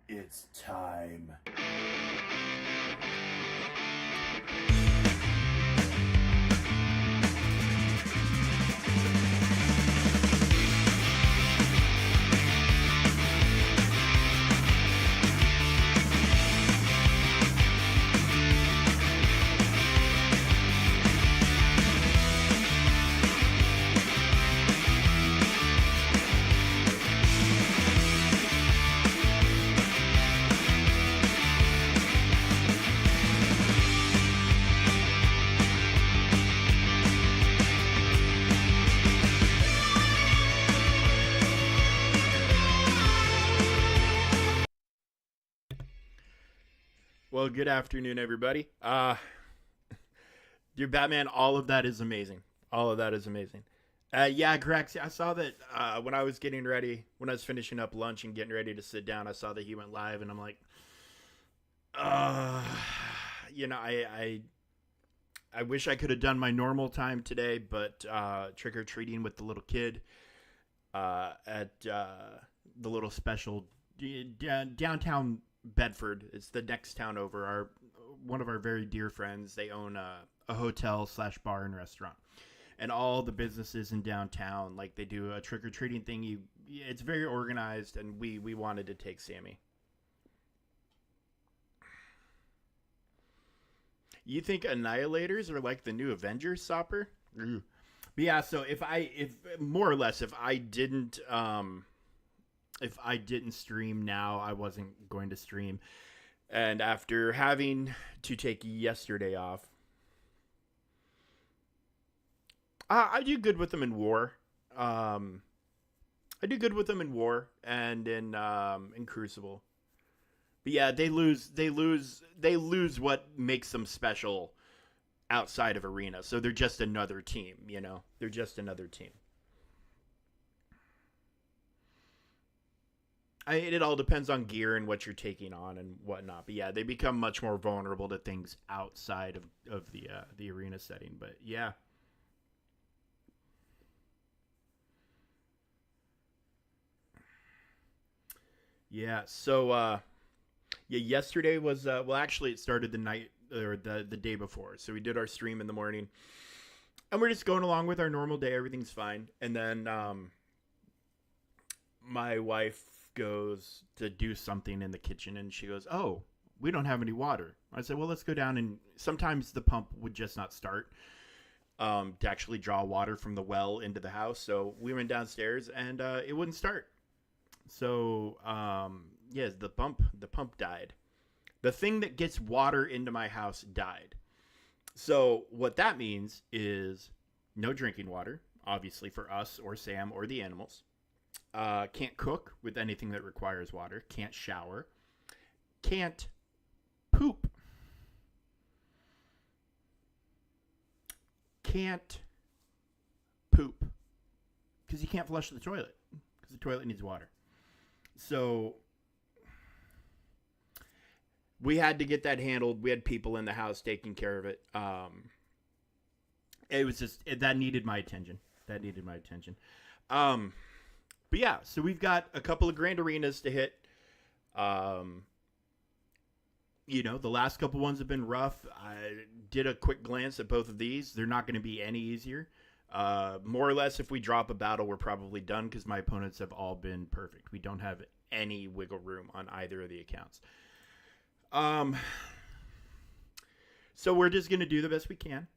It's time. Well, good afternoon, everybody. Dear Batman, all of that is amazing. All of that is amazing. Yeah, Grex, I saw that when I was getting ready, when I was finishing up lunch and getting ready to sit down, I saw that he went live, and I'm like, uh, you know, I wish I could have done my normal time today, but trick or treating with the little kid at the little special downtown Bedford. It's the next town over. Our one of our very dear friends. They own a hotel slash bar and restaurant, and all the businesses in downtown like they do a trick or treating thing. It's very organized, and we wanted to take Sammy. You think Annihilators are like the new Avengers, Sopper? But yeah, so if more or less if I didn't stream now, I wasn't going to stream. And after having to take yesterday off, I do good with them in war. Um, I do good with them in war and in Crucible. But yeah, they lose what makes them special outside of Arena. So they're just another team, you know. They're just another team. It all depends on gear and what you're taking on and whatnot. But yeah, they become much more vulnerable to things outside of the arena setting. But yeah, yeah. So yeah, yesterday was well, actually, it started the night or the day before. So we did our stream in the morning, and we're just going along with our normal day. Everything's fine. And then my wife goes to do something in the kitchen, and she goes, "Oh, we don't have any water." I said, "Well, let's go down." And sometimes the pump would just not start to actually draw water from the well into the house. So we went downstairs, and it wouldn't start. So yes, the pump died. The thing that gets water into my house died. So what that means is no drinking water, obviously for us or Sam or the animals. Can't cook with anything that requires water. Can't shower. Can't poop. Can't poop because you can't flush the toilet because the toilet needs water. So we had to get that handled. We had people in the house taking care of it. It was just that needed my attention. That needed my attention. Um, but yeah, so we've got a couple of grand arenas to hit. Um, the last couple ones have been rough. I did a quick glance at both of these. They're not going to be any easier. More or less, if we drop a battle, we're probably done because my opponents have all been perfect. We don't have any wiggle room on either of the accounts. Um, so we're just going to do the best we can.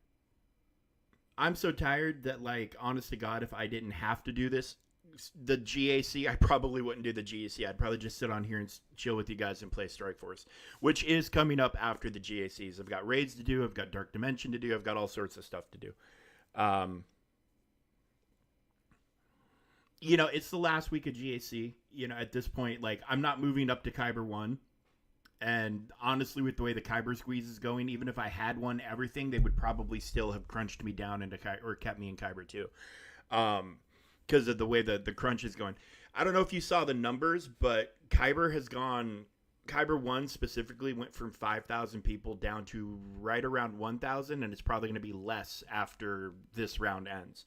I'm so tired that, like, honest to God, if I didn't have to do this, the GAC, I probably wouldn't do the GAC. I'd probably just sit on here and chill with you guys and play Strike Force, which is coming up after the GACs. I've got raids to do. I've got Dark Dimension to do. I've got all sorts of stuff to do. Um, it's the last week of GAC. At this point, like, I'm not moving up to Kyber 1. And honestly, with the way the Kyber squeeze is going, even if I had won everything, they would probably still have crunched me down into or kept me in Kyber 2. Because of the way the crunch is going. I don't know if you saw the numbers, but Kyber has gone. Kyber 1 specifically went from 5,000 people down to right around 1,000, and it's probably going to be less after this round ends.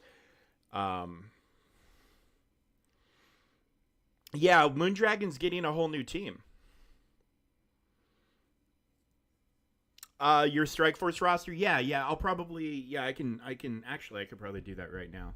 Um, yeah, Moondragon's getting a whole new team. Your Strike Force roster? Yeah. I'll probably, yeah, I can actually, I could probably do that right now.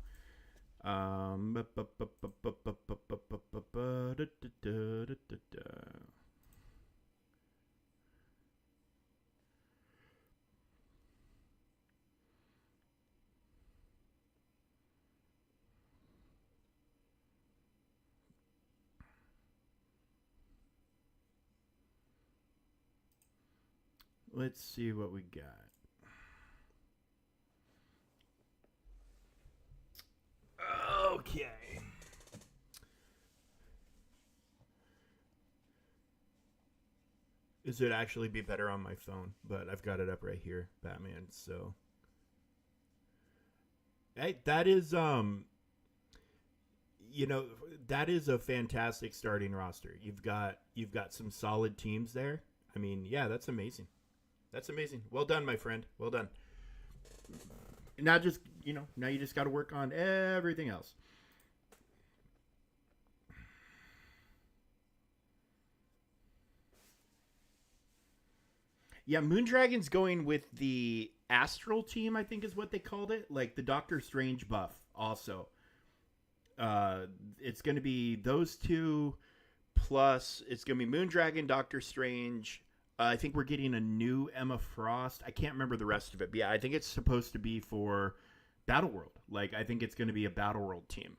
Let's see what we got. Okay. This would actually be better on my phone, but I've got it up right here, Batman. So, hey, that is you know, that is a fantastic starting roster. You've got some solid teams there. I mean, yeah, that's amazing. That's amazing. Well done, my friend. Well done. Now just, now you just got to work on everything else. Yeah, Moondragon's going with the Astral team, I think is what they called it. Like the Doctor Strange buff also. It's going to be those two, plus it's going to be Moondragon, Doctor Strange. I think we're getting a new Emma Frost. I can't remember the rest of it, but yeah, I think it's supposed to be for Battle World. Like, I think it's going to be a Battle World team.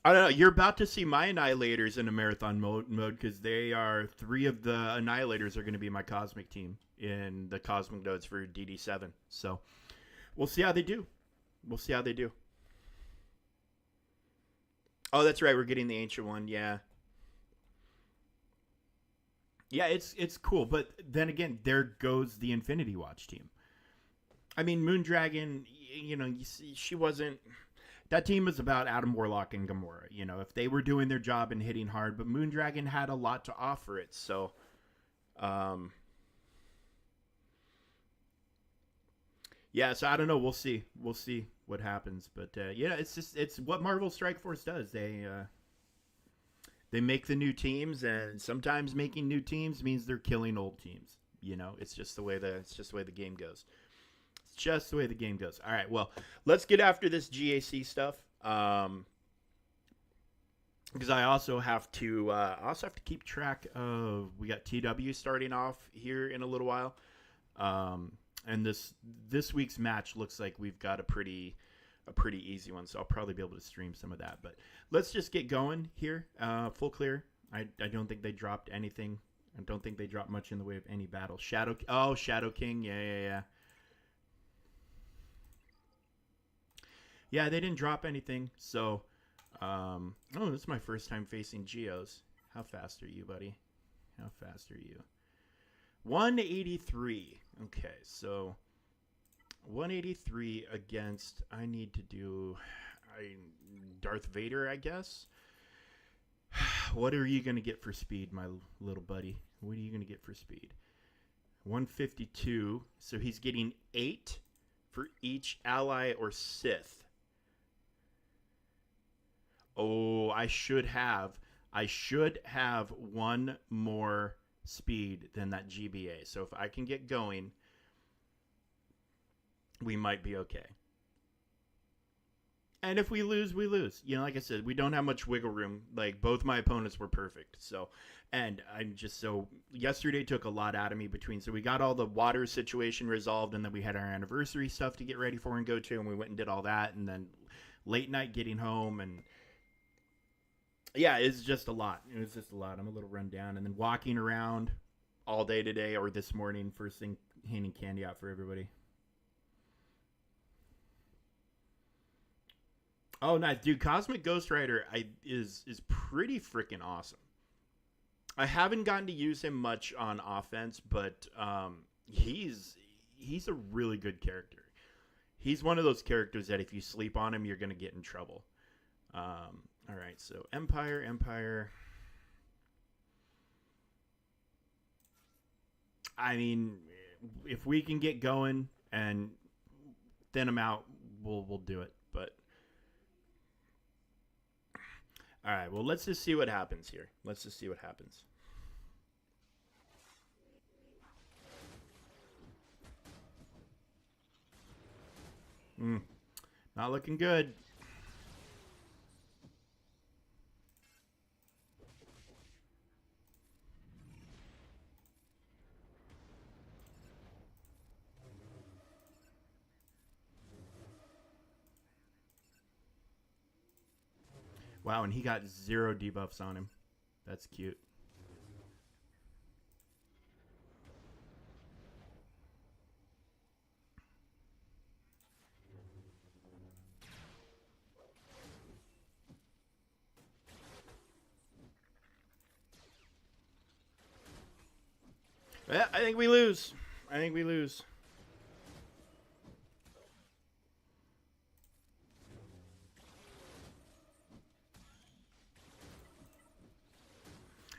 I don't know. You're about to see my Annihilators in a marathon mode because they are three of the Annihilators are going to be my Cosmic team in the Cosmic nodes for DD7. So we'll see how they do. We'll see how they do. Oh, that's right. We're getting the Ancient one. Yeah, yeah. It's cool, but then again, there goes the Infinity Watch team. I mean, Moondragon. You see, she wasn't. That team was about Adam Warlock and Gamora. If they were doing their job and hitting hard, but Moondragon had a lot to offer it. So, um, yeah. So I don't know. We'll see. We'll see what happens. But yeah, it's what Marvel Strike Force does. They make the new teams, and sometimes making new teams means they're killing old teams. It's just the way the game goes. It's just the way the game goes. All right, well, let's get after this GAC stuff. Because I also have to keep track of, we got TW starting off here in a little while. And this week's match looks like we've got a pretty easy one, so I'll probably be able to stream some of that. But let's just get going here. Full clear. I don't think they dropped anything. I don't think they dropped much in the way of any battle. Shadow King. Yeah. Yeah, they didn't drop anything. So, this is my first time facing Geos. How fast are you, buddy? How fast are you? 183. Okay, so 183 against, I need to do Darth Vader, I guess. What are you going to get for speed, my little buddy? What are you going to get for speed? 152. So he's getting 8 for each ally or Sith. Oh, I should have one more speed than that GBA. So if I can get going, we might be okay. And if we lose, we lose. Like I said, we don't have much wiggle room. Like, both my opponents were perfect. So, and I'm just yesterday took a lot out of me so we got all the water situation resolved, and then we had our anniversary stuff to get ready for and go to, and we went and did all that, and then late night getting home, and yeah, it's just a lot. It was just a lot. I'm a little run down, and then walking around all day today or this morning, first thing, handing candy out for everybody. Oh, nice, dude! Cosmic Ghost Rider is pretty freaking awesome. I haven't gotten to use him much on offense, but he's a really good character. He's one of those characters that if you sleep on him, you're gonna get in trouble. All right, so Empire. I mean, if we can get going and thin them out, we'll do it. But All right, well, let's just see what happens here. Let's just see what happens. Mm, not looking good. Wow, and he got 0 debuffs on him. That's cute. Yeah, I think we lose. I think we lose.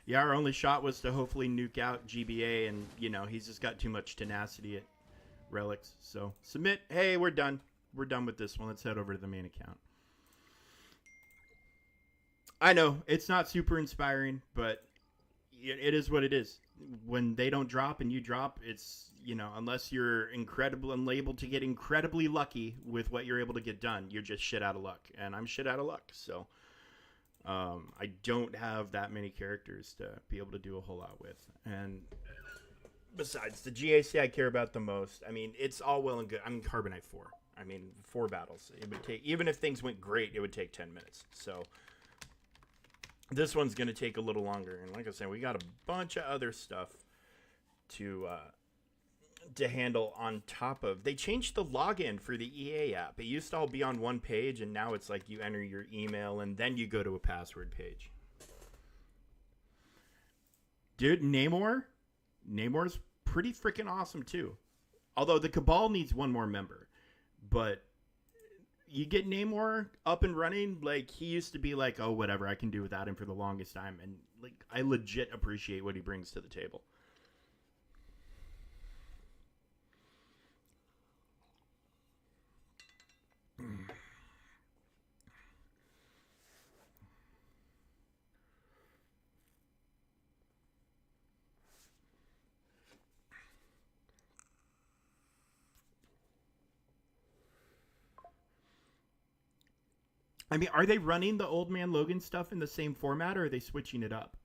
Yeah, our only shot was to hopefully nuke out GBA, and, he's just got too much tenacity at relics. So, submit. Hey, we're done. We're done with this one. Let's head over to the main account. I know, it's not super inspiring, but it is what it is. When they don't drop and you drop, it's, unless you're incredible and able to get incredibly lucky with what you're able to get done, you're just shit out of luck. And I'm shit out of luck. So I don't have that many characters to be able to do a whole lot with. And besides, the GAC I care about the most, I mean, it's all well and good. I mean, Carbonite 4. I mean, 4 battles. It would take, even if things went great, it would take 10 minutes. So this one's going to take a little longer. And like I said, we got a bunch of other stuff to handle on top of. They changed the login for the EA app. It used to all be on one page, and now it's like you enter your email and then you go to a password page. Dude, Namor's pretty freaking awesome too. Although the Cabal needs one more member. But you get Namor up and running, like, he used to be like, oh, whatever, I can do without him for the longest time. And, like, I legit appreciate what he brings to the table. I mean, are they running the Old Man Logan stuff in the same format, or are they switching it up?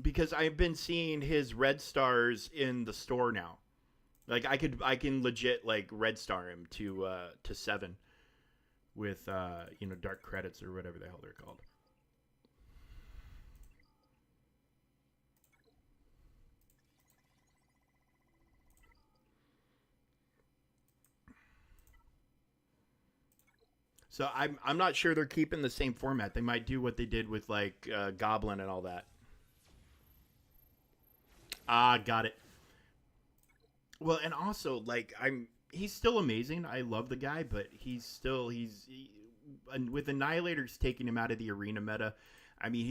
Because I've been seeing his red stars in the store now. Like, I can legit, like, red star him to 7 with dark credits or whatever the hell they're called. So I'm not sure they're keeping the same format. They might do what they did with, like, Goblin and all that. Ah, got it. Well, and also, like, he's still amazing. I love the guy, but and with Annihilators taking him out of the arena meta, I mean,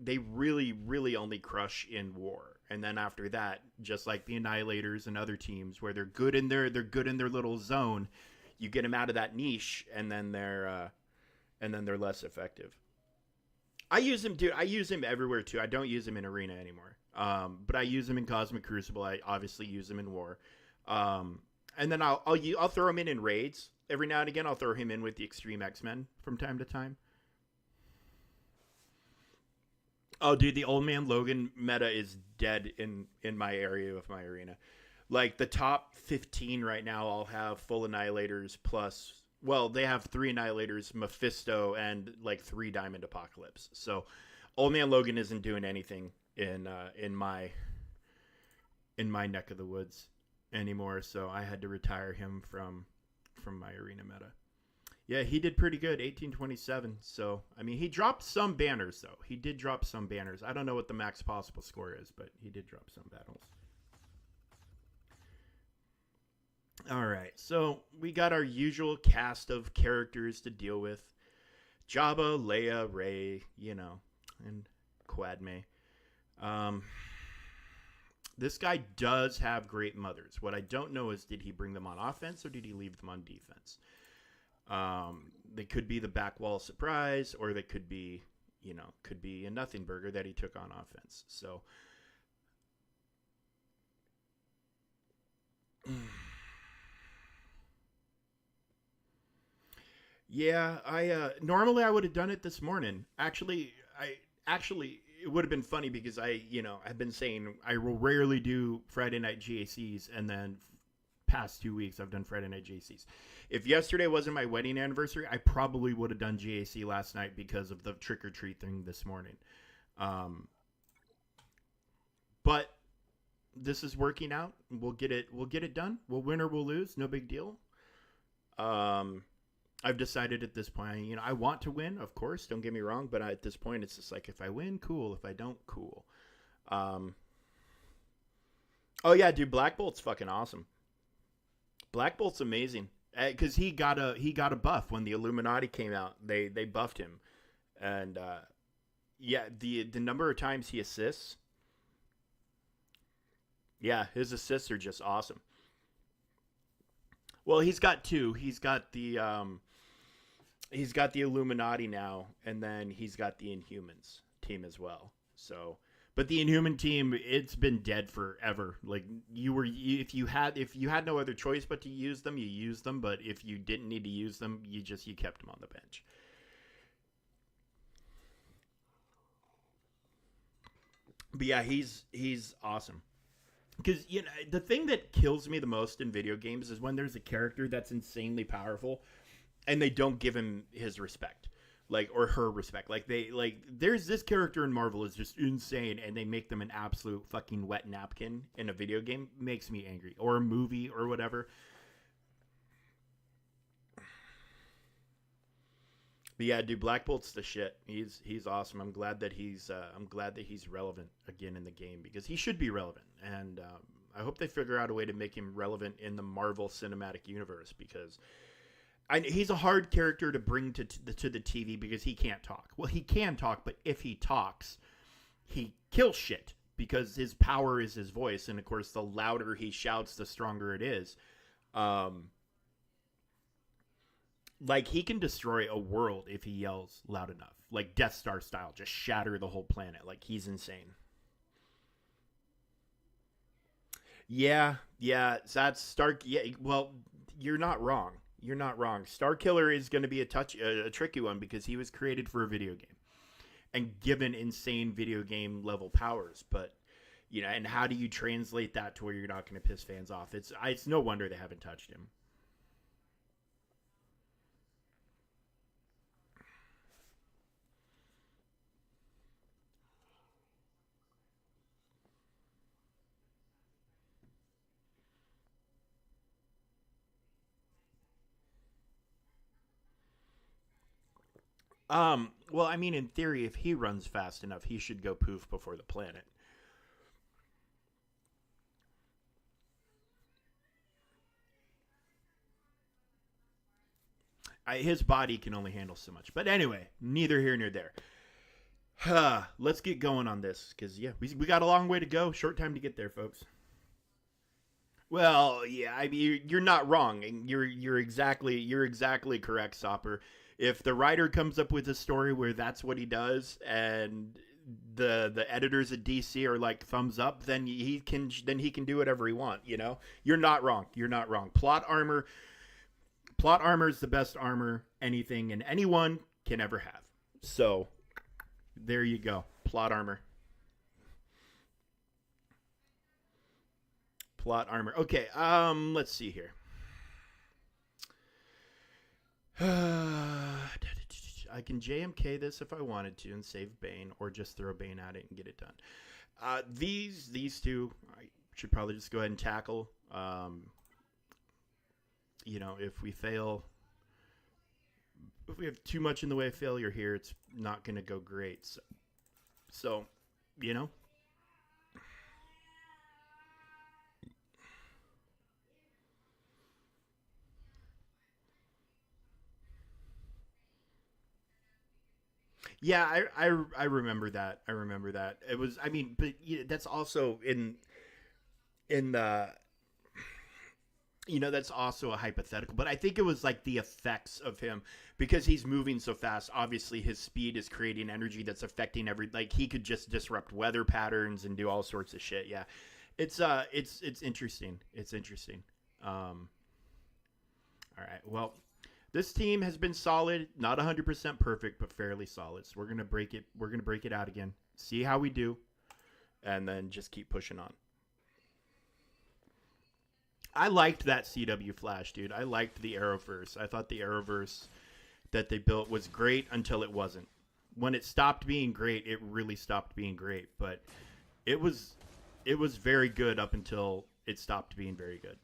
they really only crush in war. And then after that, just like the Annihilators and other teams where they're good in their little zone, you get them out of that niche, and then they're less effective. I use him, dude. I use him everywhere too. I don't use him in arena anymore. But I use him in Cosmic Crucible. I obviously use him in War. And then I'll throw him in raids every now and again. I'll throw him in with the Extreme X-Men from time to time. Oh, dude, the Old Man Logan meta is dead in my area of my arena. Like, the top 15 right now, I'll have full Annihilators plus. Well, they have 3 Annihilators, Mephisto, and like 3 Diamond Apocalypse. So, Old Man Logan isn't doing anything in my neck of the woods anymore. So I had to retire him from my arena meta. Yeah, he did pretty good, 1827. So I mean, he dropped some banners though. He did drop some banners. I don't know what the max possible score is, but he did drop some battles. All right, so we got our usual cast of characters to deal with: Jabba, Leia, Rey, and Quadme. Um, this guy does have great mothers. What I don't know is, did he bring them on offense or did he leave them on defense? They could be the back wall surprise, or they could be, could be a nothing burger that he took on offense. So, yeah, I normally I would have done it this morning. Actually it would have been funny because I've been saying I will rarely do Friday night GACs, and then past 2 weeks I've done Friday night GACs. If yesterday wasn't my wedding anniversary, I probably would have done GAC last night because of the trick or treat thing this morning. Um, but this is working out. We'll get it. We'll get it done. We'll win or we'll lose. No big deal. Um, I've decided at this point, I want to win, of course. Don't get me wrong, but at this point, it's just like if I win, cool. If I don't, cool. Um, oh yeah, dude, Black Bolt's fucking awesome. Black Bolt's amazing because he got a buff when the Illuminati came out. They buffed him, and yeah, the number of times he assists, yeah, his assists are just awesome. Well, he's got two. He's got the Illuminati now, and then he's got the Inhumans team as well. So, but the Inhuman team, it's been dead forever. Like if you had no other choice but to use them, you used them. But if you didn't need to use them, you kept them on the bench. But yeah, he's awesome. Because the thing that kills me the most in video games is when there's a character that's insanely powerful and they don't give him his respect, like, or her respect. There's this character in Marvel is just insane, and they make them an absolute fucking wet napkin in a video game. Makes me angry, or a movie or whatever. But yeah, dude, Black Bolt's the shit. He's awesome. I'm glad that he's relevant again in the game because he should be relevant, and I hope they figure out a way to make him relevant in the Marvel Cinematic Universe because he's a hard character to bring to the TV because he can't talk. Well, he can talk, but if he talks, he kills shit because his power is his voice, and of course, the louder he shouts, the stronger it is. Um, like he can destroy a world if he yells loud enough, like Death Star style, just shatter the whole planet. Like he's insane. Yeah, yeah, that's Stark. Yeah, well, you're not wrong. You're not wrong. Star Killer is going to be a tricky one because he was created for a video game and given insane video game level powers. But and how do you translate that to where you're not going to piss fans off? It's no wonder they haven't touched him. Well, I mean, in theory, if he runs fast enough, he should go poof before the planet. His body can only handle so much. But anyway, neither here nor there. Let's get going on this because we got a long way to go. Short time to get there, folks. Well, yeah, I mean, you're not wrong. You're exactly correct, Sopper. If the writer comes up with a story where that's what he does, and the editors at DC are like thumbs up, then he can do whatever he want. You're not wrong. You're not wrong. Plot armor is the best armor anything and anyone can ever have. So there you go. Plot armor. Plot armor. Okay. Let's see here. I can JMK this if I wanted to and save Bane, or just throw Bane at it and get it done. These two, I should probably just go ahead and tackle. If we fail, if we have too much in the way of failure here, it's not going to go great. So, you know, yeah, I remember that. I remember that. It was, I mean, but that's also in the That's also a hypothetical, but I think it was like the effects of him because he's moving so fast. Obviously, his speed is creating energy that's affecting like he could just disrupt weather patterns and do all sorts of shit. Yeah, it's interesting. It's interesting. Um, all right, well, this team has been solid, not 100% perfect, but fairly solid. So we're gonna break it. We're gonna break it out again, see how we do, and then just keep pushing on. I liked that CW Flash, dude. I liked the Arrowverse. I thought the Arrowverse that they built was great until it wasn't. When it stopped being great, it really stopped being great. But it was it was very good up until it stopped being very good.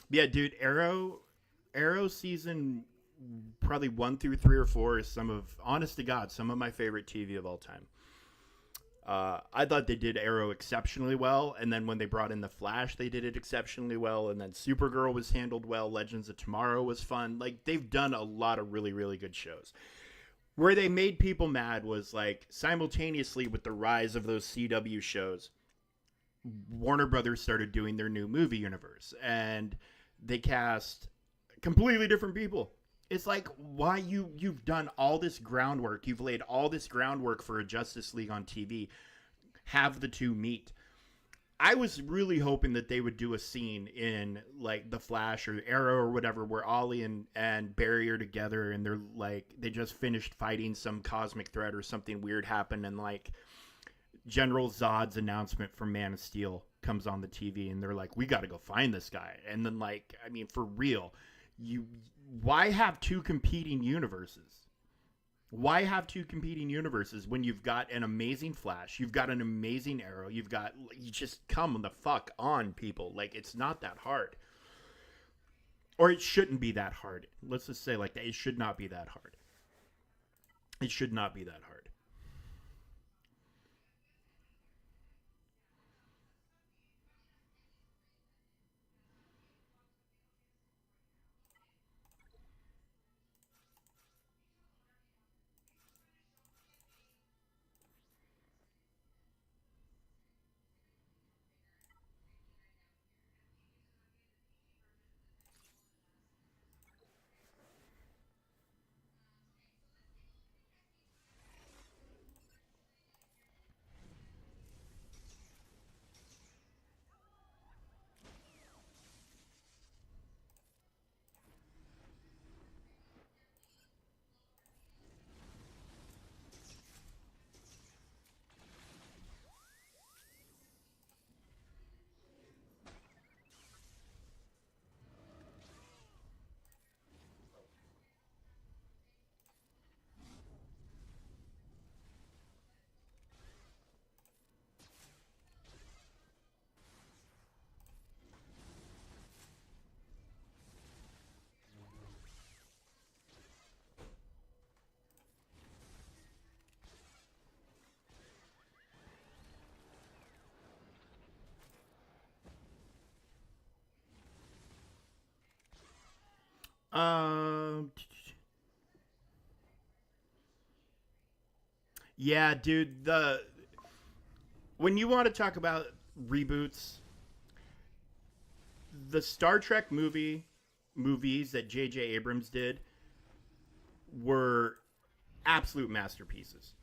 Yeah, dude, Arrow season probably 1 through 3 or 4 is some of honest to God, some of my favorite TV of all time. I thought they did Arrow exceptionally well, and then when they brought in the Flash, they did it exceptionally well, and then Supergirl was handled well. Legends of Tomorrow was fun. Like they've done a lot of really really good shows. Where they made people mad was like simultaneously with the rise of those CW shows, Warner Brothers started doing their new movie universe, and they cast completely different people. It's like why you've done all this groundwork, you've laid all this groundwork for a Justice League on TV, have the two meet. I was really hoping that they would do a scene in like the Flash or Arrow or whatever where Ollie and Barry are together and they're like they just finished fighting some cosmic threat or something weird happened and like General Zod's announcement from Man of Steel comes on the TV and they're like, we got to go find this guy. And then, like, I mean, for real, you why have two competing universes? Why have two competing universes when you've got an amazing Flash, you've got an amazing Arrow, you just come the fuck on people. Like, it's not that hard. Or it shouldn't be that hard. Let's just say like that. It should not be that hard. It should not be that hard. Um, yeah, dude. The When you want to talk about reboots, the Star Trek movies that J.J. Abrams did were absolute masterpieces.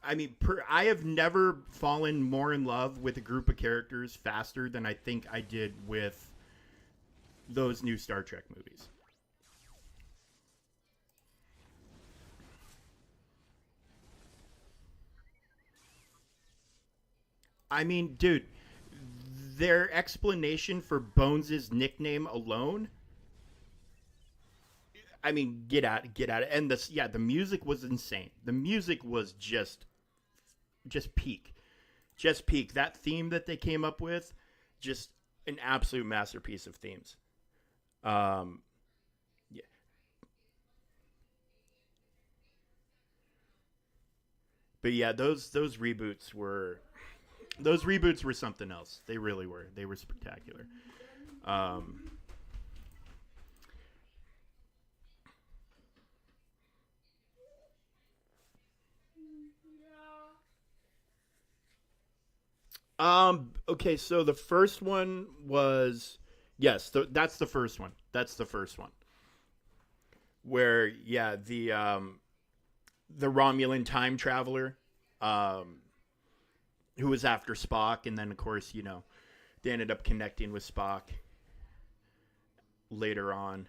I mean, I have never fallen more in love with a group of characters faster than I think I did with those new Star Trek movies. I mean, dude, their explanation for Bones' nickname alone. I mean, get out, and the music was insane. The music was just peak, just peak. That theme that they came up with, just an absolute masterpiece of themes. Um, yeah, but yeah, those reboots were something else. They really were. They were spectacular. Um, okay, so the first one was yes, that's the first one. That's the first one where yeah the Romulan time traveler, um, who was after Spock, and then of course they ended up connecting with Spock later on.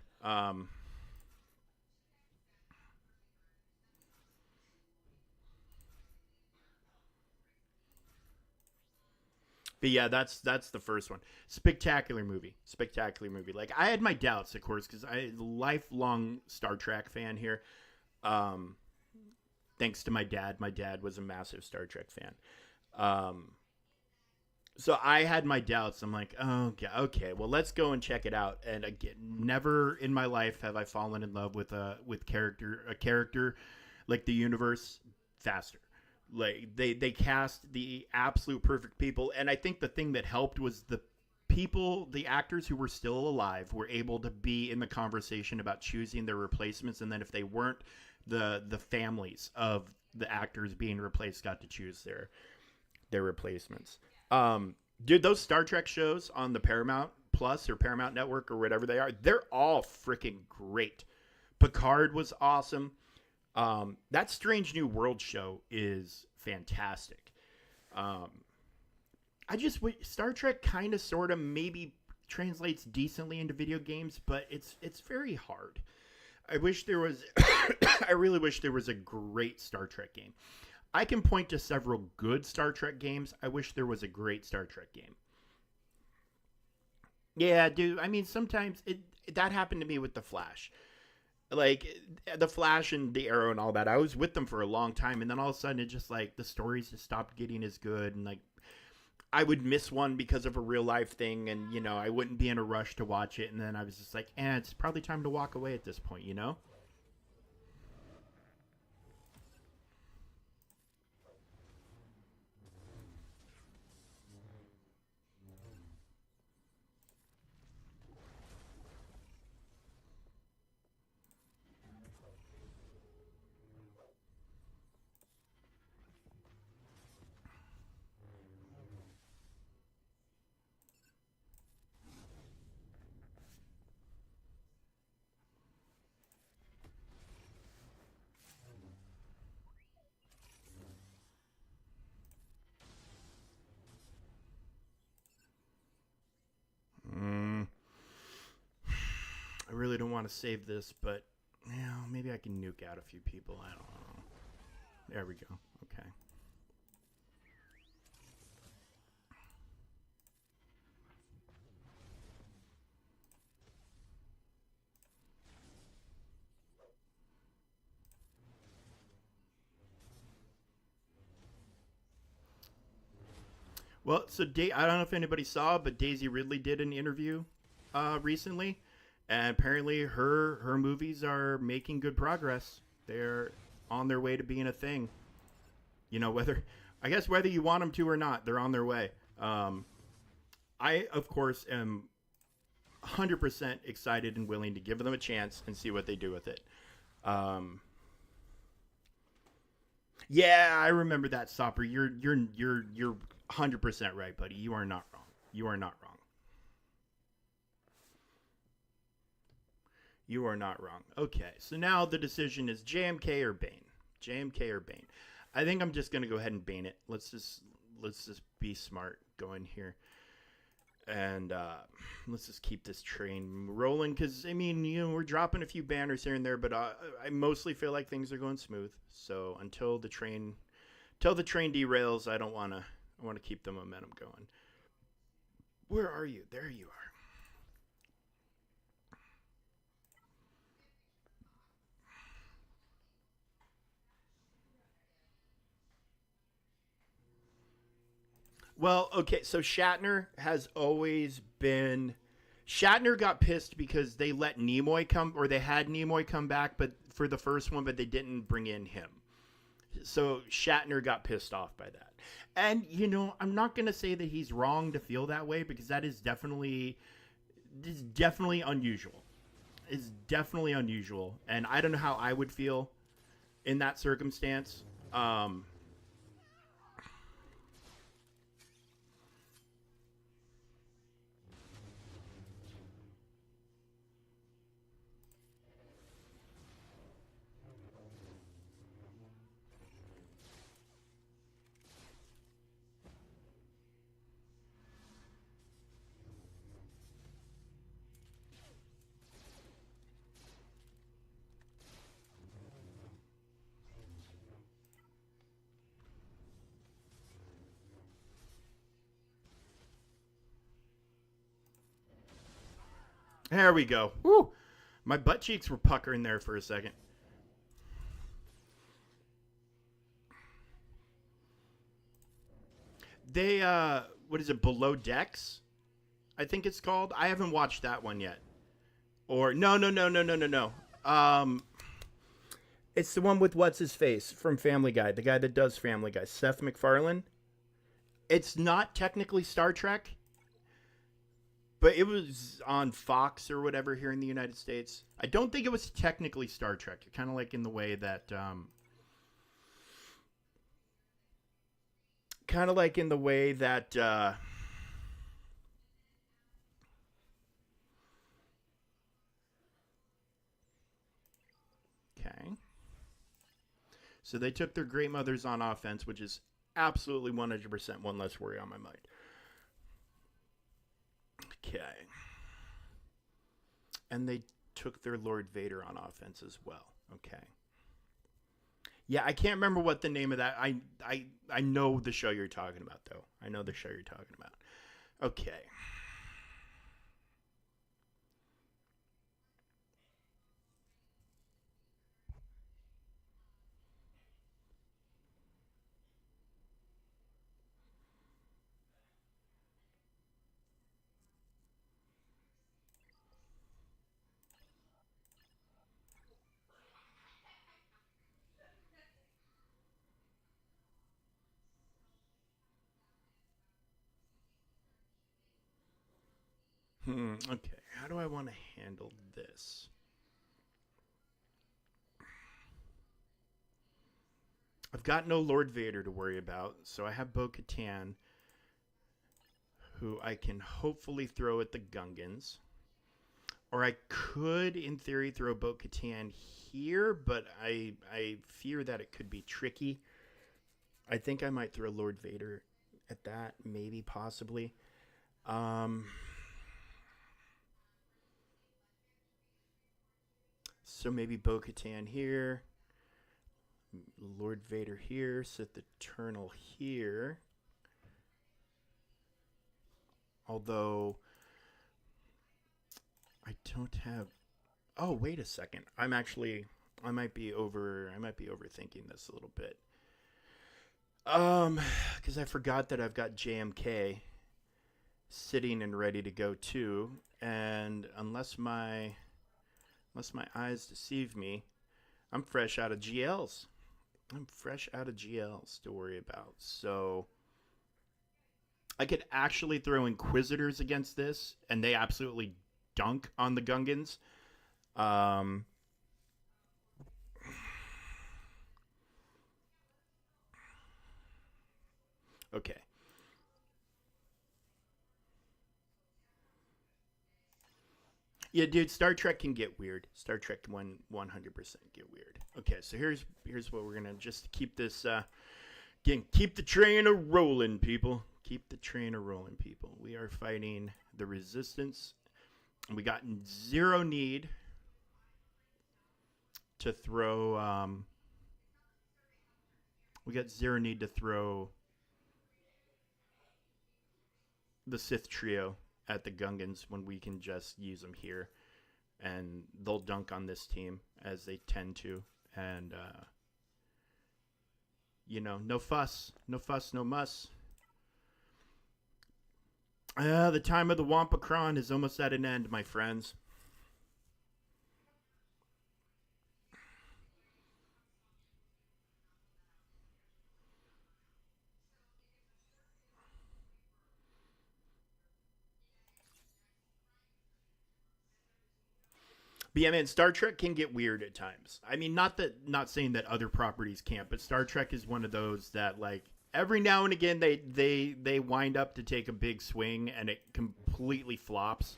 But yeah, that's the first one. Spectacular movie, spectacular movie. Like I had my doubts, of course, because I lifelong Star Trek fan here. Um, Thanks to my dad. My dad was a massive Star Trek fan. Um, so I had my doubts. I'm like, oh, okay, well, let's go and check it out. And again, never in my life have I fallen in love with a character like the universe faster. Like they cast the absolute perfect people, and I think the thing that helped was the actors who were still alive were able to be in the conversation about choosing their replacements, and then if they weren't, the families of the actors being replaced got to choose their replacements. Dude, those Star Trek shows on the Paramount Plus or Paramount Network or whatever they are, they're all freaking great. Picard was awesome. That Strange New World show is fantastic. Um, I just Star Trek kind of sort of maybe translates decently into video games, but it's very hard. I wish there was I really wish there was a great Star Trek game. I can point to several good Star Trek games. I wish there was a great Star Trek game. Yeah, dude. I mean, sometimes it that happened to me with the Flash. Like the Flash and the Arrow and all that. I was with them for a long time, and then all of a sudden, it just like the stories just stopped getting as good, and like I would miss one because of a real life thing, and I wouldn't be in a rush to watch it, and then I was just like, it's probably time to walk away at this point. Mm, I really don't want to save this, but maybe I can nuke out a few people. I don't know. There we go. Okay. Well, so I don't know if anybody saw, but Daisy Ridley did an interview recently, and apparently her movies are making good progress. They're on their way to being a thing. Whether I guess whether you want them to or not, they're on their way. I of course am 100% excited and willing to give them a chance and see what they do with it. Um, yeah, I remember that, Stopper. You're 100% right, buddy. You are not wrong. You are not wrong. You are not wrong. Okay, so now the decision is JMK or Bane. JMK or Bane. I think I'm just gonna go ahead and Bane it. Let's just be smart going here, and let's just keep this train rolling. Because I mean, we're dropping a few banners here and there, but I mostly feel like things are going smooth. So until the train derails, I don't wanna. I want to keep the momentum going. Where are you? There you are. Well, okay, so Shatner has always been. Shatner got pissed because they let Nimoy come, or they had Nimoy come back, but for the first one, but they didn't bring in him. So Shatner got pissed off by that. And I'm not gonna say that he's wrong to feel that way because that is definitely unusual. It's definitely unusual, and I don't know how I would feel in that circumstance. Um, there we go. Woo! My butt cheeks were puckering there for a second. They what is it? Below Decks, I think it's called. I haven't watched that one yet. Or no, no, no, no, no, no, no. It's the one with what's his face from Family Guy, the guy that does Family Guy, Seth MacFarlane. It's not technically Star Trek, but it was on Fox or whatever here in the United States. I don't think it was technically Star Trek. Kind of like in the way that, kind of like in the way that. Okay. So they took their great mothers on offense, which is absolutely 100% one less worry on my mind. Okay. And they took their Lord Vader on offense as well. Okay. Yeah, I can't remember what the name of that. I know the show you're talking about though. I know the show you're talking about. Okay. Okay. How do I want to handle this? I've got no Lord Vader to worry about, so I have Bo Katan, who I can hopefully throw at the Gungans. Or I could, in theory, throw Bo Katan here, but I fear that it could be tricky. I think I might throw Lord Vader at that, maybe, possibly. Um, so maybe Bo Katan here, Lord Vader here, Sith Eternal here. Although I don't have. Oh, wait a second. I might be overthinking this a little bit. Because I forgot that I've got JMK sitting and ready to go too, and unless my eyes deceive me, I'm fresh out of GLs. I'm fresh out of GLs to worry about. So I could actually throw Inquisitors against this, and they absolutely dunk on the Gungans. Um, okay. Yeah, dude, Star Trek can get weird. Star Trek can 100% get weird. Okay, so here's what we're gonna just keep this again. Keep the train a rolling, people. Keep the train a rolling, people. We are fighting the resistance. We got zero need to throw. We got zero need to throw the Sith trio at the Gungans when we can just use them here, and they'll dunk on this team as they tend to, and no fuss, no fuss, no muss. The time of the Wampacron is almost at an end, my friends. But yeah, man, Star Trek can get weird at times. I mean, not saying that other properties can't, but Star Trek is one of those that like every now and again they wind up to take a big swing and it completely flops.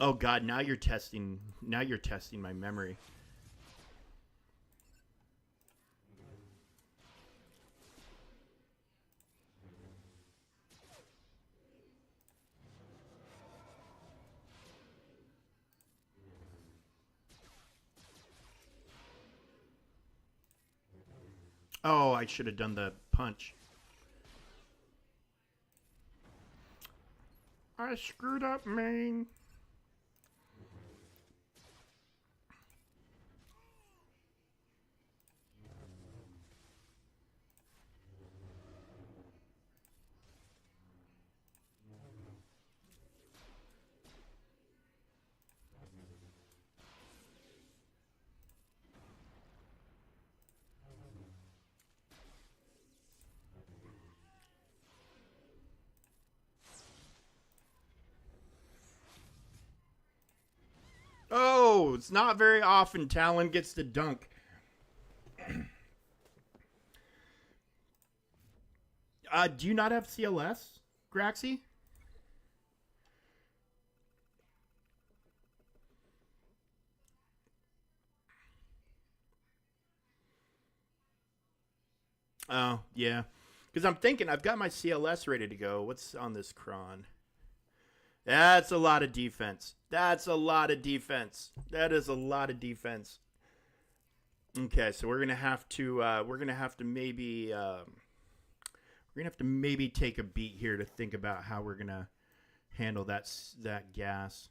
Oh God, now you're testing my memory. Oh, I should have done the punch. I screwed up, man. Oh, it's not very often Talon gets to dunk. Do you not have CLS, Graxy? Oh, yeah. Because I'm thinking I've got my CLS ready to go. What's on this cron? That's a lot of defense. That's a lot of defense. That is a lot of defense. Okay, so we're gonna have to maybe take a beat here to think about how we're gonna handle that gas.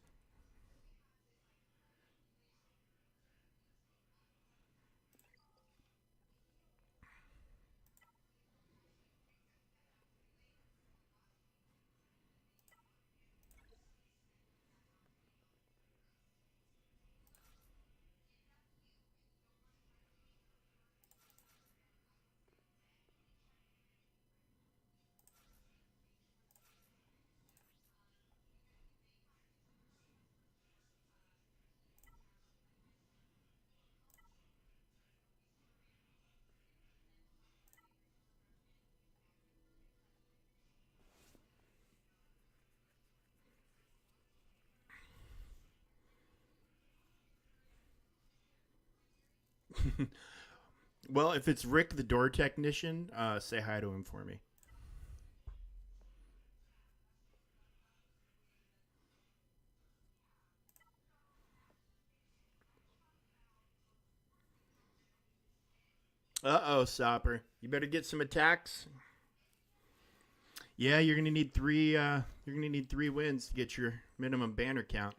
Well, if it's Rick the door technician, say hi to him for me. Uh-oh, Sopper. You better get some attacks. Yeah, you're gonna need three. You're gonna need 3 wins to get your minimum banner count.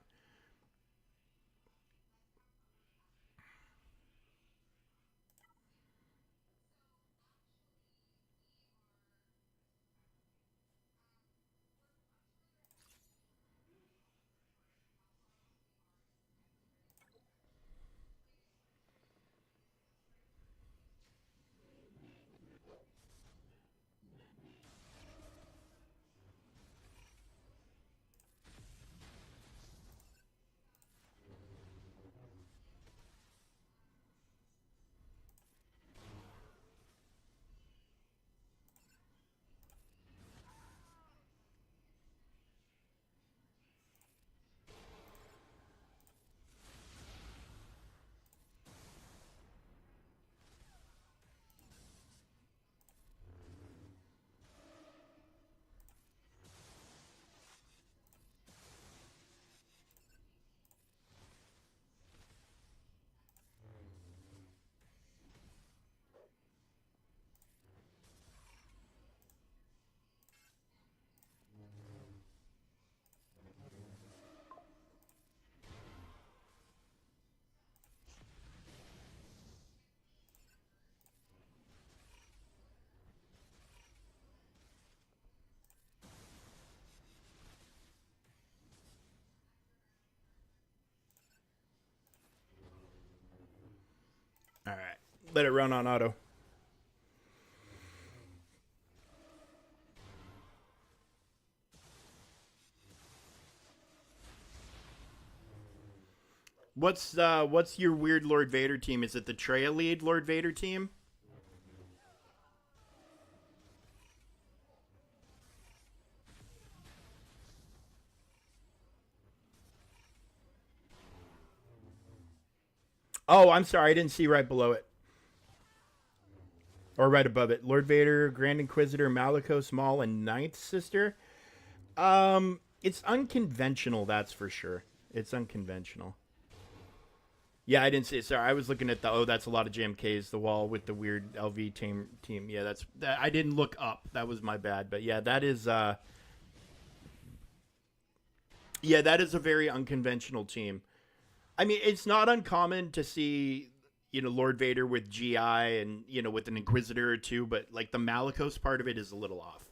Let it run on auto. What's your weird Lord Vader team? Is it the Trail Lead Lord Vader team? Oh, I'm sorry, I didn't see right below it. Or right above it. Lord Vader, Grand Inquisitor, Malicos, Maul, and Ninth Sister. It's unconventional, that's for sure. It's unconventional. Yeah, I didn't see it. Sorry, I was looking at the. Oh, that's a lot of JMKs. The wall with the weird LV team. Yeah, that's that. I didn't look up. That was my bad. But yeah, that is. Yeah, that is a very unconventional team. I mean, it's not uncommon to see, Lord Vader with GI and with an Inquisitor or two, but like the Malicos part of it is a little off.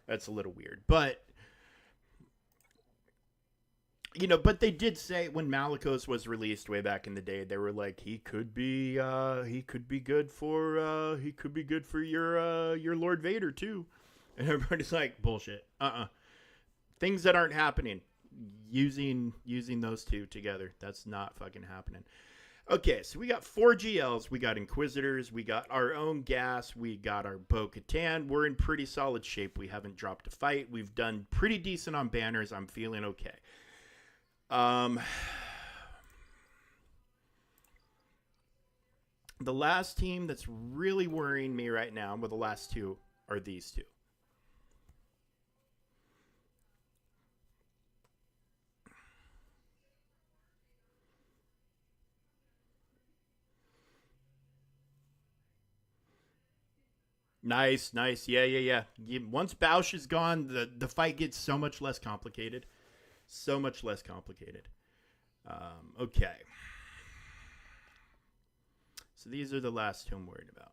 That's a little weird, but but they did say when Malicos was released way back in the day, they were like he could be good for your Lord Vader too, and everybody's like bullshit. Things that aren't happening. Using those two together, that's not fucking happening. Okay, so we got 4 GLs, we got Inquisitors, we got our own gas, we got our Bo-Katan. We're in pretty solid shape. We haven't dropped a fight. We've done pretty decent on banners. I'm feeling okay. The last team that's really worrying me right now, well, the last two are these two. Nice, nice. Yeah. Once Bausch is gone, the fight gets so much less complicated. So much less complicated. Okay. So these are the last two I'm worried about.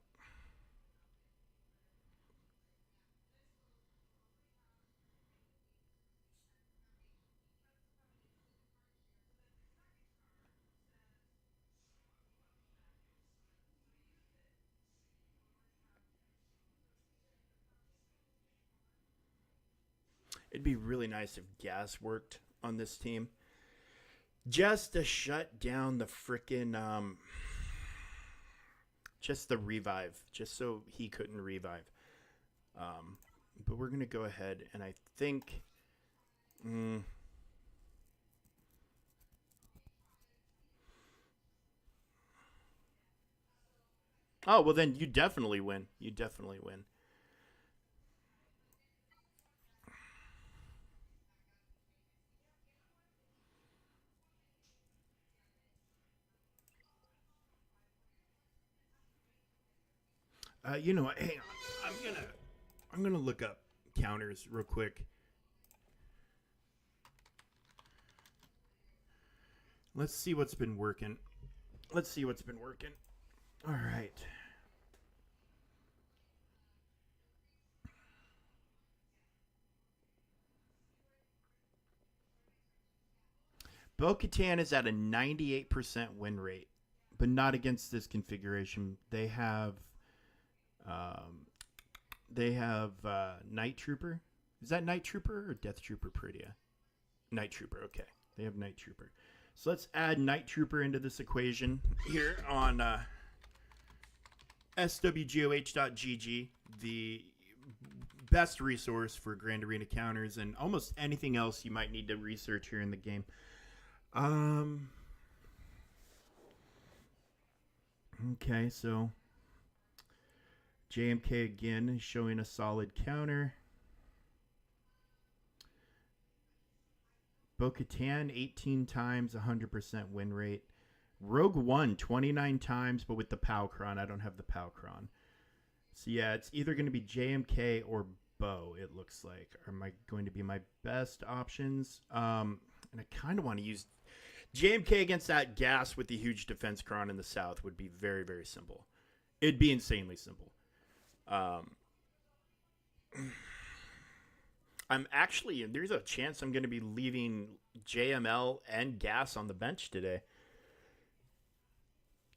It'd be really nice if gas worked on this team. Just to shut down the frickin' just the revive, just so he couldn't revive. Um, but we're gonna go ahead and I think. Mm, oh well, then you definitely win. You definitely win. You know what? Hang on. I'm gonna look up counters real quick. Let's see what's been working. Let's see what's been working. All right. Bo Katan is at a 98% win rate, but not against this configuration. Um, they have Night Trooper. Is that Night Trooper or Death Trooper Pridia? Night Trooper. Okay, they have Night Trooper. So let's add Night Trooper into this equation here on swgoh.gg, the best resource for Grand Arena counters and almost anything else you might need to research here in the game. Um. Okay, so JMK again is showing a solid counter. Bo-Katan 18 times, 100% win rate. Rogue One 29 times, but with the Powcron. I don't have the Powcron. So yeah, it's either going to be JMK or Bo, it looks like. Are my going to be my best options? And I kind of want to use JMK against that gas with the huge defense cron in the south would be very, very simple. It'd be insanely simple. Um, I'm actually, there's a chance I'm going to be leaving JML and gas on the bench today.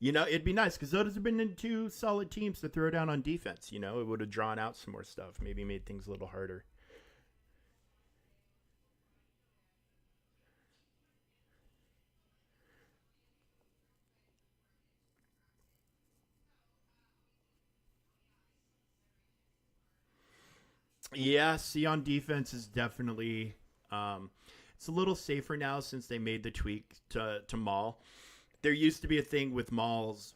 It'd be nice because those have been two solid teams to throw down on defense. It would have drawn out some more stuff, maybe made things a little harder. Yeah, see on defense is definitely it's a little safer now since they made the tweak to Maul. There used to be a thing with Maul's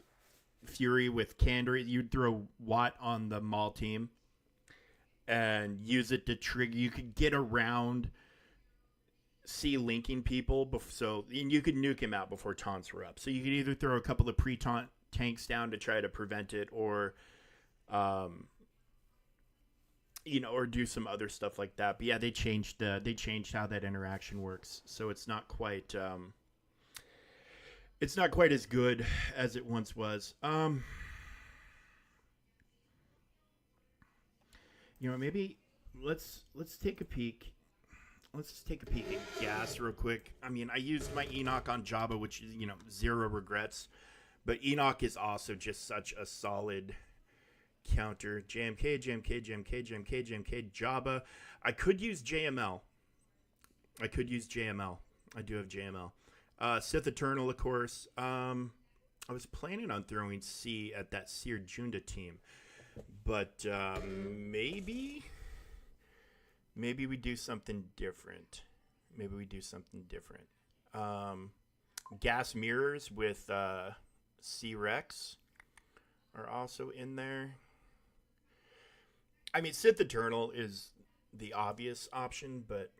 Fury with Candor. You'd throw Watt on the Maul team and use it to trigger. You could get around C linking people, and you could nuke him out before taunts were up. So you could either throw a couple of pre-taunt tanks down to try to prevent it, or um, or do some other stuff like that. But yeah, they changed how that interaction works, so it's not quite as good as it once was. Maybe let's take a peek. Let's just take a peek at gas real quick. I mean, I used my Enoch on Jabba, which is zero regrets, but Enoch is also just such a solid counter. JMK, JMK, JMK, JMK, JMK, Jabba. I could use JML. I do have JML. Sith Eternal, of course. I was planning on throwing C at that Seer Junda team, but maybe we do something different. Gas mirrors with C Rex are also in there. I mean, Sith Eternal is the obvious option, but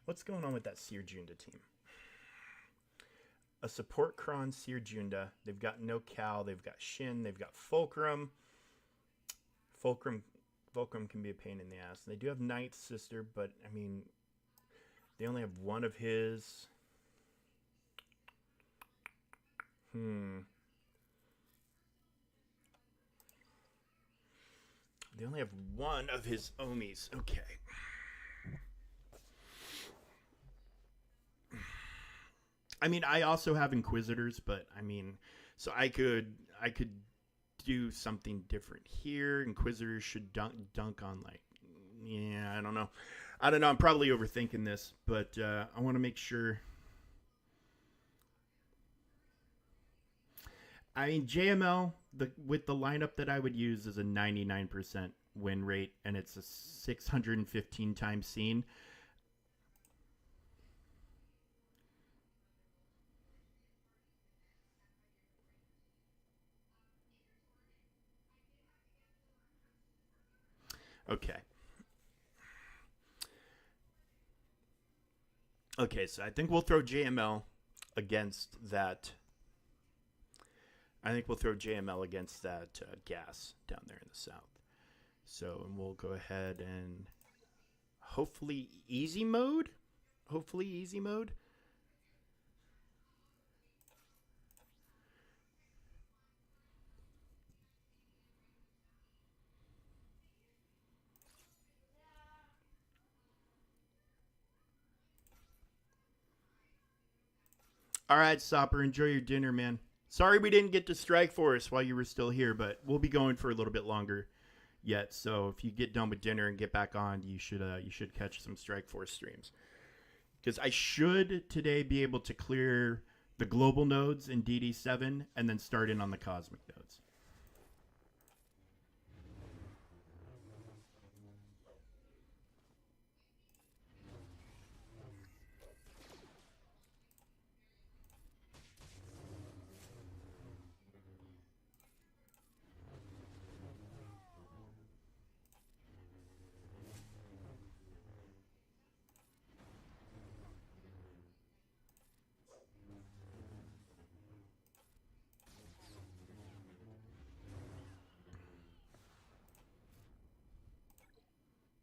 what's going on with that Seer Junda team? A support Kron Seer Junda. They've got no Cal. They've got Shin. They've got Fulcrum. Fulcrum can be a pain in the ass. And they do have Ninth Sister, but I mean, they only have one of his. They only have one of his Omis. Okay. I mean, I also have Inquisitors, but I mean, so I could do something different here. Inquisitors should dunk on yeah, I don't know. I'm probably overthinking this, but I want to make sure. I mean, JML with the lineup that I would use is a 99% win rate, and it's a 615 times seen. Okay. Okay, so I think we'll throw JML against that. Gas down there in the south. So, and we'll go ahead and hopefully easy mode. All right, Sopper, enjoy your dinner, man. Sorry we didn't get to Strike Force while you were still here, but we'll be going for a little bit longer yet. So if you get done with dinner and get back on, you should catch some Strike Force streams. Because I should today be able to clear the global nodes in DD7 and then start in on the cosmic nodes.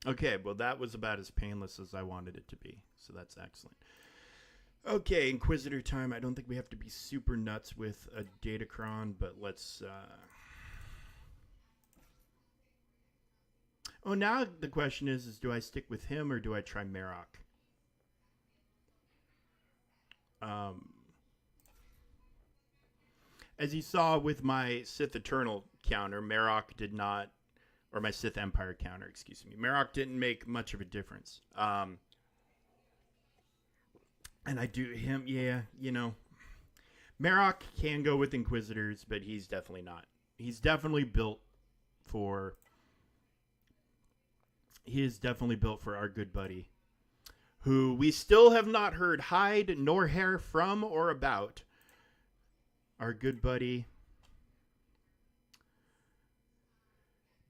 Okay, well, that was about as painless as I wanted it to be, so that's excellent. Okay, Inquisitor time. I don't think we have to be super nuts with a Datacron, but let's... Oh, now the question is do I stick with him or do I try Marok? Um, as you saw with my Sith Eternal counter, Marok did not, or my Sith Empire counter, excuse me. Marok didn't make much of a difference. And I do him, yeah, Marok can go with Inquisitors, but he's definitely not. He's definitely built for. He is definitely built for our good buddy, who we still have not heard hide nor hair from or about. Our good buddy,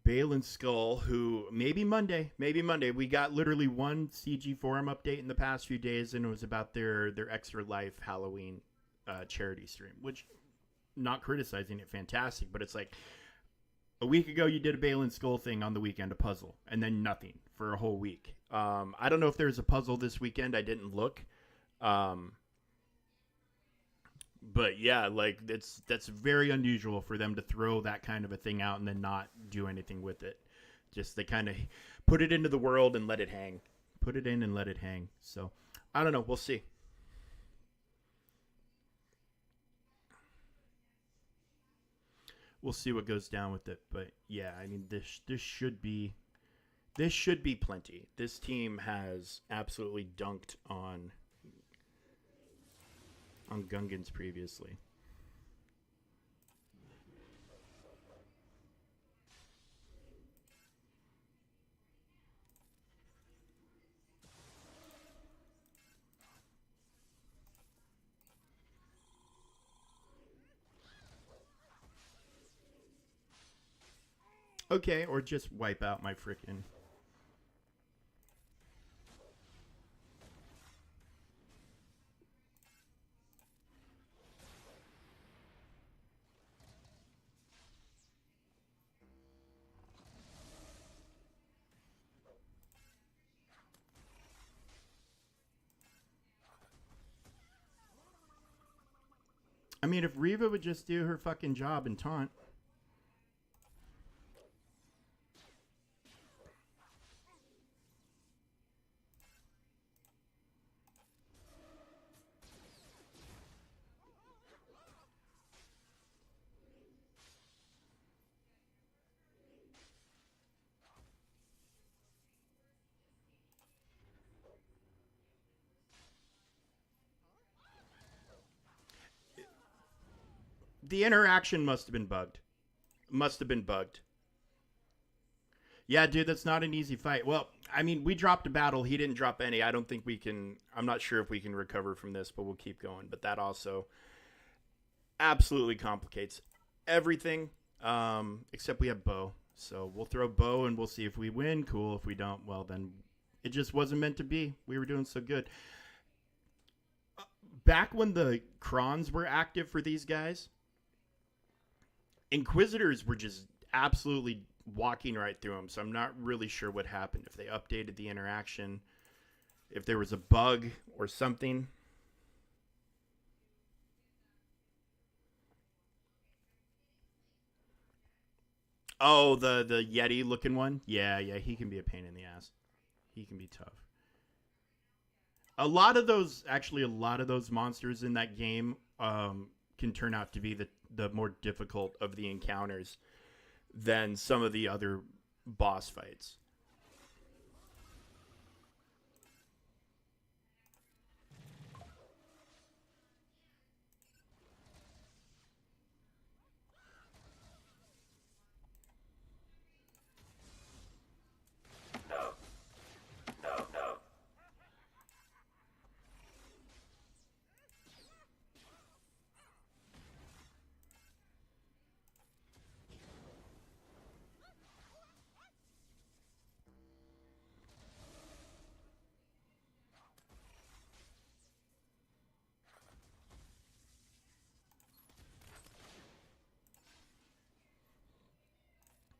Balin Skull, who maybe Monday. We got literally one CG forum update in the past few days, and it was about their Extra Life Halloween charity stream, which, not criticizing it, fantastic, but it's like, a week ago you did a Balin Skull thing on the weekend, a puzzle, and then nothing for a whole week. I don't know if there's a puzzle this weekend. I didn't look. But yeah, like that's very unusual for them to throw that kind of a thing out and then not do anything with it. Just they kind of put it into the world and let it hang. Put it in and let it hang. So I don't know. We'll see. We'll see what goes down with it. But yeah, I mean this should be plenty. This team has absolutely dunked on Gungans previously. Okay, or just wipe out my frickin'. I mean, if Reva would just do her fucking job and taunt. The interaction must have been bugged. Must have been bugged. Yeah, dude, that's not an easy fight. Well, I mean, we dropped a battle. He didn't drop any. I don't think we can. I'm not sure if we can recover from this, but we'll keep going. But that also absolutely complicates everything, except we have Bo. So we'll throw Bo and we'll see if we win. Cool. If we don't, well, then it just wasn't meant to be. We were doing so good. Back when the crons were active for these guys, Inquisitors were just absolutely walking right through them. So I'm not really sure what happened. If they updated the interaction, if there was a bug or something. Oh, the Yeti looking one? Yeah, he can be a pain in the ass. He can be tough. A lot of those monsters in that game can turn out to be the more difficult of the encounters than some of the other boss fights.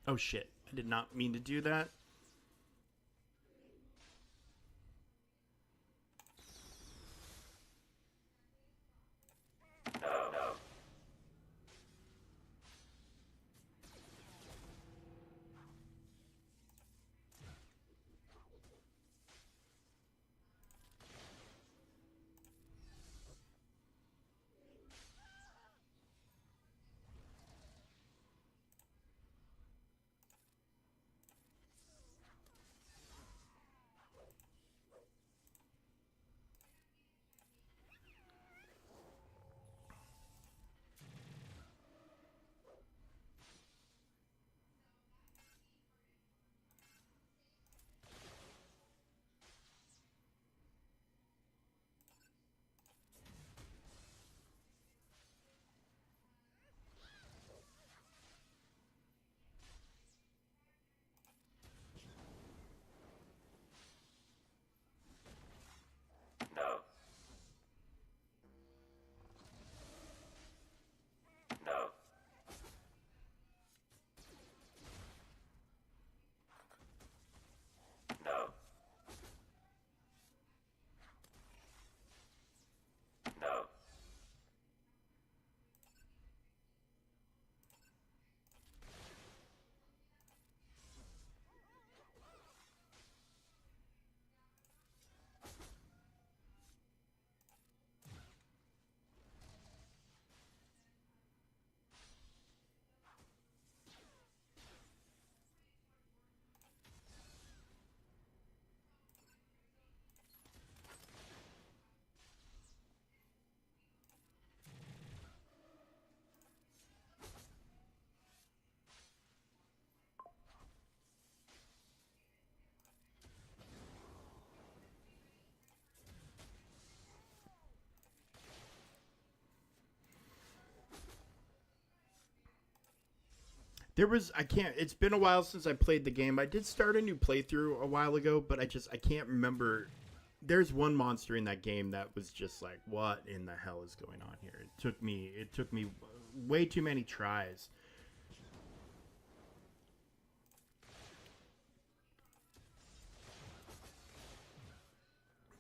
Oh shit. I did not mean to do that. There was I can't. It's been a while since I played the game. I did start a new playthrough a while ago, but I can't remember. There's one monster in that game that was just like, what in the hell is going on here? It took me way too many tries.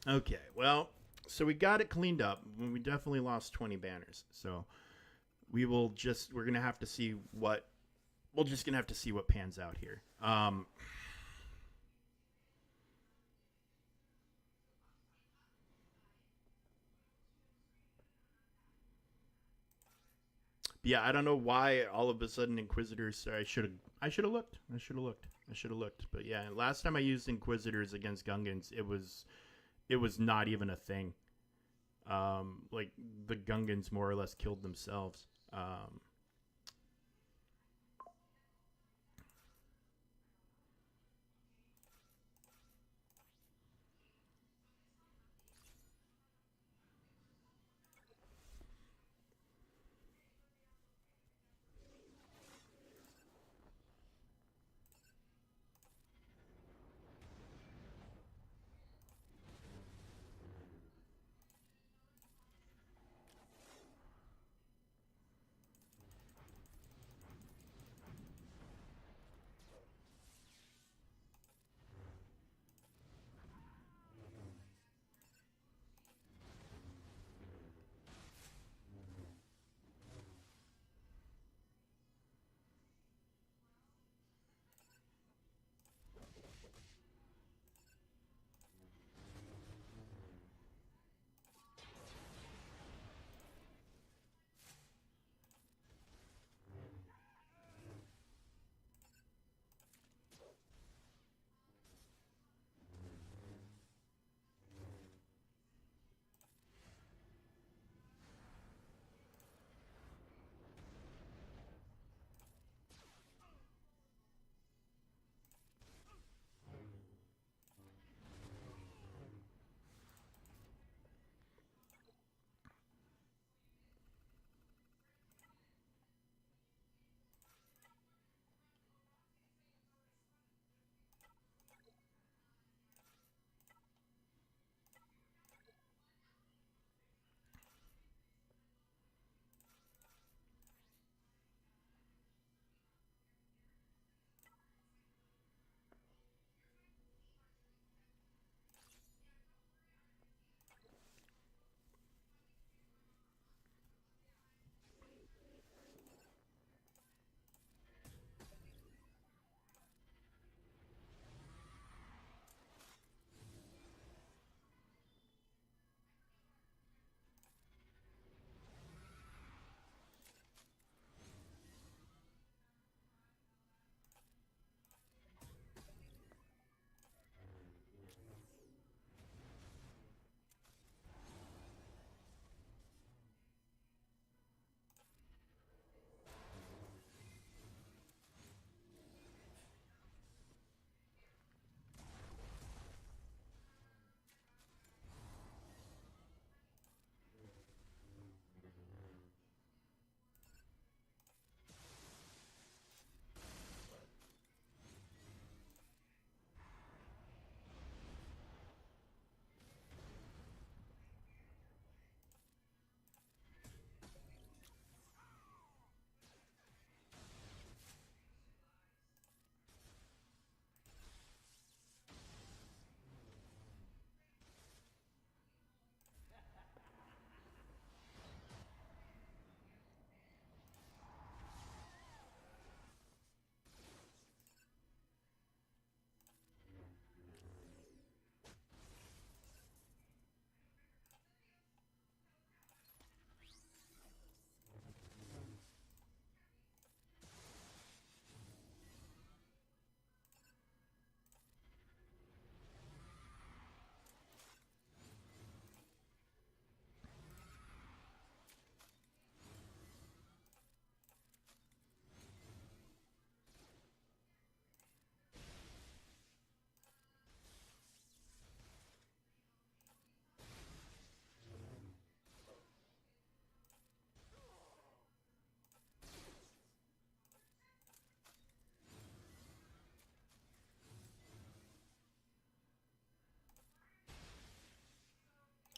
Okay, well, so we got it cleaned up. We definitely lost 20 banners. So we're gonna have to see what we're just gonna have to see what pans out here. Yeah, I don't know why all of a sudden Inquisitors. I should have looked. I should have looked. I should have looked. But yeah, last time I used Inquisitors against Gungans, it was not even a thing. Like the Gungans more or less killed themselves.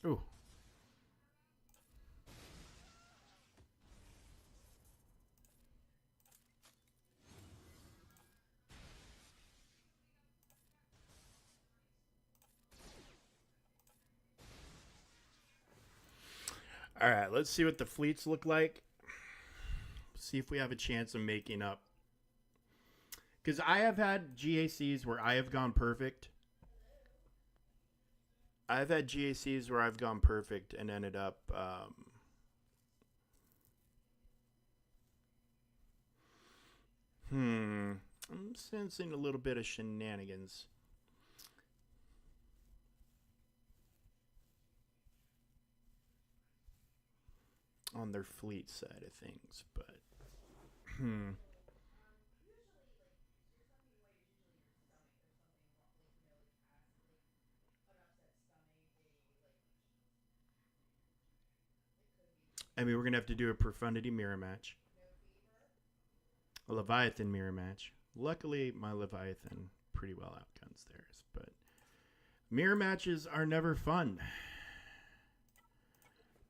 Ooh. All right, let's see what the fleets look like. See if we have a chance of making up. Because I have had GACs where I have gone perfect. I've had GACs where I've gone perfect and ended up I'm sensing a little bit of shenanigans on their fleet side of things, but I mean, we're gonna have to do a profundity mirror match, a Leviathan mirror match. Luckily, my Leviathan pretty well outguns theirs, but mirror matches are never fun.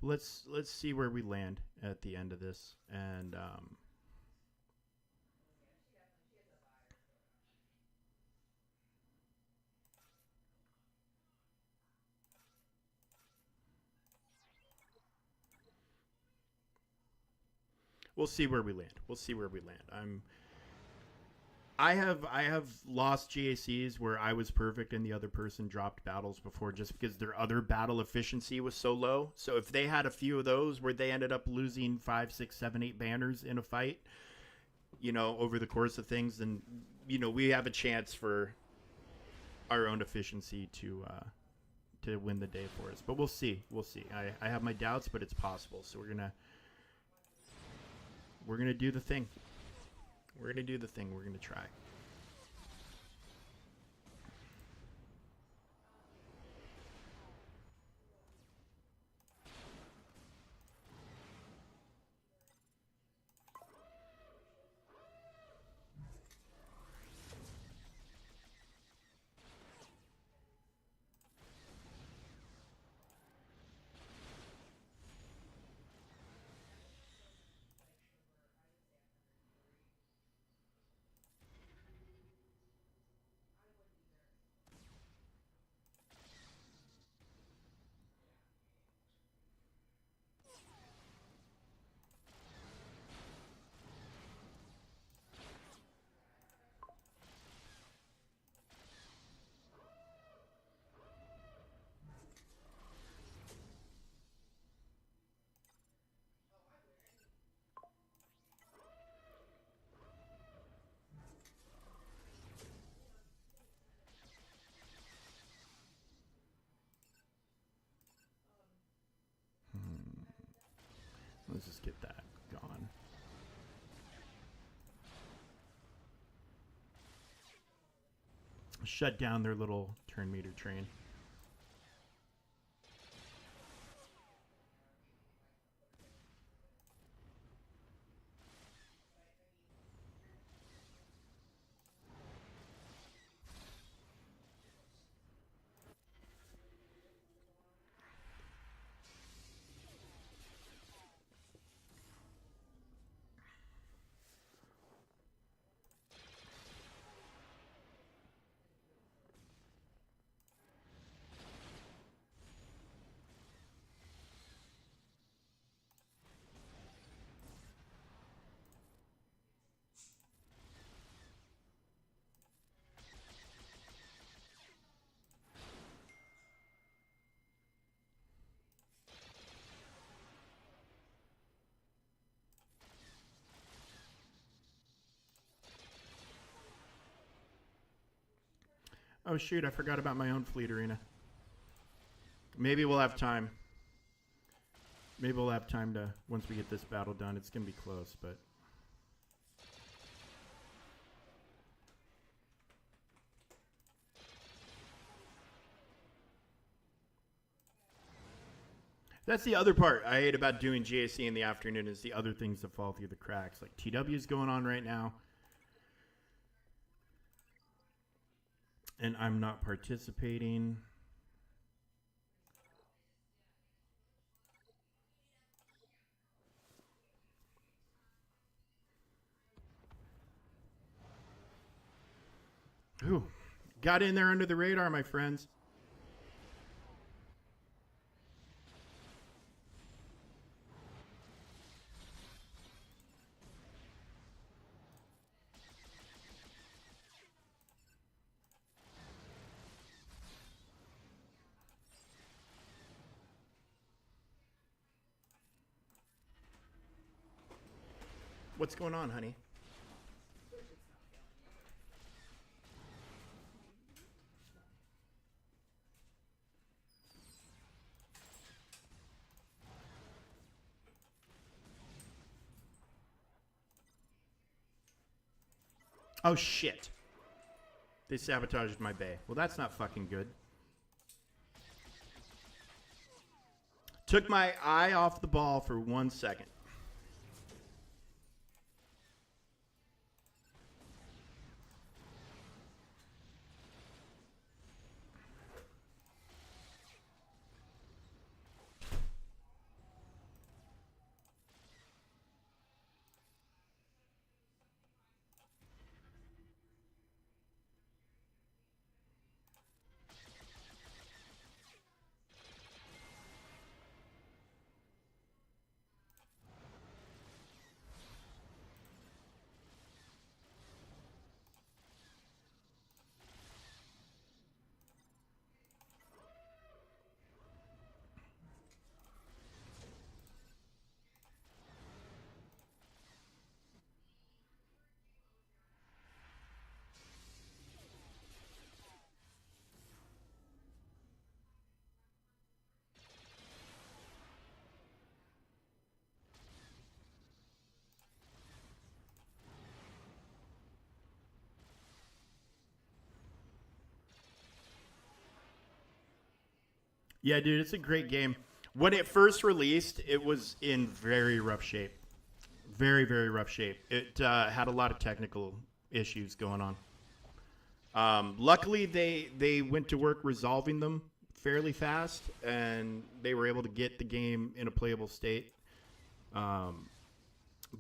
Let's see where we land at the end of this, and we'll see where we land. We'll see where we land. I have lost GACs where I was perfect and the other person dropped battles before just because their other battle efficiency was so low. So if they had a few of those where they ended up losing 5, 6, 7, 8 banners in a fight, over the course of things, then we have a chance for our own efficiency to win the day for us. But we'll see. We'll see. I have my doubts, but it's possible. So we're gonna do the thing. We're gonna do the thing. We're gonna try. Let's just get that gone. Shut down their little turn meter train. Oh shoot, I forgot about my own fleet arena. Maybe we'll have time. Maybe we'll have time to, once we get this battle done, it's going to be close, but... That's the other part I hate about doing GAC in the afternoon is the other things that fall through the cracks. Like TW is going on right now. And I'm not participating. Whew. Got in there under the radar, my friends. What's going on, honey? Oh, shit. They sabotaged my bay. Well, that's not fucking good. Took my eye off the ball for 1 second. Yeah, dude, it's a great game. When it first released, it was in very rough shape. Very, very rough shape. It had a lot of technical issues going on. Luckily, they went to work resolving them fairly fast, and they were able to get the game in a playable state. But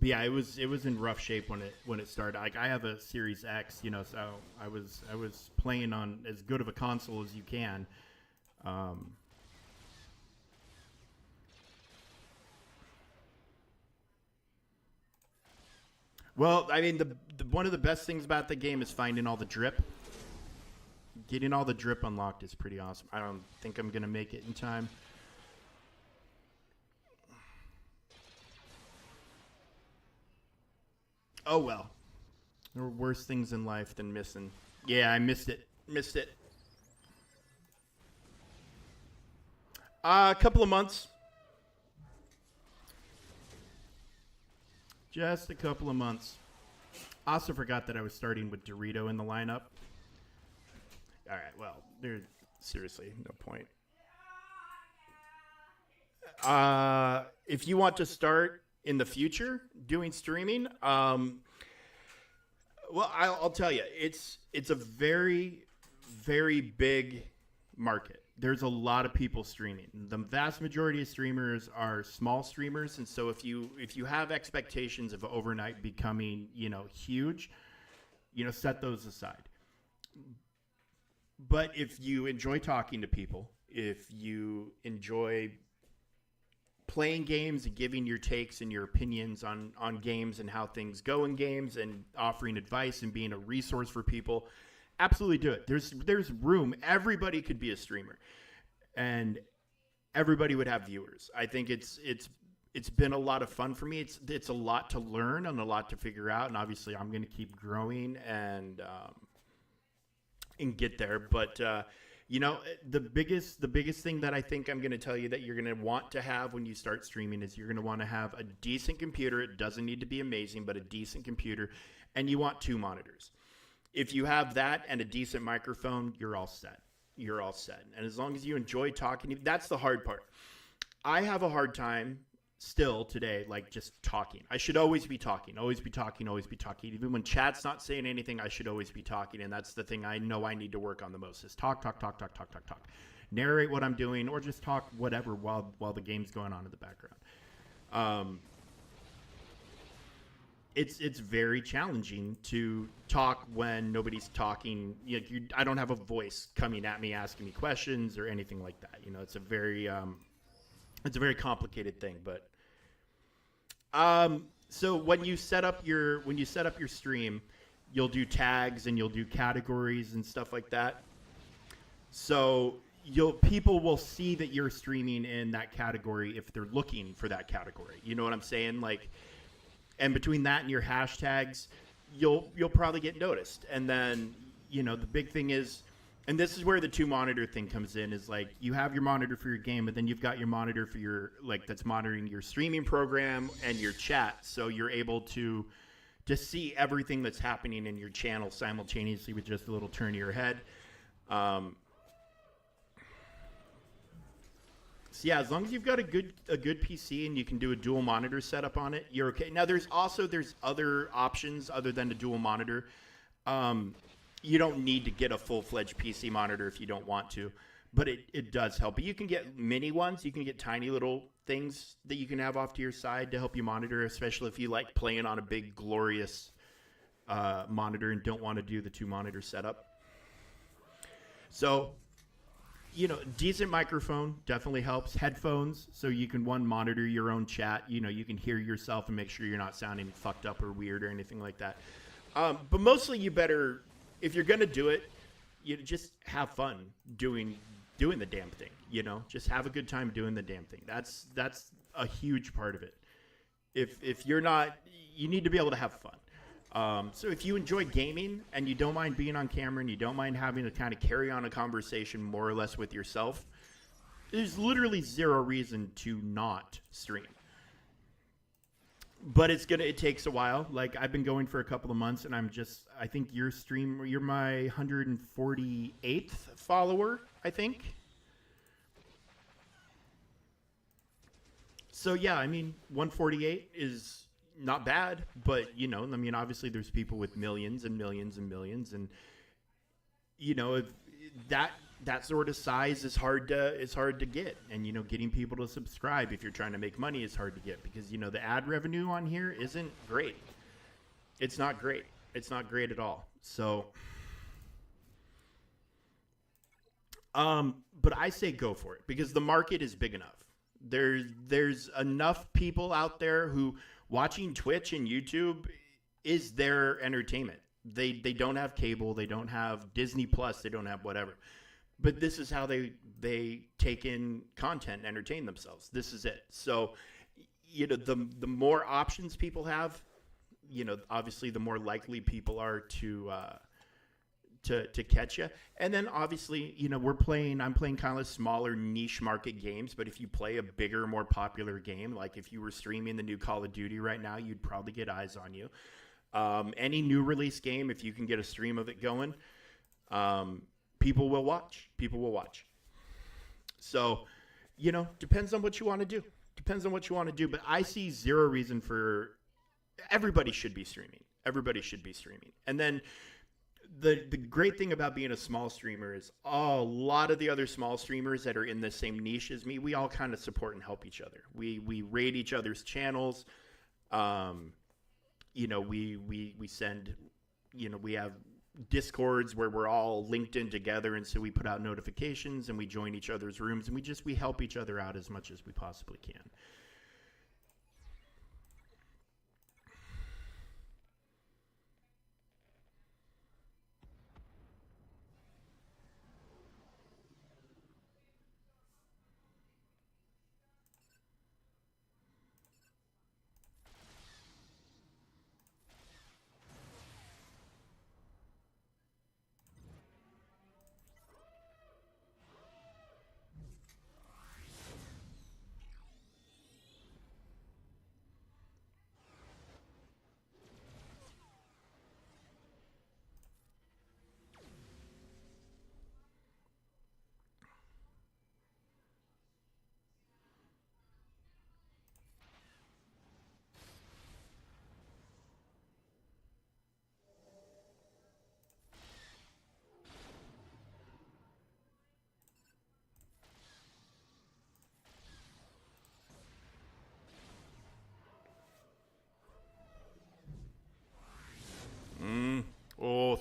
yeah, it was in rough shape when it started. Like, I have a Series X, so I was playing on as good of a console as you can. Well, I mean, the one of the best things about the game is finding all the drip. Getting all the drip unlocked is pretty awesome. I don't think I'm gonna make it in time. Oh well. There were worse things in life than missing. Yeah, I missed it. Missed it. A couple of months. Just a couple of months. Also forgot that I was starting with Dorito in the lineup. All right, well, there's seriously no point. If you want to start in the future doing streaming, well, I'll tell you, it's a very, very big market. There's a lot of people streaming. The vast majority of streamers are small streamers, and so if you have expectations of overnight becoming huge, set those aside. But if you enjoy talking to people, if you enjoy playing games and giving your takes and your opinions on games and how things go in games and offering advice and being a resource for people, absolutely do it. There's room. Everybody could be a streamer, and everybody would have viewers. I think it's been a lot of fun for me. It's a lot to learn and a lot to figure out, and obviously I'm going to keep growing and get there. But the biggest thing that I think I'm going to tell you that you're going to want to have when you start streaming is you're going to want to have a decent computer. It doesn't need to be amazing, but a decent computer, and you want 2 monitors. If you have that and a decent microphone, you're all set. You're all set. And as long as you enjoy talking, that's the hard part. I have a hard time still today, like just talking. I should always be talking, always be talking, always be talking. Even when chat's not saying anything, I should always be talking. And that's the thing I know I need to work on the most is talk. Narrate what I'm doing or just talk whatever while the game's going on in the background. it's very challenging to talk when nobody's talking. I don't have a voice coming at me asking me questions or anything like that. It's a very complicated thing. But so when you set up your stream, you'll do tags and you'll do categories and stuff like that. So you'll people will see that you're streaming in that category if they're looking for that category. You know what I'm saying? Like, and between that and your hashtags, you'll probably get noticed. And then the big thing is, and this is where the two monitor thing comes in, is like you have your monitor for your game, but then you've got your monitor for your that's monitoring your streaming program and your chat, so you're able to see everything that's happening in your channel simultaneously with just a little turn of your head. So yeah, as long as you've got a good PC and you can do a dual monitor setup on it, you're okay. Now there's other options other than the dual monitor. You don't need to get a full-fledged PC monitor if you don't want to, but it does help. But you can get mini ones. You can get tiny little things that you can have off to your side to help you monitor, especially if you like playing on a big, glorious monitor and don't want to do the two monitor setup. So, decent microphone definitely helps. Headphones, so you can monitor your own chat. You can hear yourself and make sure you're not sounding fucked up or weird or anything like that. But mostly you better, if you're going to do it, just have fun doing the damn thing, just have a good time doing the damn thing. That's a huge part of it. If you're not, you need to be able to have fun. So if you enjoy gaming and you don't mind being on camera and you don't mind having to kind of carry on a conversation more or less with yourself, there's literally zero reason to not stream. But it takes a while. Like, I've been going for a couple of months, and I think you're my 148th follower, I think. So yeah, 148 is not bad, but obviously there's people with millions and millions and millions, and if that sort of size is hard to get, and getting people to subscribe if you're trying to make money is hard to get, because the ad revenue on here isn't great. It's not great. It's not great at all. So but I say go for it, because the market is big enough. There's enough people out there who watching Twitch and YouTube is their entertainment. They don't have cable, they don't have Disney Plus, they don't have whatever. But this is how they take in content and entertain themselves. This is it. So, the more options people have, obviously the more likely people are to catch you. And then obviously, I'm playing kind of smaller niche market games, but if you play a bigger, more popular game, like if you were streaming the new Call of Duty right now, you'd probably get eyes on you. Any new release game, if you can get a stream of it going, people will watch. So, depends on what you want to do. But I see zero reason for everybody should be streaming. And then the great thing about being a small streamer is a lot of the other small streamers that are in the same niche as me, we all kind of support and help each other. We raid each other's channels. We send, we have Discords where we're all linked in together, and so we put out notifications and we join each other's rooms, and we help each other out as much as we possibly can.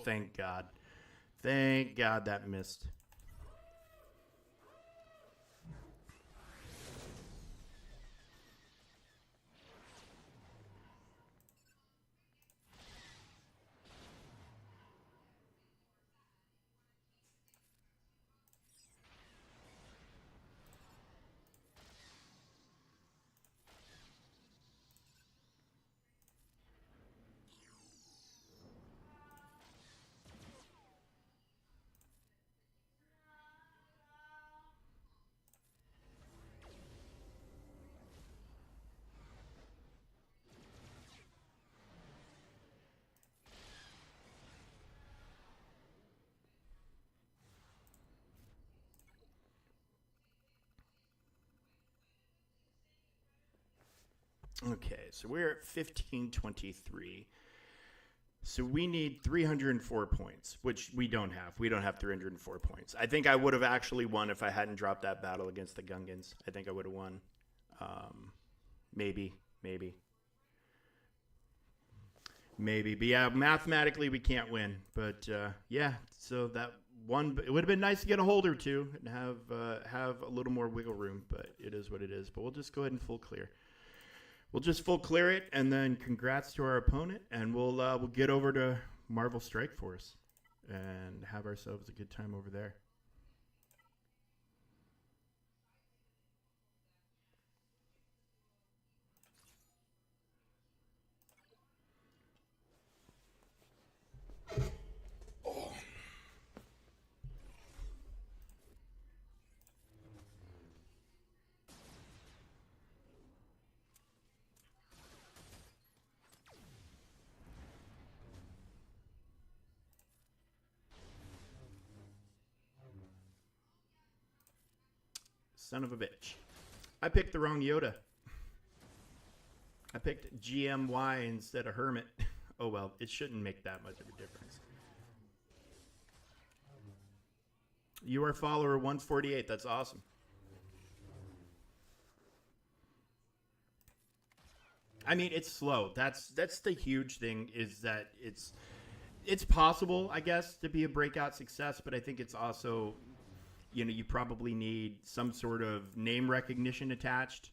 thank God. Thank God that missed. Okay, so we're at 1523. So we need 304 points, which we don't have. We don't have 304 points. I think I would have actually won if I hadn't dropped that battle against the Gungans. I think I would have won. Maybe, maybe, maybe. But yeah, mathematically we can't win. But yeah, so that one, it would have been nice to get a hold or two and have a little more wiggle room. But it is what it is. But we'll just go ahead and full clear. We'll just full clear it, and then congrats to our opponent, and we'll get over to Marvel Strike Force and have ourselves a good time over there. Son of a bitch. I picked the wrong Yoda. I picked GMY instead of Hermit. Oh well, it shouldn't make that much of a difference. You are follower 148. That's awesome. I mean, it's slow. That's the huge thing is that it's possible, I guess, to be a breakout success, but I think it's also, you probably need some sort of name recognition attached.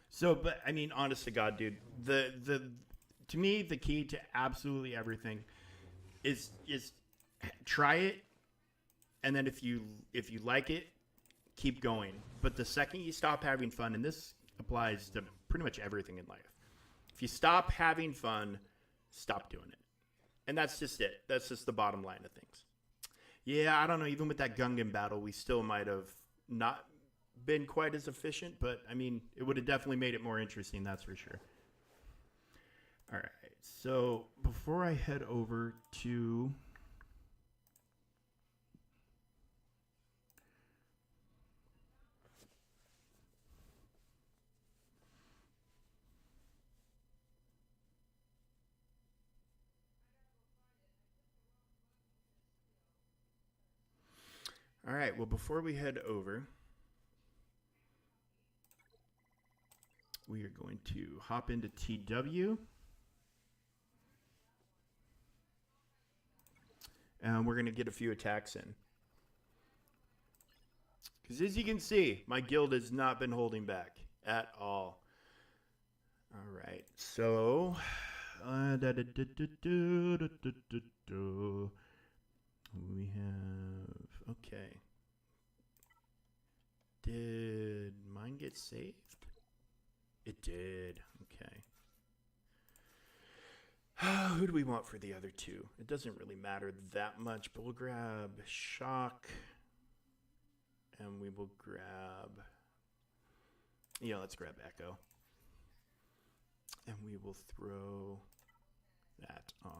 So, but I mean, honest to God, dude, the to me the key to absolutely everything is try it, and then if you like it, keep going. But the second you stop having fun, and this applies to pretty much everything in life, if you stop having fun, stop doing it, and that's just it. That's just the bottom line of things. Yeah, I don't know. Even with that Gungan battle, we still might have not been quite as efficient, but I mean, it would have definitely made it more interesting, that's for sure. All right, so before I head over to all right, well, before we head over, we are going to hop into TW. And we're going to get a few attacks in. Because as you can see, my guild has not been holding back at all. All right, so we have, okay. Did mine get saved? It did. Okay. Who do we want for the other two? It doesn't really matter that much, but we'll grab Shock. And we will grab... Yeah, let's grab Echo. And we will throw that on.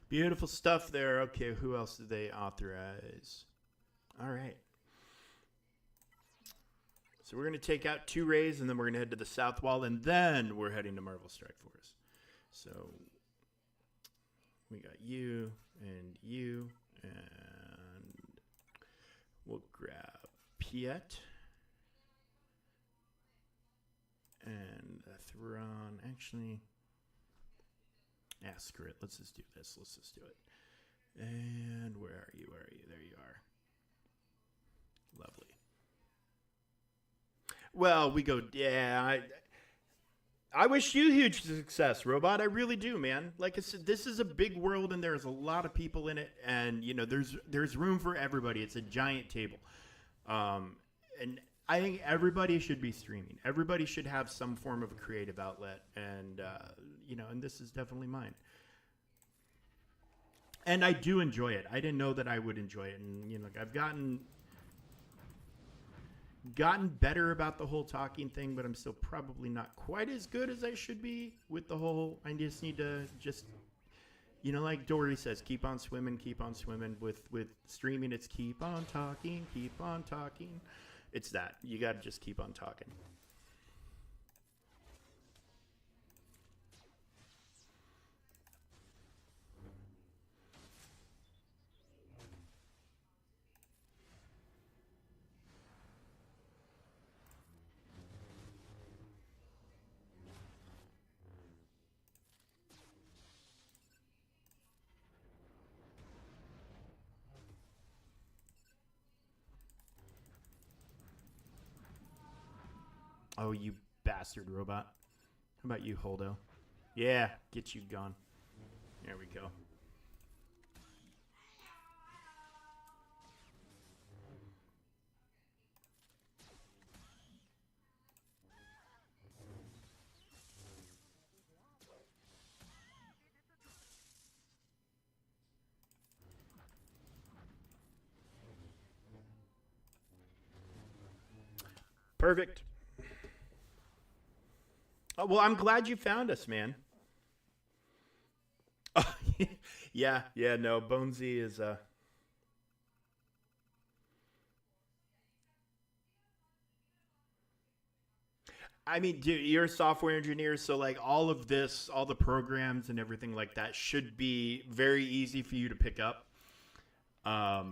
Beautiful stuff there. Okay, who else did they authorize? All right. So we're going to take out 2 rays, and then we're going to head to the south wall, and then we're heading to Marvel Strike Force. So we got you, and we'll grab Piet. And Thron, actually... Yeah, screw it. Let's just do this. Let's just do it. And where are you? Where are you? There you are. Lovely. Well, we go, yeah, I wish you huge success, Robot. I really do, man. Like I said, this is a big world, and there's a lot of people in it, and, you know, there's room for everybody. It's a giant table. And I think everybody should be streaming. Everybody should have some form of a creative outlet, and, you know, and this is definitely mine. And I do enjoy it. I didn't know that I would enjoy it, and, you know, I've gotten better about the whole talking thing, but I'm still probably not quite as good as I should be with the whole, I just need to just, you know, like Dory says, keep on swimming. With streaming, it's keep on talking. It's that. You got to just keep on talking. Oh, you bastard robot. How about you, Holdo? Yeah, get you gone. There we go. Perfect. Oh, well, I'm glad you found us, man. Oh, yeah, no, Bonesy is I mean, dude, you're a software engineer, so like all of this, all the programs and everything like that should be very easy for you to pick up. All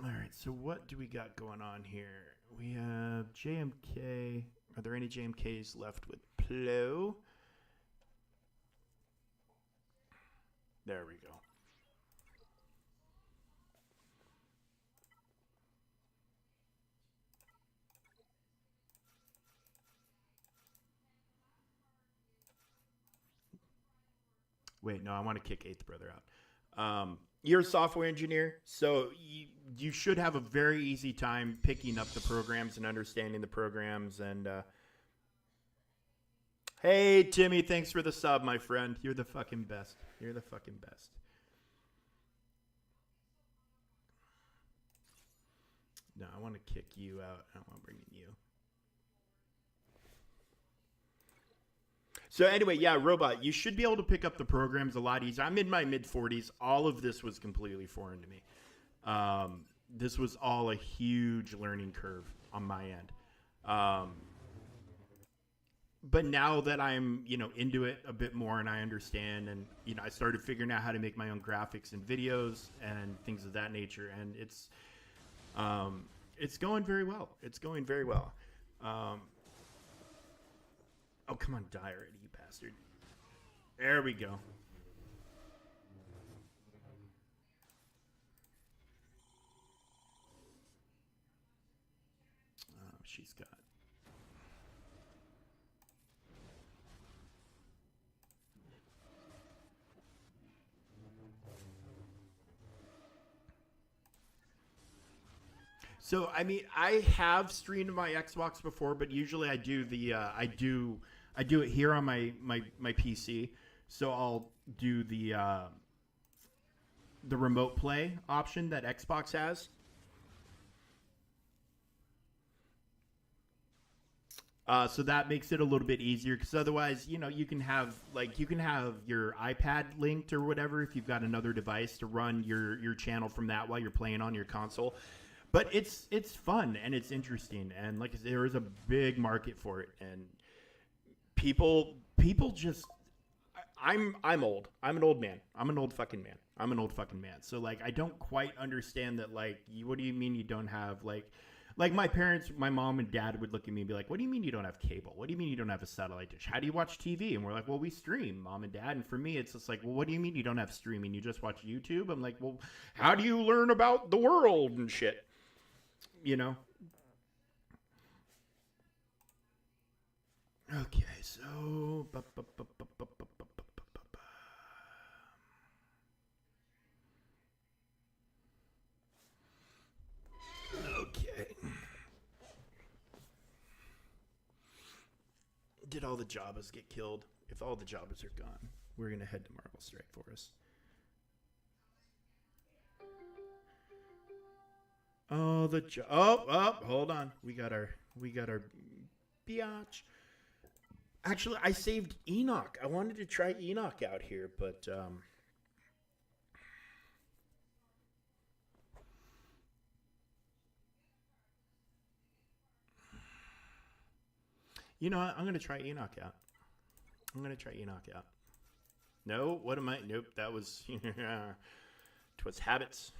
right, so what do we got going on here? We have JMK. Are there any JMKs left with Plo? There we go. Wait, no, I want to kick eighth brother out. You're a software engineer, so you should have a very easy time picking up the programs and understanding the programs. And hey, Timmy, thanks for the sub, my friend. You're the fucking best. You're the fucking best. No, I want to kick you out. I don't want to bring in you. So anyway, yeah, Robot, you should be able to pick up the programs a lot easier. I'm in my mid-40s. All of this was completely foreign to me. This was all a huge learning curve on my end. But now that I'm, into it a bit more and I understand and, I started figuring out how to make my own graphics and videos and things of that nature. And it's going very well. It's going very well. Oh, come on, die already, you bastard. There we go. She's got... So, I mean, I have streamed my Xbox before, but usually I do I do it here on my PC. So I'll do the remote play option that Xbox has. So that makes it a little bit easier because otherwise, you can have your iPad linked or whatever if you've got another device to run your channel from that while you're playing on your console. But it's fun and it's interesting, and like I said, there is a big market for it, and people just I'm old. I'm an old man. I'm an old fucking man. I'm an old fucking man. So like I don't quite understand that. Like, what do you mean you don't have like my parents, my mom and dad would look at me and be like, what do you mean you don't have cable? What do you mean you don't have a satellite dish? How do you watch TV? And we're like, well, we stream, mom and dad. And for me, it's just like, well, what do you mean you don't have streaming? You just watch YouTube? I'm like, well, how do you learn about the world and shit? Okay, so okay. Did all the Jabbas get killed? If all the Jabbas are gone, we're gonna head to Marble Strike Forest. Oh, hold on. We got our biatch. Actually, I saved Enoch. I wanted to try Enoch out here, but you know what? I'm gonna try Enoch out. No, what am I? Nope, that was twas habits.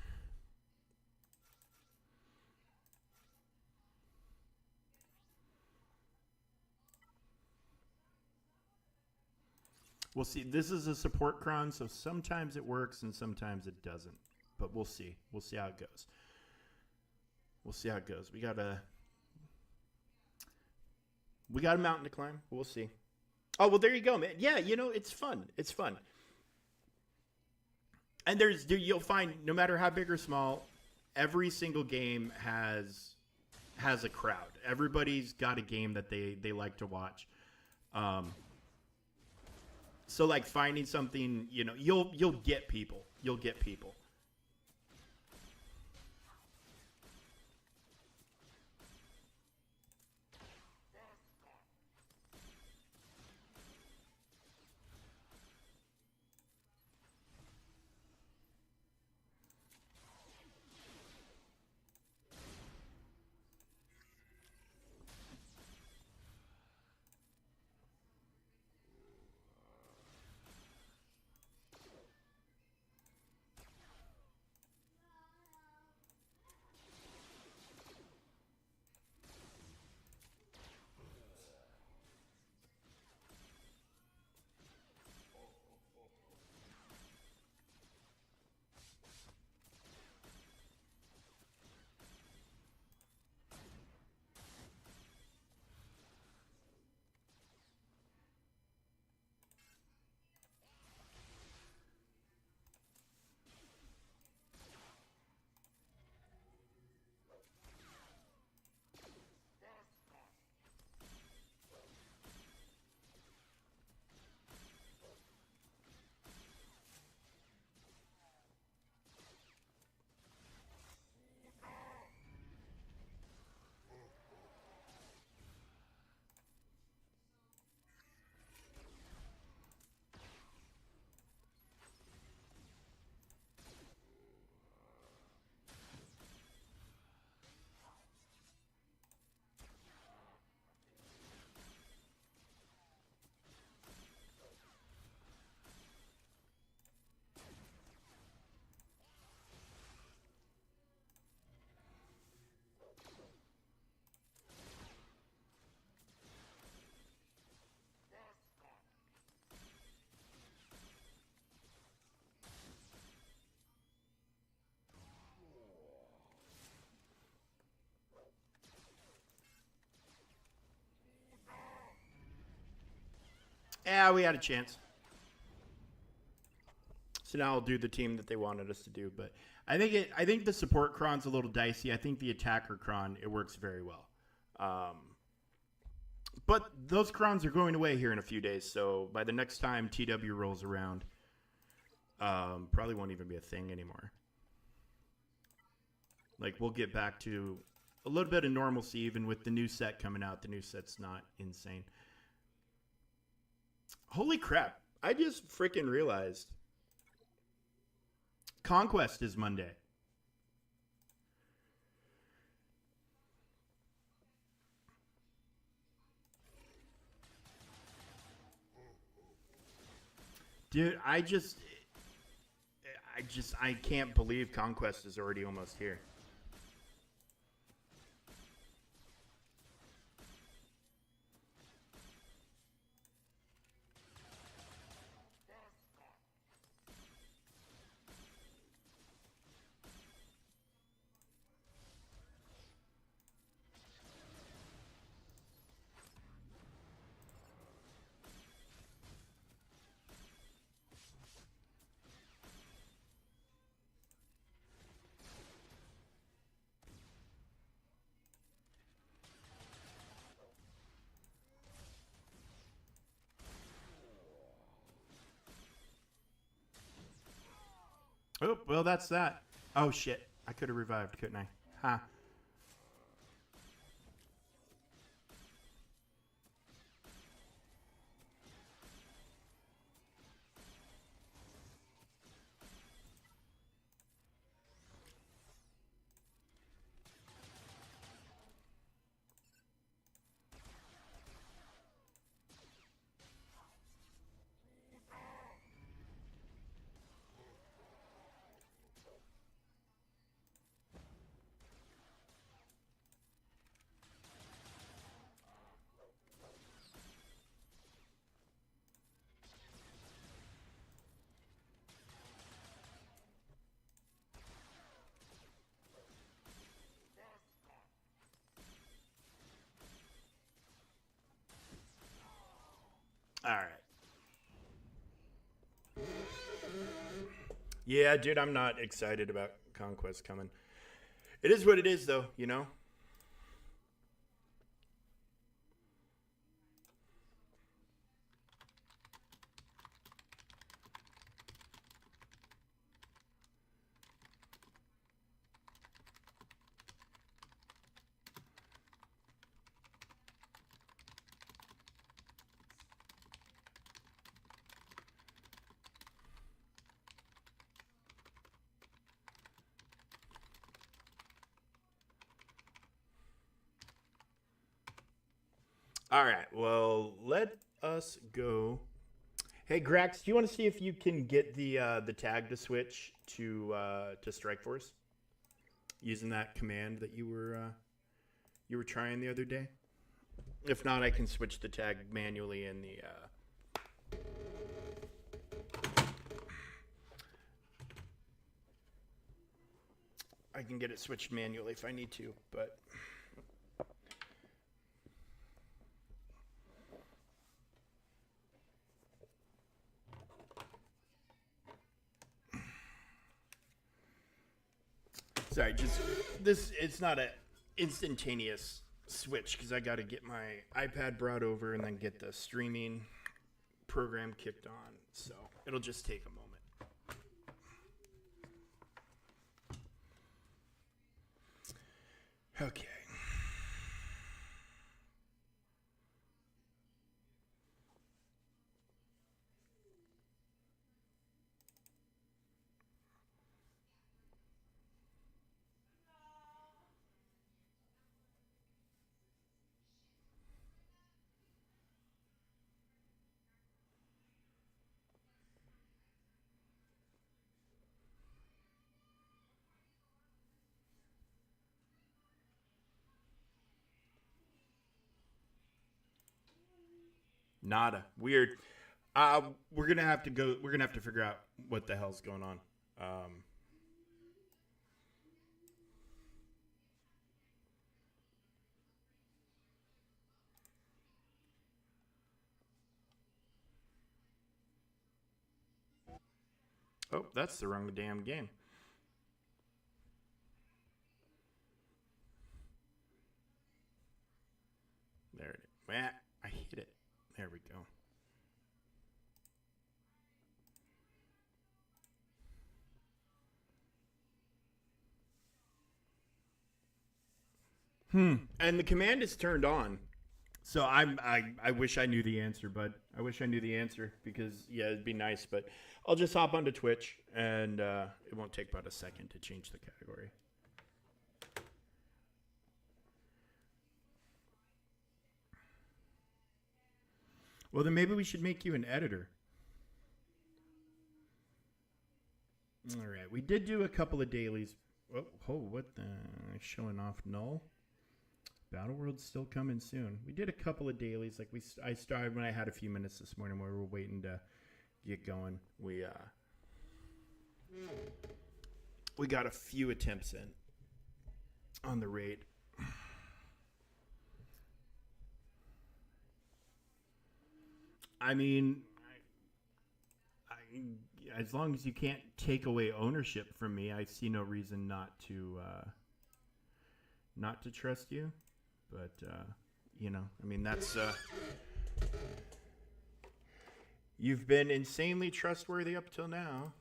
We'll see. This is a support cron, so sometimes it works and sometimes it doesn't. But we'll see. We'll see how it goes. We got a mountain to climb. We'll see. Oh, well, there you go, man. Yeah, it's fun. And you'll find, no matter how big or small, every single game has a crowd. Everybody's got a game that they like to watch. So like finding something, you'll get people. Yeah, we had a chance. So now I'll do the team that they wanted us to do. But I think the support cron's a little dicey. I think the attacker cron, it works very well. But those crons are going away here in a few days. So by the next time TW rolls around, probably won't even be a thing anymore. Like, we'll get back to a little bit of normalcy even with the new set coming out. The new set's not insane. Holy crap. I just freaking realized Conquest is Monday. Dude, I can't believe Conquest is already almost here. Oh, well, that's that. Oh, shit. I could have revived, couldn't I? Ha. All right. Yeah, dude, I'm not excited about Conquest coming. It is what it is, though, you know? All right. Well, let us go. Hey, Grax, do you want to see if you can get the tag to switch to Strike Force using that command that you were trying the other day? If not, I can switch the tag manually in the. I can get it switched manually if I need to, but. Sorry, just this. It's not a instantaneous switch because I got to get my iPad brought over and then get the streaming program kicked on. So it'll just take a moment. Okay. Nada. Weird. We're gonna have to go. We're gonna have to figure out what the hell's going on. Oh, that's the wrong damn game. There it is. I hit it. There we go. And the command is turned on. So I wish I knew the answer, but I wish I knew the answer because yeah, it'd be nice. But I'll just hop onto Twitch, and it won't take about a second to change the category. Well, then maybe we should make you an editor. All right, we did do a couple of dailies. Oh, what the? Showing off null. Battle World's still coming soon. We did a couple of dailies. Like I started when I had a few minutes this morning where we were waiting to get going. We got a few attempts in on the raid. I mean, as long as you can't take away ownership from me, I see no reason not to trust you. But you know, I mean, that's you've been insanely trustworthy up till now.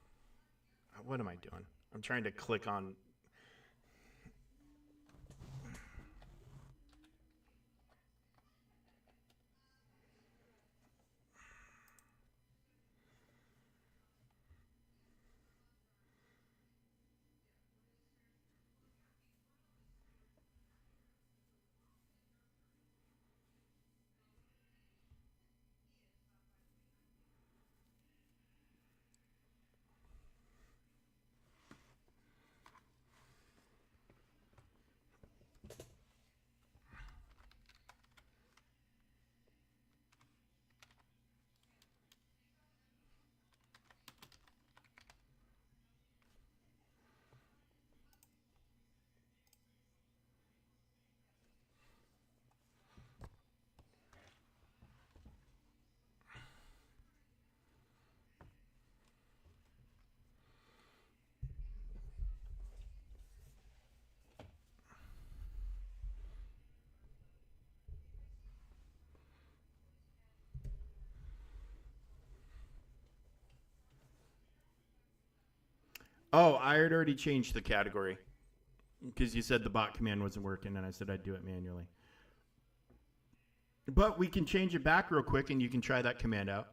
What am I doing? I'm trying to click on. Oh, I had already changed the category because you said the bot command wasn't working, and I said I'd do it manually. But we can change it back real quick, and you can try that command out.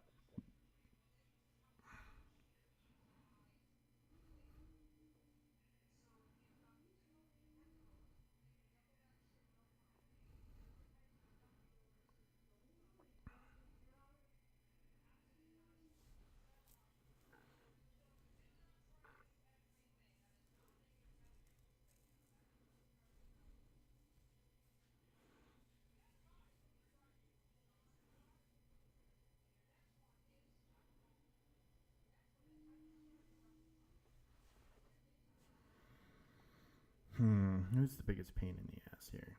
Who's the biggest pain in the ass here?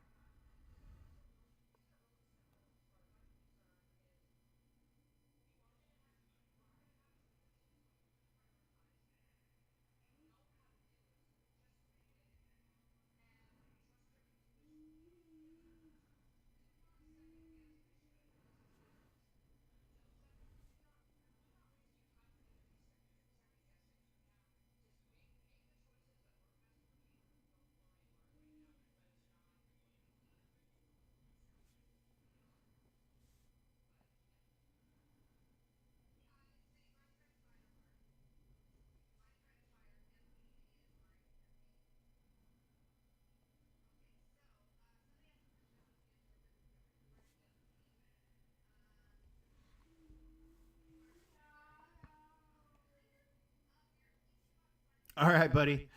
All right, buddy.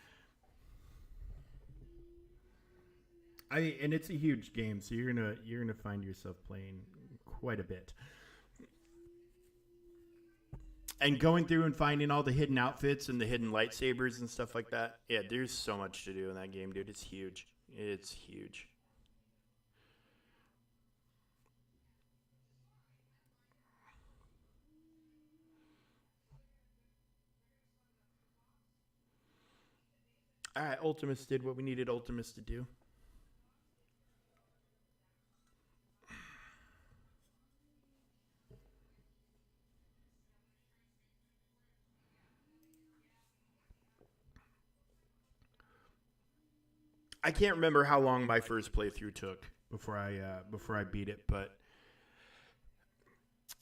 And it's a huge game, so you're gonna find yourself playing quite a bit. And going through and finding all the hidden outfits and the hidden lightsabers and stuff like that. Yeah, there's so much to do in that game, dude. It's huge. It's huge. All right, Ultimus did what we needed Ultimus to do. I can't remember how long my first playthrough took before I beat it, but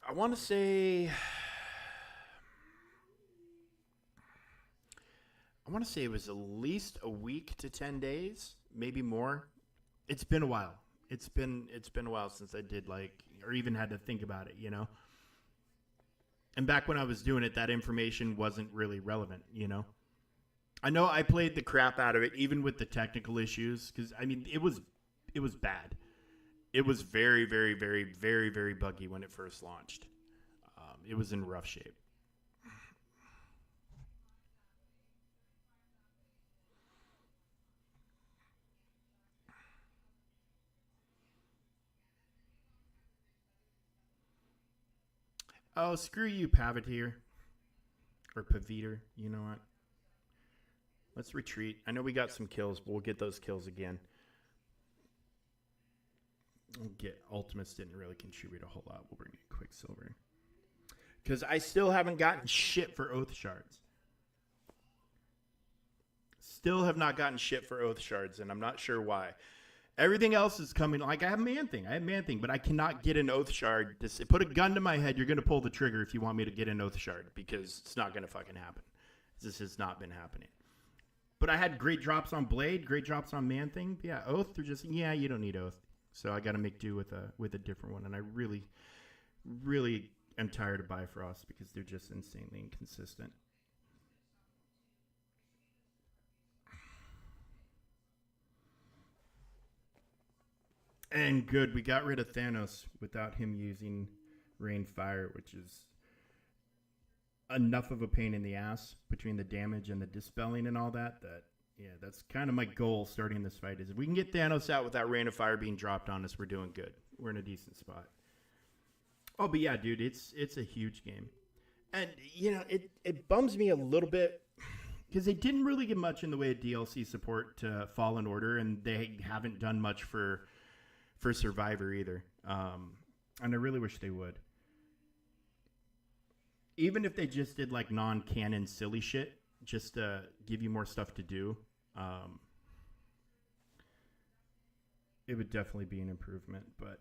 I want to say it was at least a week to 10 days, maybe more. It's been a while. It's been a while since I did or even had to think about it. And back when I was doing it, that information wasn't really relevant. I know I played the crap out of it, even with the technical issues, because I mean it was bad. It was very, very, very, very, very buggy when it first launched. It was in rough shape. Oh, screw you, Paviteer. Or Paviter. You know what? Let's retreat. I know we got some kills, but we'll get those kills again. Ultimates didn't really contribute a whole lot. We'll bring in Quicksilver. Because I still haven't gotten shit for Oath Shards. Still have not gotten shit for Oath Shards, and I'm not sure why. Everything else is coming. I have Man-Thing, but I cannot get an Oath Shard. To put a gun to my head, you're going to pull the trigger if you want me to get an Oath Shard, because it's not going to fucking happen. This has not been happening. But I had great drops on Blade, great drops on Man-Thing. Yeah, Oath, they're just, you don't need Oath. So I got to make do with a different one. And I really, really am tired of Bifrost because they're just insanely inconsistent. And good, we got rid of Thanos without him using Rain Fire, which is enough of a pain in the ass between the damage and the dispelling and all that. That's kind of my goal starting this fight, is if we can get Thanos out without Rain of Fire being dropped on us, we're doing good. We're in a decent spot. Oh, but yeah, dude, it's a huge game. And, it bums me a little bit because they didn't really get much in the way of DLC support to Fallen Order, and they haven't done much for Survivor either. And I really wish they would. Even if they just did non-canon silly shit, just to give you more stuff to do, it would definitely be an improvement. But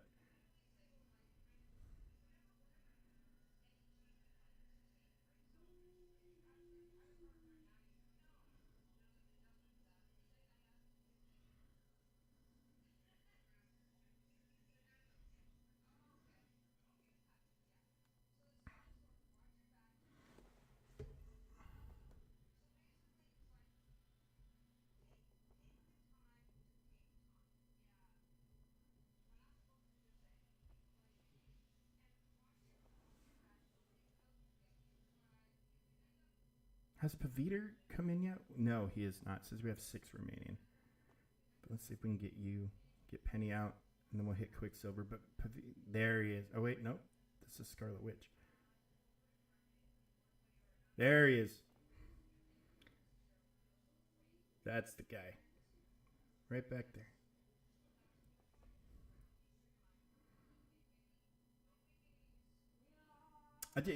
has Paviter come in yet? No, he is not. It says we have 6 remaining. But let's see if we can get Penny out, and then we'll hit Quicksilver. But there he is. Oh, wait, no. This is Scarlet Witch. There he is. That's the guy. Right back there.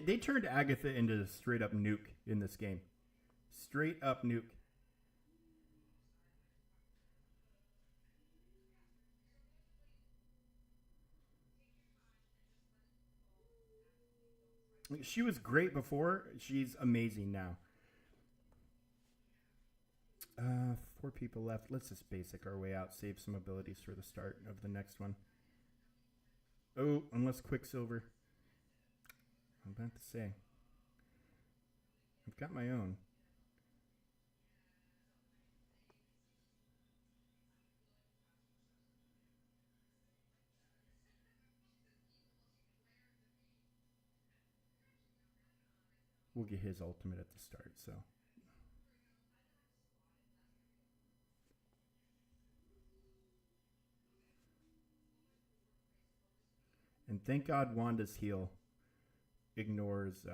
They turned Agatha into a straight up nuke in this game. Straight up nuke. She was great before. She's amazing now. 4 people left. Let's just basic our way out. Save some abilities for the start of the next one. Oh, unless Quicksilver. I'm about to say. I've got my own. We'll get his ultimate at the start, so. And thank God Wanda's heal ignores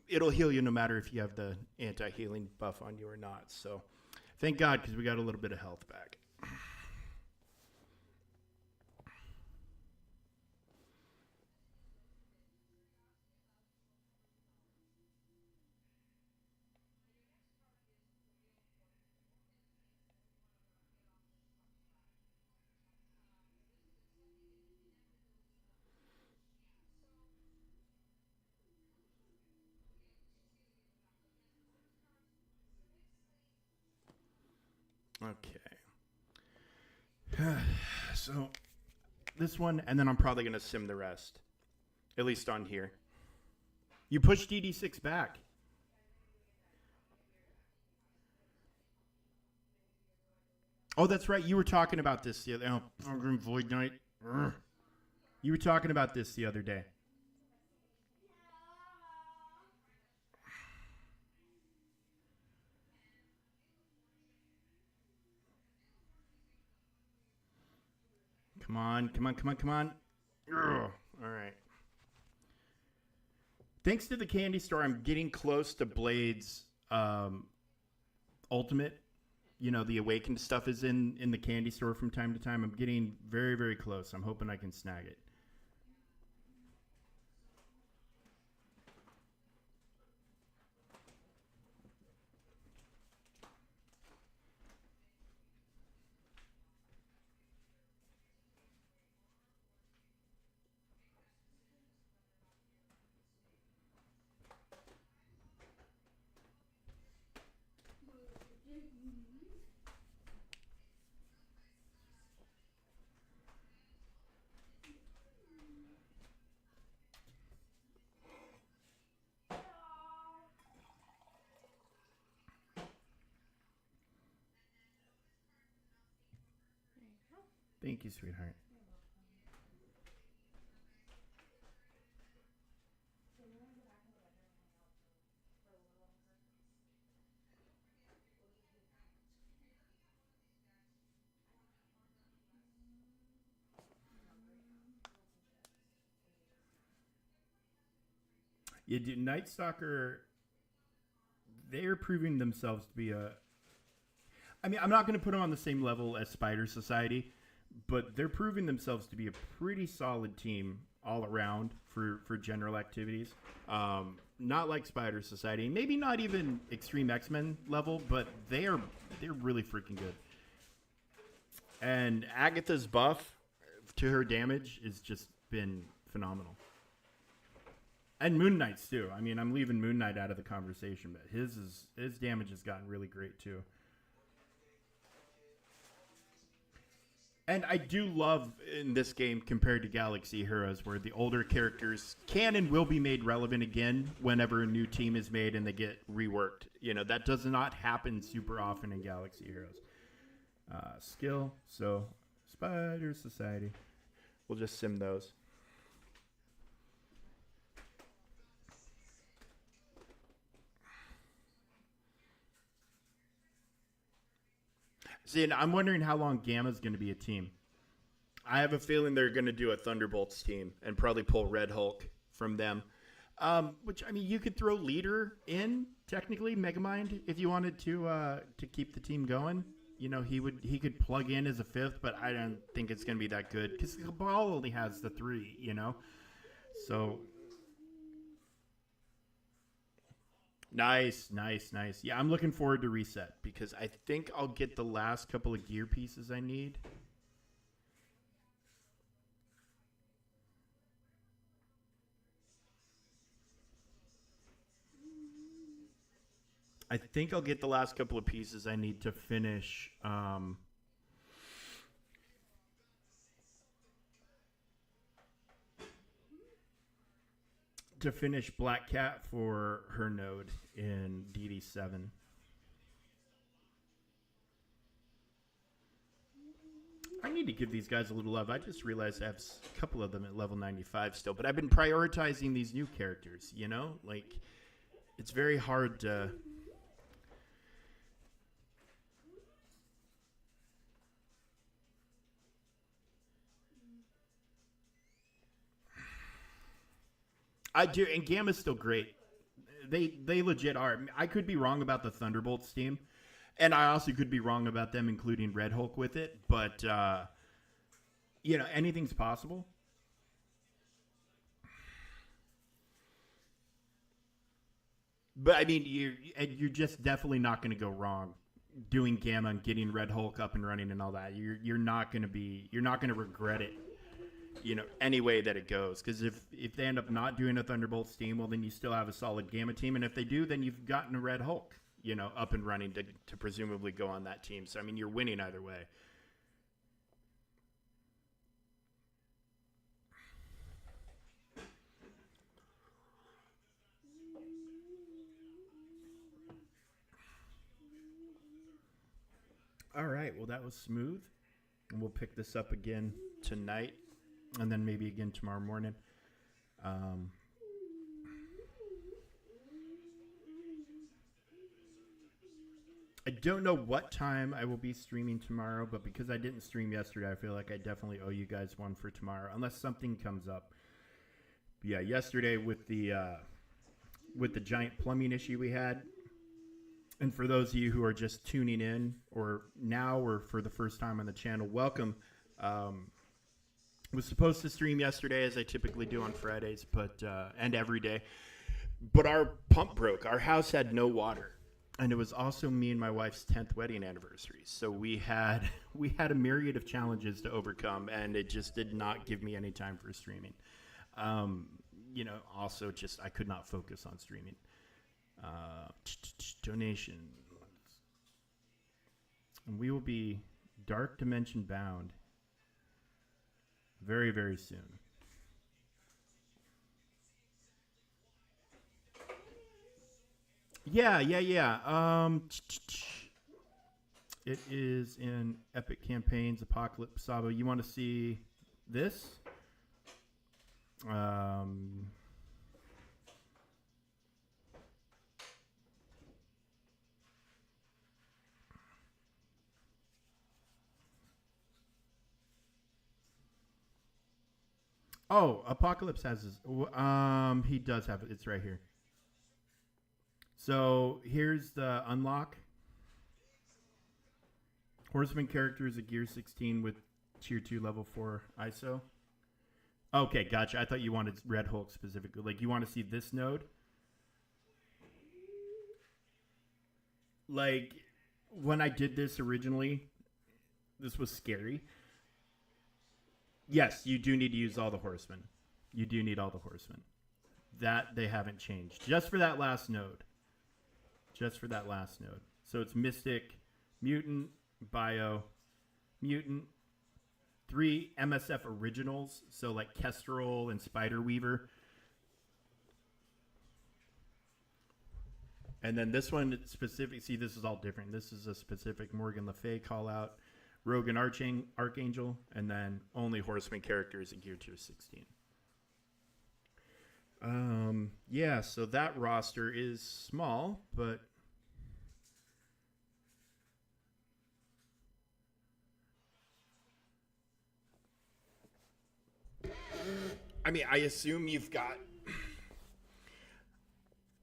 it'll heal you no matter if you have the anti-healing buff on you or not. So thank God, because we got a little bit of health back. Okay. So this one, and then I'm probably going to sim the rest, at least on here. You push DD6 back. Oh, that's right. You were talking about this the other. Oh, Void Knight. You were talking about this the other day. Come on, come on, come on, come on. Ugh. All right. Thanks to the candy store, I'm getting close to Blade's ultimate. You know, the awakened stuff is in the candy store from time to time. I'm getting very, very close. I'm hoping I can snag it. Thank you, sweetheart. Yeah, dude, Night Stalker, they're proving themselves to be a. I mean, I'm not going to put them on the same level as Spider Society, but they're proving themselves to be a pretty solid team all around for general activities. Not like Spider Society, maybe not even Extreme X-Men level, but they're really freaking good. And Agatha's buff to her damage has just been phenomenal. And Moon Knight's too. I mean, I'm leaving Moon Knight out of the conversation, but his damage has gotten really great too. And I do love in this game compared to Galaxy Heroes where the older characters can and will be made relevant again whenever a new team is made and they get reworked. You know, that does not happen super often in Galaxy Heroes. Skill, so Spider Society. We'll just sim those. See, and I'm wondering how long Gamma's going to be a team. I have a feeling they're going to do a Thunderbolts team and probably pull Red Hulk from them. Which I mean, you could throw Leader in technically Megamind if you wanted to keep the team going. You know, he could plug in as a fifth, but I don't think it's going to be that good because Cabal only has the three. You know, so nice, nice, nice. Yeah, I'm looking forward to Reset because I think I'll get the last couple of gear pieces I need. I think I'll get the last couple of pieces I need to finish. To finish Black Cat for her node in DD7. I need to give these guys a little love. I just realized I have a couple of them at level 95 still, but I've been prioritizing these new characters, you know? Like, it's very hard to. I do, and Gamma's still great. they legit are. I could be wrong about the Thunderbolts team, and I also could be wrong about them including Red Hulk with it. But anything's possible. But I mean, you're just definitely not going to go wrong doing Gamma and getting Red Hulk up and running and all that. You're not going to regret it. Any way that it goes, because if they end up not doing a Thunderbolts team, well, then you still have a solid Gamma team, and if they do, then you've gotten a Red Hulk, up and running to presumably go on that team. So I mean, you're winning either way. All right, well, that was smooth, and we'll pick this up again tonight, and then maybe again tomorrow morning. I don't know what time I will be streaming tomorrow, but because I didn't stream yesterday, I feel like I definitely owe you guys one for tomorrow, unless something comes up. But yeah, yesterday with the giant plumbing issue we had, and for those of you who are just tuning in, or now, or for the first time on the channel, welcome. Was supposed to stream yesterday, as I typically do on Fridays, but and every day. But our pump broke. Our house had no water, and it was also me and my wife's 10th wedding anniversary. So we had a myriad of challenges to overcome, and it just did not give me any time for streaming. Also just I could not focus on streaming. Donation, and we will be Dark Dimension bound very, very soon. Yeah. It is in Epic Campaigns Apocalypse Sabo. You want to see this? Oh, Apocalypse has his. He does have it. It's right here. So here's the unlock. Horseman character is a Gear 16 with Tier 2 Level 4 ISO. Okay, gotcha. I thought you wanted Red Hulk specifically. Like, you want to see this node? Like, when I did this originally, this was scary. Yes, you do need to use all the horsemen. You do need all the horsemen. That they haven't changed. Just for that last node. Just for that last node. So it's Mystic, Mutant, Bio, Mutant, 3 MSF originals. So like Kestrel and Spider Weaver. And then this one specific. See, this is all different. This is a specific Morgan Le Fay call out. Rogue and Archangel, and then only Horseman characters in Gear Tier 16. Yeah, so that roster is small, but I mean, I assume you've got.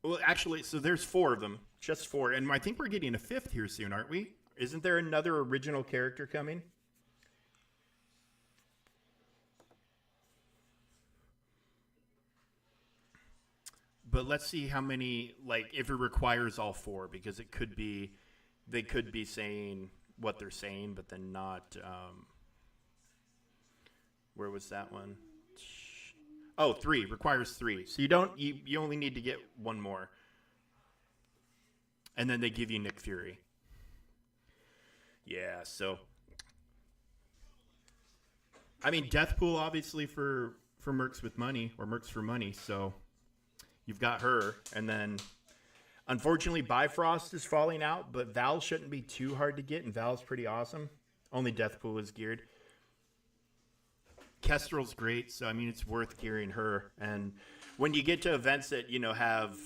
Well, actually, so there's 4 of them, just 4, and I think we're getting a 5th here soon, aren't we? Isn't there another original character coming? But let's see how many, like, if it requires all 4, because it could be, they could be saying what they're saying, but then not, where was that one? Oh, 3, requires 3. So you only need to get 1 more. And then they give you Nick Fury. Yeah, so I mean, Deathpool obviously for Mercs with money, or Mercs for money. So you've got her, and then unfortunately Bifrost is falling out, but Val shouldn't be too hard to get, and Val's pretty awesome. Only Deathpool is geared. Kestrel's great, so I mean it's worth gearing her. And when you get to events that have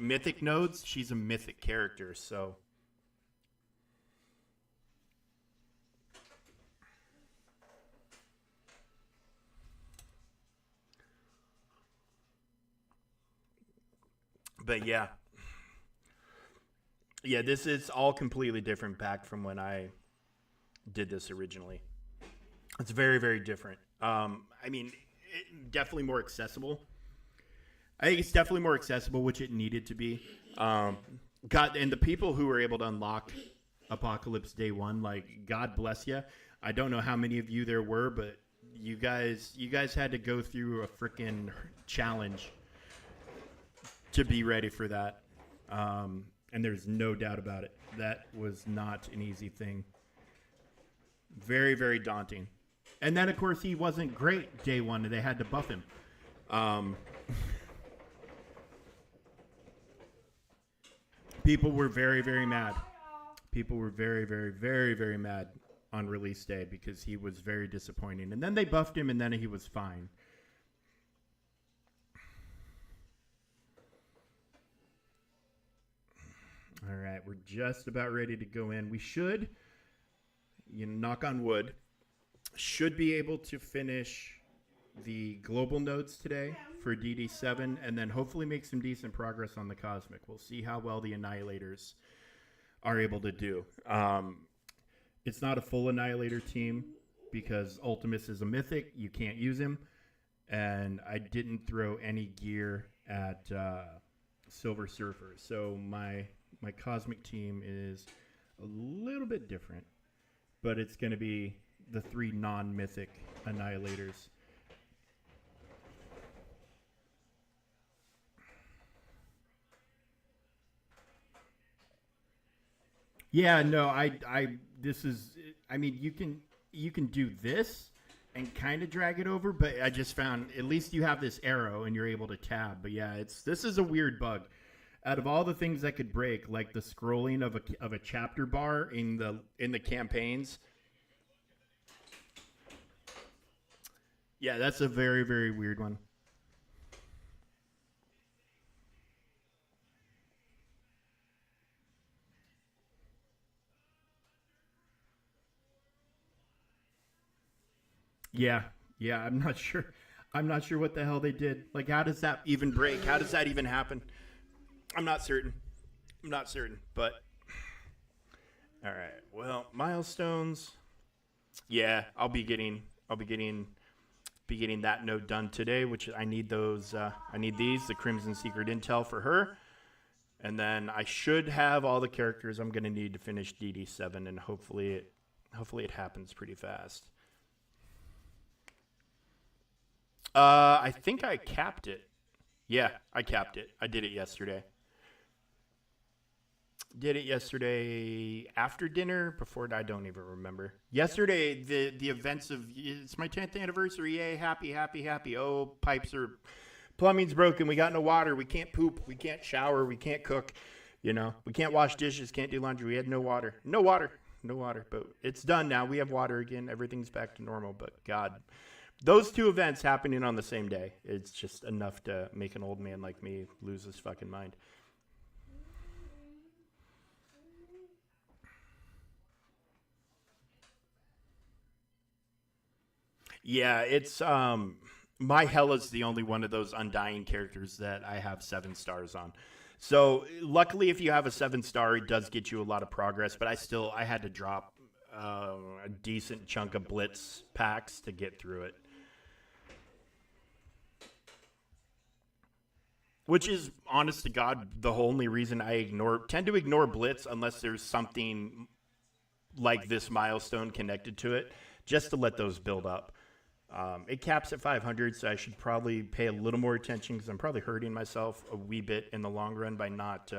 mythic nodes, she's a mythic character, so. But yeah, this is all completely different back from when I did this originally. It's very, very different. I mean, definitely more accessible. I think it's definitely more accessible, which it needed to be. Um, God, and the people who were able to unlock Apocalypse Day One, like God bless you. I don't know how many of you there were, but you guys had to go through a freaking challenge to be ready for that. And there's no doubt about it. That was not an easy thing. Very, very daunting. And then, of course, he wasn't great day one, and they had to buff him. Um, people were very, very mad. People were very, very, very, very mad on release day because he was very disappointing. And then they buffed him, and then he was fine. All right, we're just about ready to go in. We should, knock on wood, should be able to finish the global nodes today for DD7 and then hopefully make some decent progress on the Cosmic. We'll see how well the Annihilators are able to do. It's not a full Annihilator team because Ultimus is a mythic. You can't use him. And I didn't throw any gear at Silver Surfer. So my Cosmic team is a little bit different. But it's going to be the 3 non-mythic Annihilators. Yeah, no, this is, I mean, you can do this and kind of drag it over, but I just found at least you have this arrow and you're able to tab. But yeah, this is a weird bug. Out of all the things that could break, like the scrolling of a chapter bar in the campaigns. Yeah, that's a very, very weird one. Yeah, yeah, I'm not sure. I'm not sure what the hell they did. Like, how does that even break? How does that even happen? I'm not certain. I'm not certain, but all right. Well, milestones. Yeah, be getting that node done today, which I need those. I need these, the Crimson Secret Intel for her, and then I should have all the characters I'm going to need to finish DD7, and hopefully it happens pretty fast. I think I capped it. Yeah, I capped it. I did it yesterday. Did it yesterday after dinner, before I don't even remember. Yesterday, the events of it's my 10th anniversary. Yay, happy, happy, happy. Oh, plumbing's broken. We got no water. We can't poop. We can't shower. We can't cook. We can't wash dishes. Can't do laundry. We had no water. No water. No water. But it's done now. We have water again. Everything's back to normal. But God, those 2 events happening on the same day, it's just enough to make an old man like me lose his fucking mind. Yeah, it's my Hella's the only one of those undying characters that I have 7 stars on. So luckily, if you have a 7-star, it does get you a lot of progress. But I had to drop a decent chunk of Blitz packs to get through it. Which is, honest to God, the only reason I tend to ignore Blitz unless there's something like this milestone connected to it, just to let those build up. It caps at 500, so I should probably pay a little more attention because I'm probably hurting myself a wee bit in the long run by not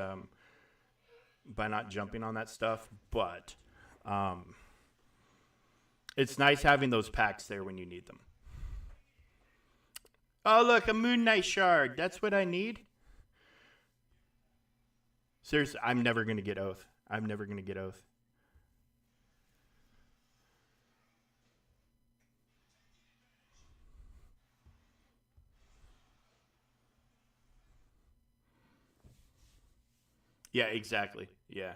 jumping on that stuff. But it's nice having those packs there when you need them. Oh, look, a Moon Knight shard. That's what I need. Seriously, I'm never going to get Oath. I'm never going to get Oath. Yeah, exactly. Yeah.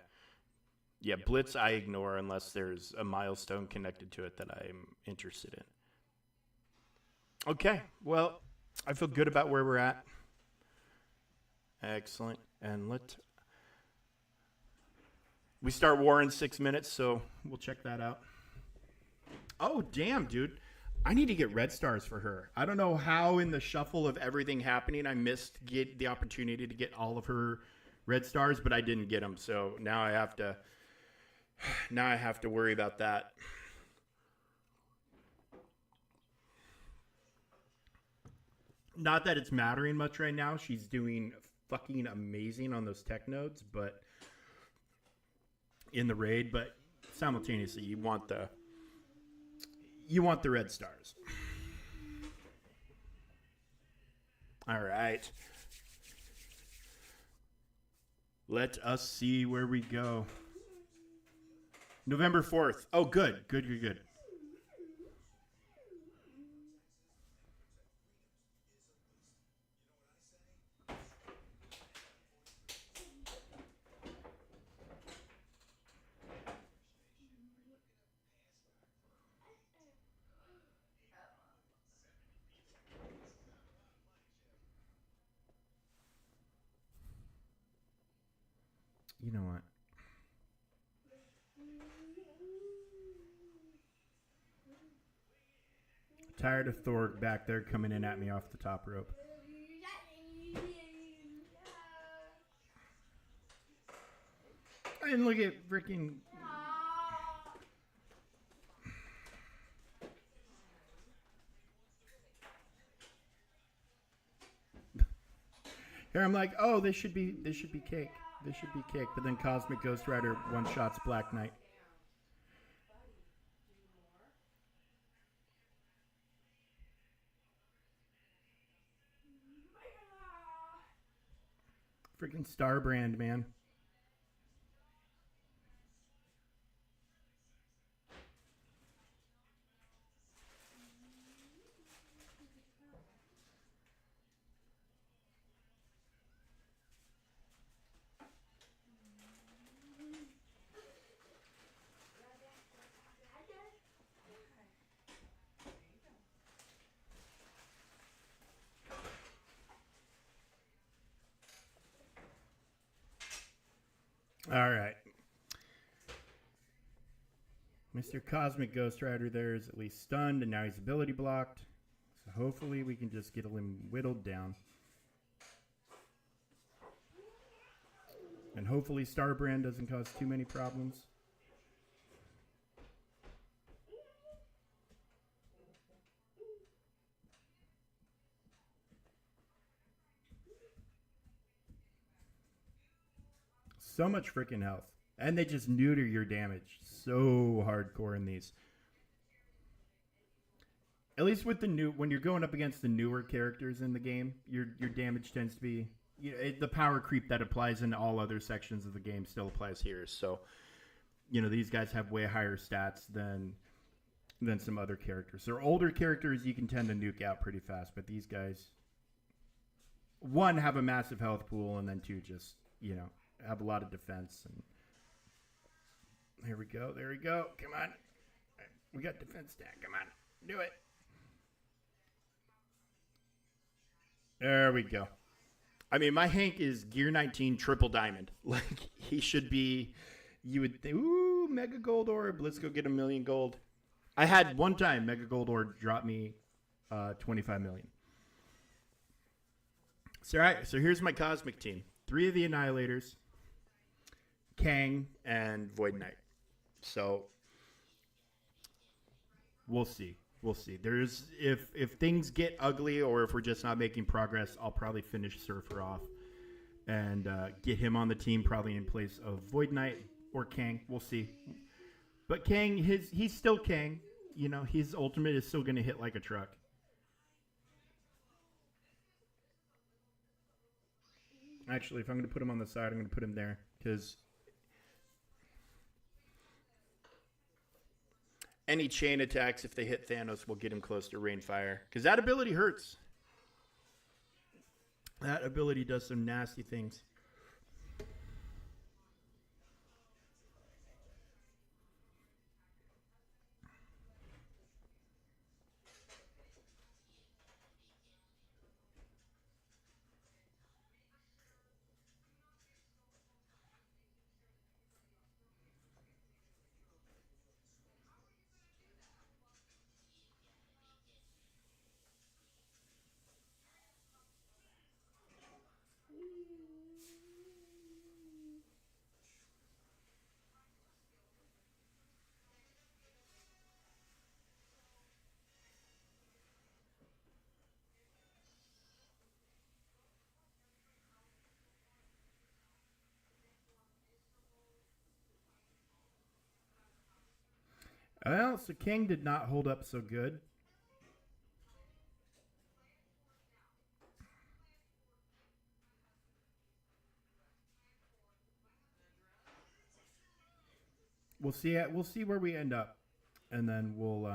Yeah, Blitz I ignore unless there's a milestone connected to it that I'm interested in. Okay, well, I feel good about where we're at. Excellent. And we start war in 6 minutes, so we'll check that out. Oh, damn, dude. I need to get red stars for her. I don't know how in the shuffle of everything happening I missed get the opportunity to get all of her red stars, but I didn't get them. So now I have to worry about that. Not that it's mattering much right now. She's doing fucking amazing on those tech nodes, but in the raid, but simultaneously you want the red stars. All right. Let us see where we go. November 4th. Oh, good. Good, good, good. You know what? Tired of Thor back there coming in at me off the top rope. And look at freaking. Here I'm like, oh, this should be cake. This should be cake. But then Cosmic Ghost Rider one shots Black Knight. Freaking Starbrand, man. All right. Mr. Cosmic Ghost Rider there is at least stunned, and now he's ability blocked. So hopefully we can just get him whittled down. And hopefully Starbrand doesn't cause too many problems. So much freaking health. And they just neuter your damage so hardcore in these. At least with the new, when you're going up against the newer characters in the game, your damage tends to be, the power creep that applies in all other sections of the game still applies here. So, these guys have way higher stats than some other characters. So older characters you can tend to nuke out pretty fast, but these guys, one, have a massive health pool, and then two, just, have a lot of defense. And there we go. Come on. We got defense stack. Come on. Do it. There we go. I mean, my Hank is Gear 19 triple diamond. Like, he should be, you would think, ooh, Mega Gold Orb. Let's go get 1,000,000 gold. I had one time Mega Gold Orb drop me 25 million. So, all right, so here's my Cosmic team. 3 of the Annihilators, Kang, and Void Knight. So, we'll see. There's if things get ugly or if we're just not making progress, I'll probably finish Surfer off and get him on the team, probably in place of Void Knight or Kang. We'll see. But Kang, he's still Kang. His ultimate is still going to hit like a truck. Actually, if I'm going to put him on the side, I'm going to put him there because any chain attacks, if they hit Thanos, will get him close to Rainfire. Because that ability hurts. That ability does some nasty things. Well, so King did not hold up so good. We'll see. We'll see where we end up, and then we'll.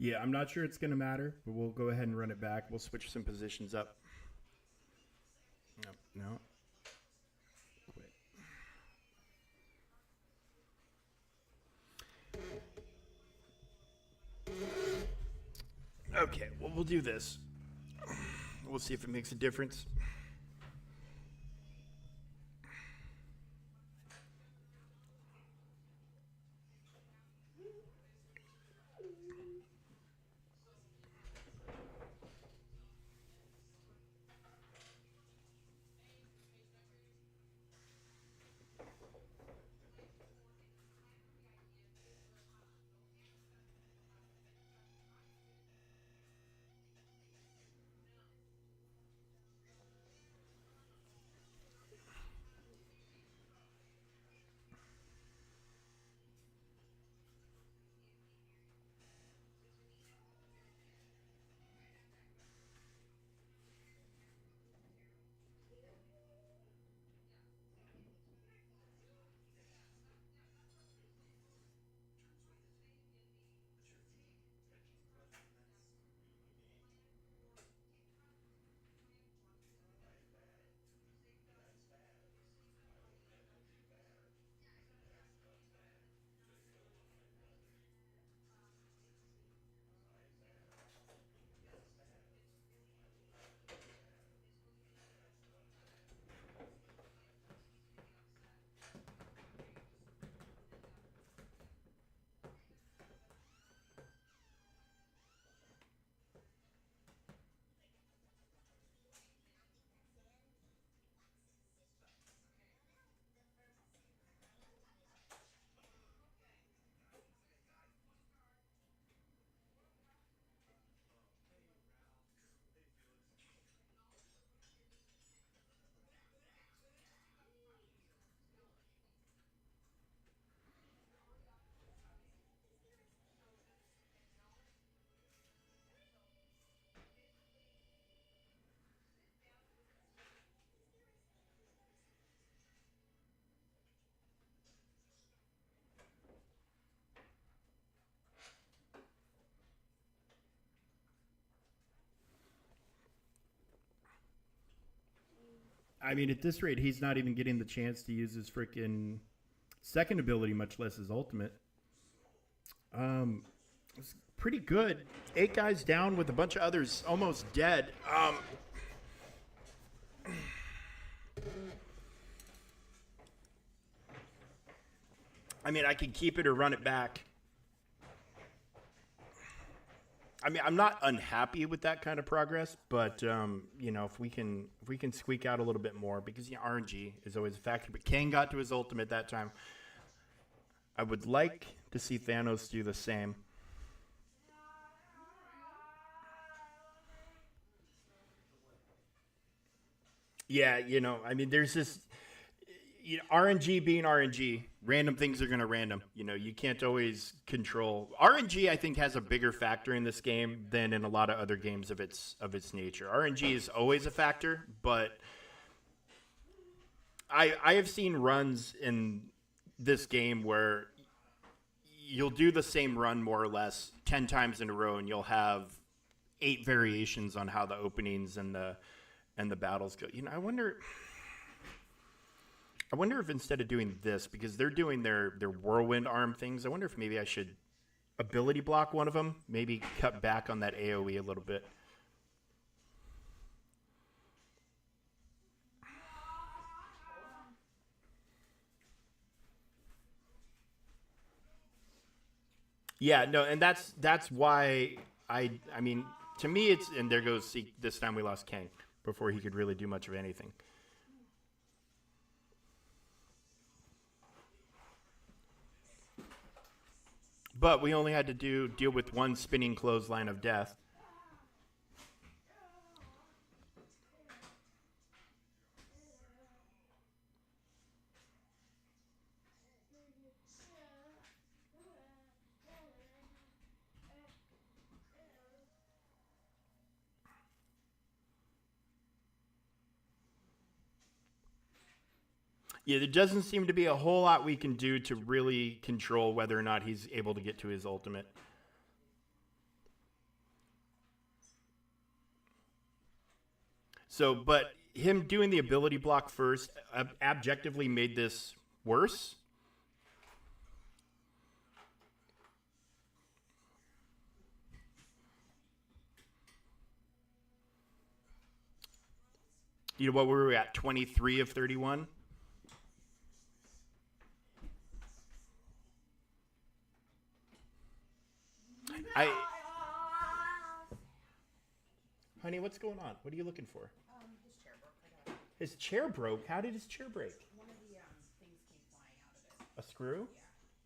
Yeah, I'm not sure it's going to matter, but we'll go ahead and run it back. We'll switch some positions up. No, no. Quit. Okay, well, we'll do this. We'll see if it makes a difference. I mean, at this rate, he's not even getting the chance to use his freaking second ability, much less his ultimate. It's pretty good. 8 guys down with a bunch of others almost dead. I mean, I could keep it or run it back. I mean, I'm not unhappy with that kind of progress, but if we can squeak out a little bit more, because RNG is always a factor. But Kane got to his ultimate that time. I would like to see Thanos do the same. Yeah, I mean, there's this RNG being RNG. Random things are going to random. You can't always control. RNG, I think, has a bigger factor in this game than in a lot of other games of its nature. RNG is always a factor, but I have seen runs in this game where you'll do the same run more or less 10 times in a row, and you'll have 8 variations on how the openings and the battles go. I wonder. I wonder if instead of doing this, because they're doing their whirlwind arm things, I wonder if maybe I should ability block one of them, maybe cut back on that AoE a little bit. Yeah, no, and that's why I mean, to me it's, and there goes, see, this time we lost Kang before he could really do much of anything. But we only had to deal with one spinning clothesline of death. Yeah, there doesn't seem to be a whole lot we can do to really control whether or not he's able to get to his ultimate. So, but him doing the ability block first objectively made this worse. You know what were we at? 23 of 31. I Honey, what's going on? What are you looking for? His chair broke. His chair broke. How did his chair break? One of the things came flying out of it. A screw?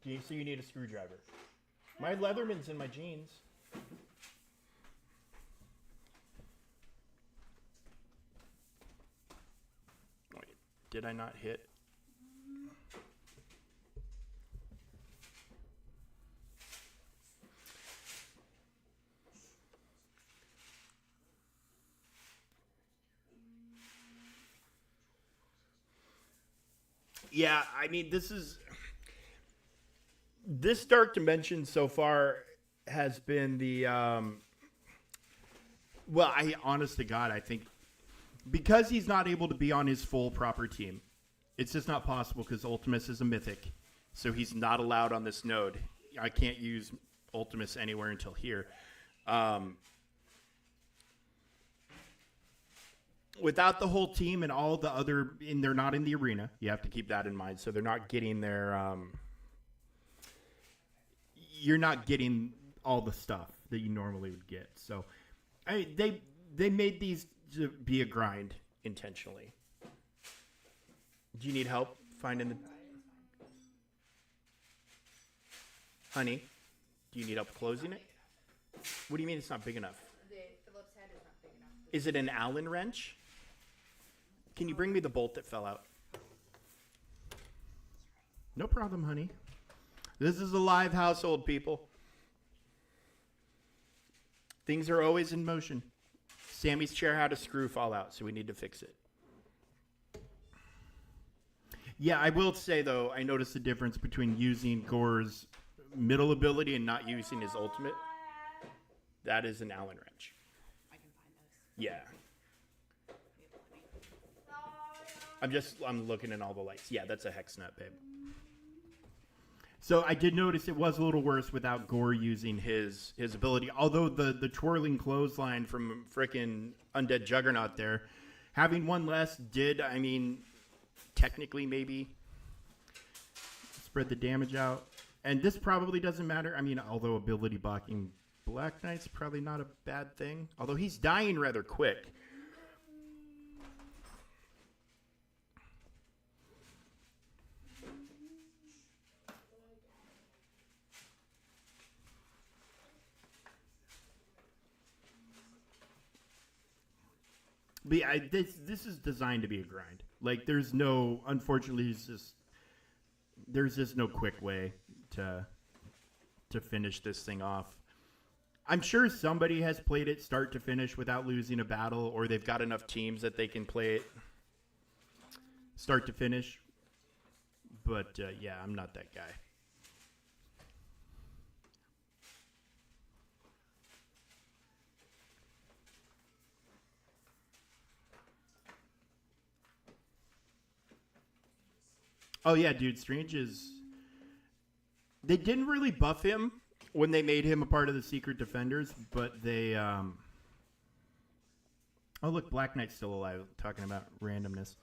Yeah. So you need a screwdriver. My Leatherman's in my jeans. Wait, did I not hit? Yeah, I mean, this Dark Dimension so far has been the well, I honest to God, I think because he's not able to be on his full proper team, it's just not possible because Ultimus is a mythic, so he's not allowed on this node. I can't use Ultimus anywhere until here. Without the whole team and all the other, and they're not in the arena. You have to keep that in mind. So they're not getting their. You're not getting all the stuff that you normally would get. So, they made these to be a grind intentionally. Do you need help finding the? Honey, do you need help closing it? What do you mean it's not big enough? The Phillips head is not big enough. Is it an Allen wrench? Can you bring me the bolt that fell out? No problem, honey. This is a live household, people. Things are always in motion. Sammy's chair had a screw fall out, so we need to fix it. Yeah, I will say, though, I noticed the difference between using Gore's middle ability and not using his ultimate. That is an Allen wrench. I can find those. Yeah. I'm looking at all the lights. Yeah, that's a hex nut, babe. So I did notice it was a little worse without Gore using his ability. Although the twirling clothesline from frickin' Undead Juggernaut there, having one less did, I mean, technically maybe spread the damage out. And this probably doesn't matter. I mean, although ability blocking Black Knight's probably not a bad thing. Although he's dying rather quick. But yeah, this is designed to be a grind. Like, there's no, unfortunately, there's just no quick way to finish this thing off. I'm sure somebody has played it start to finish without losing a battle, or they've got enough teams that they can play it start to finish. But yeah, I'm not that guy. Oh yeah, dude, Strange is. They didn't really buff him when they made him a part of the Secret Defenders, but they. Oh look, Black Knight's still alive. Talking about randomness.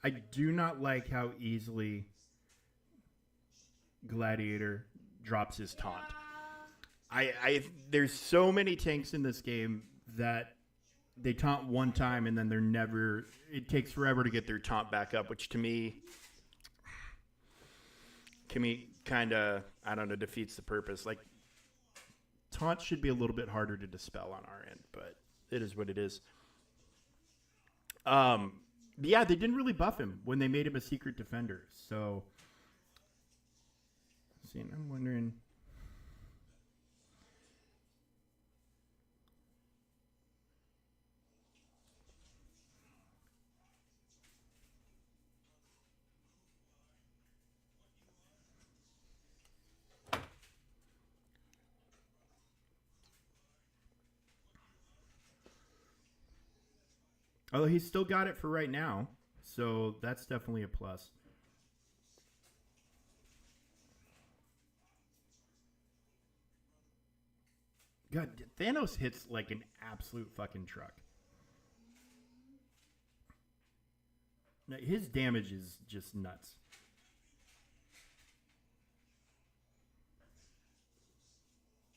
I do not like how easily Gladiator drops his taunt. There's so many tanks in this game that they taunt one time and then they're never. It takes forever to get their taunt back up, which to me kind of, I don't know, defeats the purpose. Like, taunt should be a little bit harder to dispel on our end, but it is what it is. Yeah, they didn't really buff him when they made him a Secret Defender. So, see, I'm wondering. Oh, he's still got it for right now, so that's definitely a plus. God, Thanos hits like an absolute fucking truck. His damage is just nuts.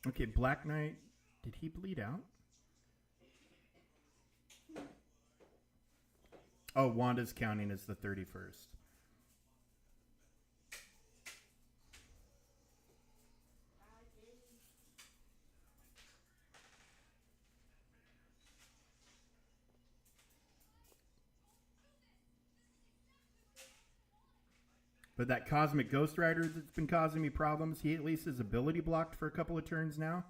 Okay, Black Knight, did he bleed out? Oh, Wanda's counting as the 31st. But that Cosmic Ghost Rider that's been causing me problems, he at least is ability blocked for a couple of turns now.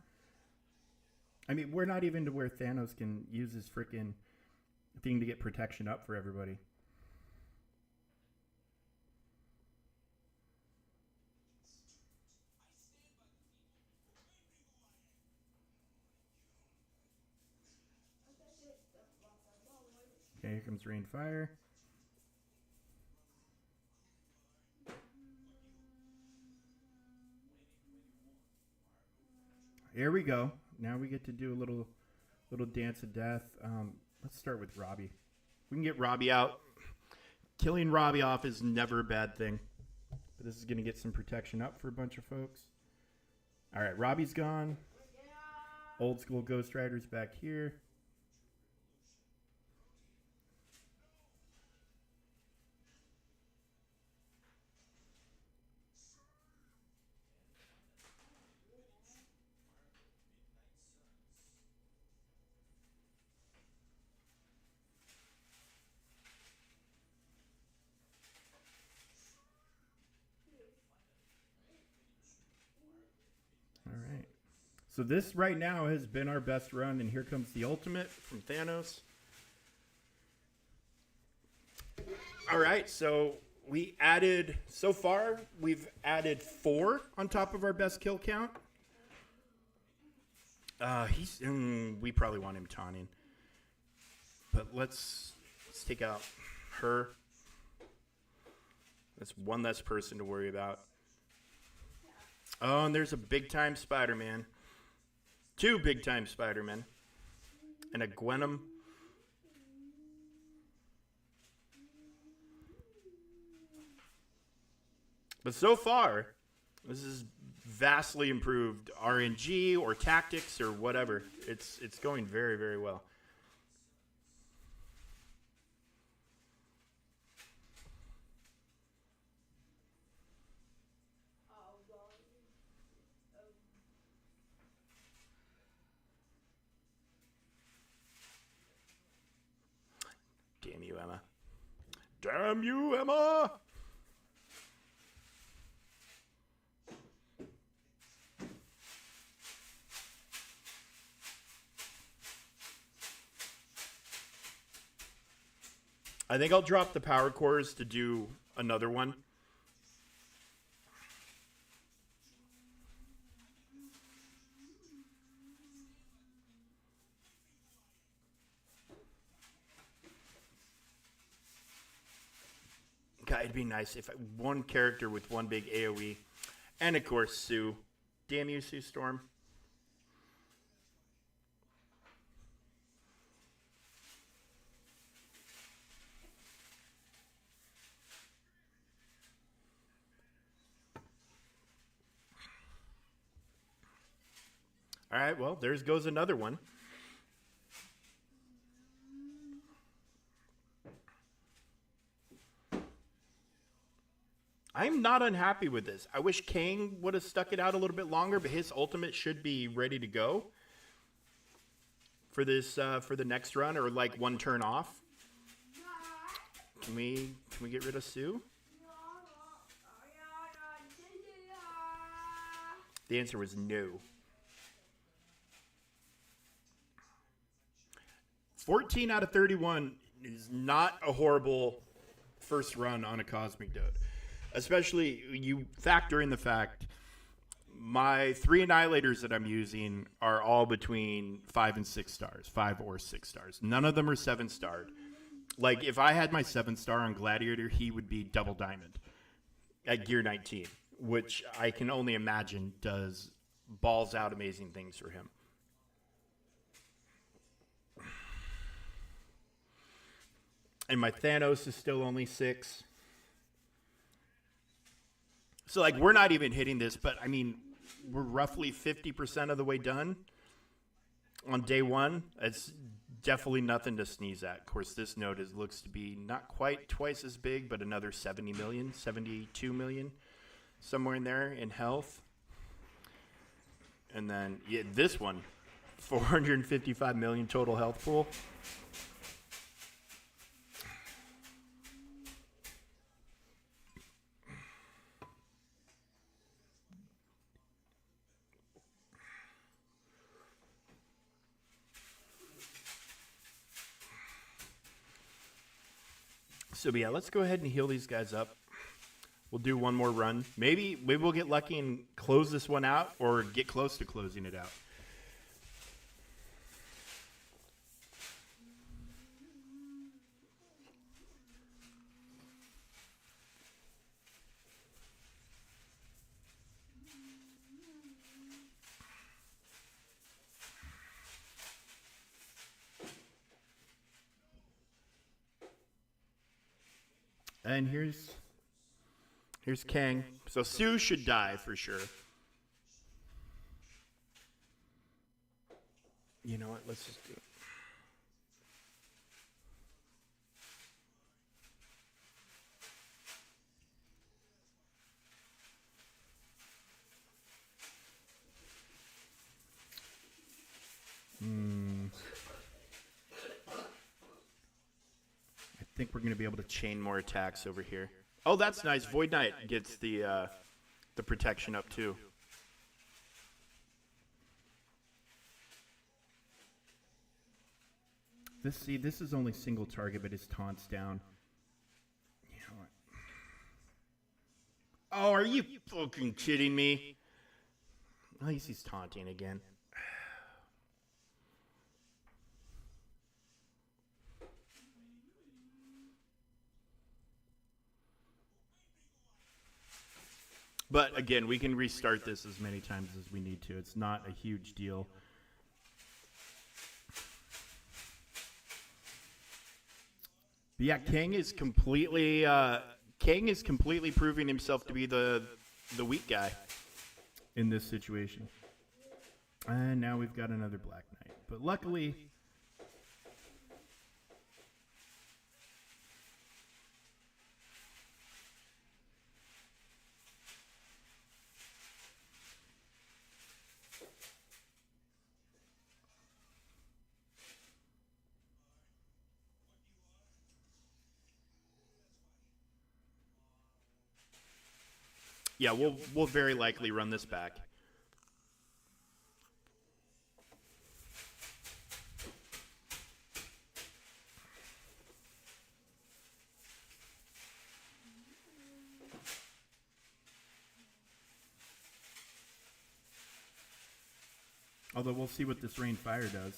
I mean, we're not even to where Thanos can use his freaking thing to get protection up for everybody. Okay, here comes Rain Fire. Here we go. Now we get to do a little dance of death. Let's start with Robbie. We can get Robbie out. Killing Robbie off is never a bad thing. But this is going to get some protection up for a bunch of folks. All right, Robbie's gone. Old school Ghost Rider's back here. All right. So this right now has been our best run, and here comes the ultimate from Thanos. All right, so we've added 4 on top of our best kill count. We probably want him taunting. But let's take out her. That's one less person to worry about. Oh, and there's a big-time Spider-Man. 2 big-time Spider-Men. And a Gwenom. But so far, This is vastly improved RNG or tactics or whatever. It's going very, very well. Damn you, Emma. Damn you, Emma! I think I'll drop the power cores to do another one. God, it'd be nice if one character with one big AoE. And of course, Sue. Damn you, Sue Storm. All right, well, there goes another one. I'm not unhappy with this. I wish Kang would have stuck it out a little bit longer, but his ultimate should be ready to go for this for the next run, or like one turn off. Can we get rid of Sue? The answer was no. 14 out of 31 is not a horrible first run on a Cosmic Dode. Especially, you factor in the fact my 3 Annihilators that I'm using are all between 5 and 6 stars. 5 or 6 stars. None of them are 7-starred. Like, if I had my 7-star on Gladiator, he would be double diamond at Gear 19. Which I can only imagine does balls out amazing things for him. And my Thanos is still only 6. So, like, we're not even hitting this, but, I mean, we're roughly 50% of the way done on day 1. It's definitely nothing to sneeze at. Of course, this node looks to be not quite twice as big, but another 70 million, 72 million, somewhere in there in health. And then, yeah, this one, 455 million total health pool. So, yeah, let's go ahead and heal these guys up. We'll do one more run. Maybe we'll get lucky and close this one out or get close to closing it out. And here's Kang. So Sue should die for sure. You know what? Let's just do it. I think we're going to be able to chain more attacks over here. Oh, that's nice. Void Knight gets the protection up too. This is only single target, but his taunt's down. You know what? Oh, are you fucking kidding me? At least he's taunting again. But again, we can restart this as many times as we need to. It's not a huge deal. But yeah, Kang is completely proving himself to be the weak guy. in this situation. And now we've got another Black Knight. But luckily, yeah, we'll very likely run this back. Although we'll see what this rain fire does.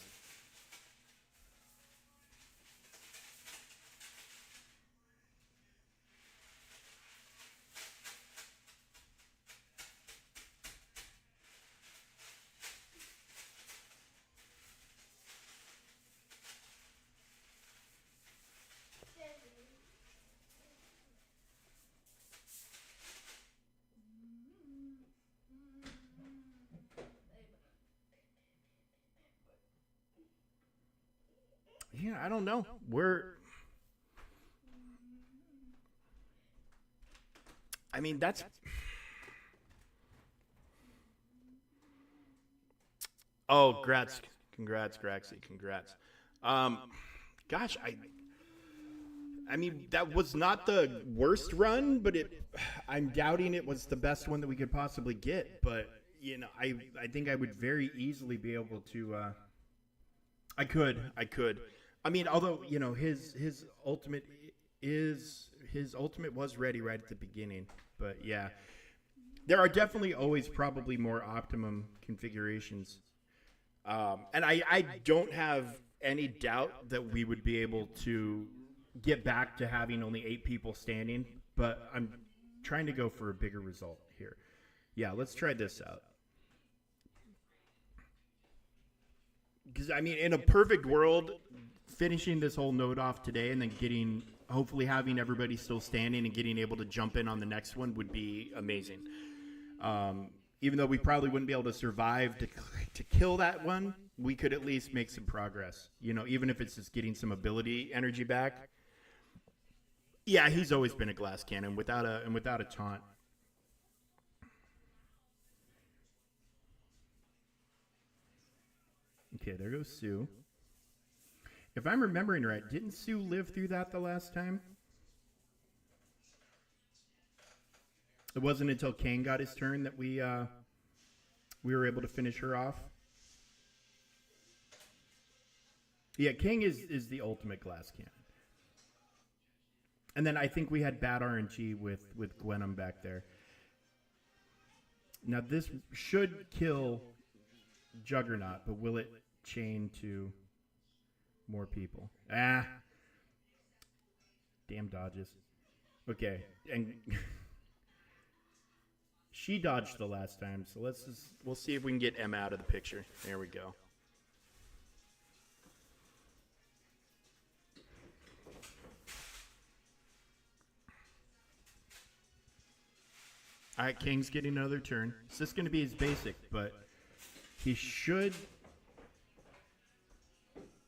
Yeah, I don't know. I mean, that's... Oh, congrats, Graxy, congrats. Gosh, I mean, that was not the worst run, but I'm doubting it was the best one that we could possibly get. But you know, I think I would very easily be able to. I could. I mean, although you know his ultimate was ready right at the beginning, but yeah, there are definitely always probably more optimum configurations, and I don't have any doubt that we would be able to get back to having only 8 people standing, but I'm trying to go for a bigger result here. Yeah, let's try this out. Because, I mean, in a perfect world, finishing this whole node off today and then hopefully having everybody still standing and getting able to jump in on the next one would be amazing. Even though we probably wouldn't be able to survive to kill that one, we could at least make some progress. You know, even if it's just getting some ability energy back. Yeah, he's always been a glass cannon without a taunt. Okay, there goes Sue. If I'm remembering right, didn't Sue live through that the last time? It wasn't until Kane got his turn that we were able to finish her off. Yeah, King is the ultimate glass cannon. And then I think we had bad RNG with Gwenum back there. Now this should kill Juggernaut, but will it chain to more people? Ah. Damn dodges. Okay, and she dodged the last time, so we'll see if we can get Emma out of the picture. There we go. All right, King's getting another turn. It's just going to be his basic, but he should...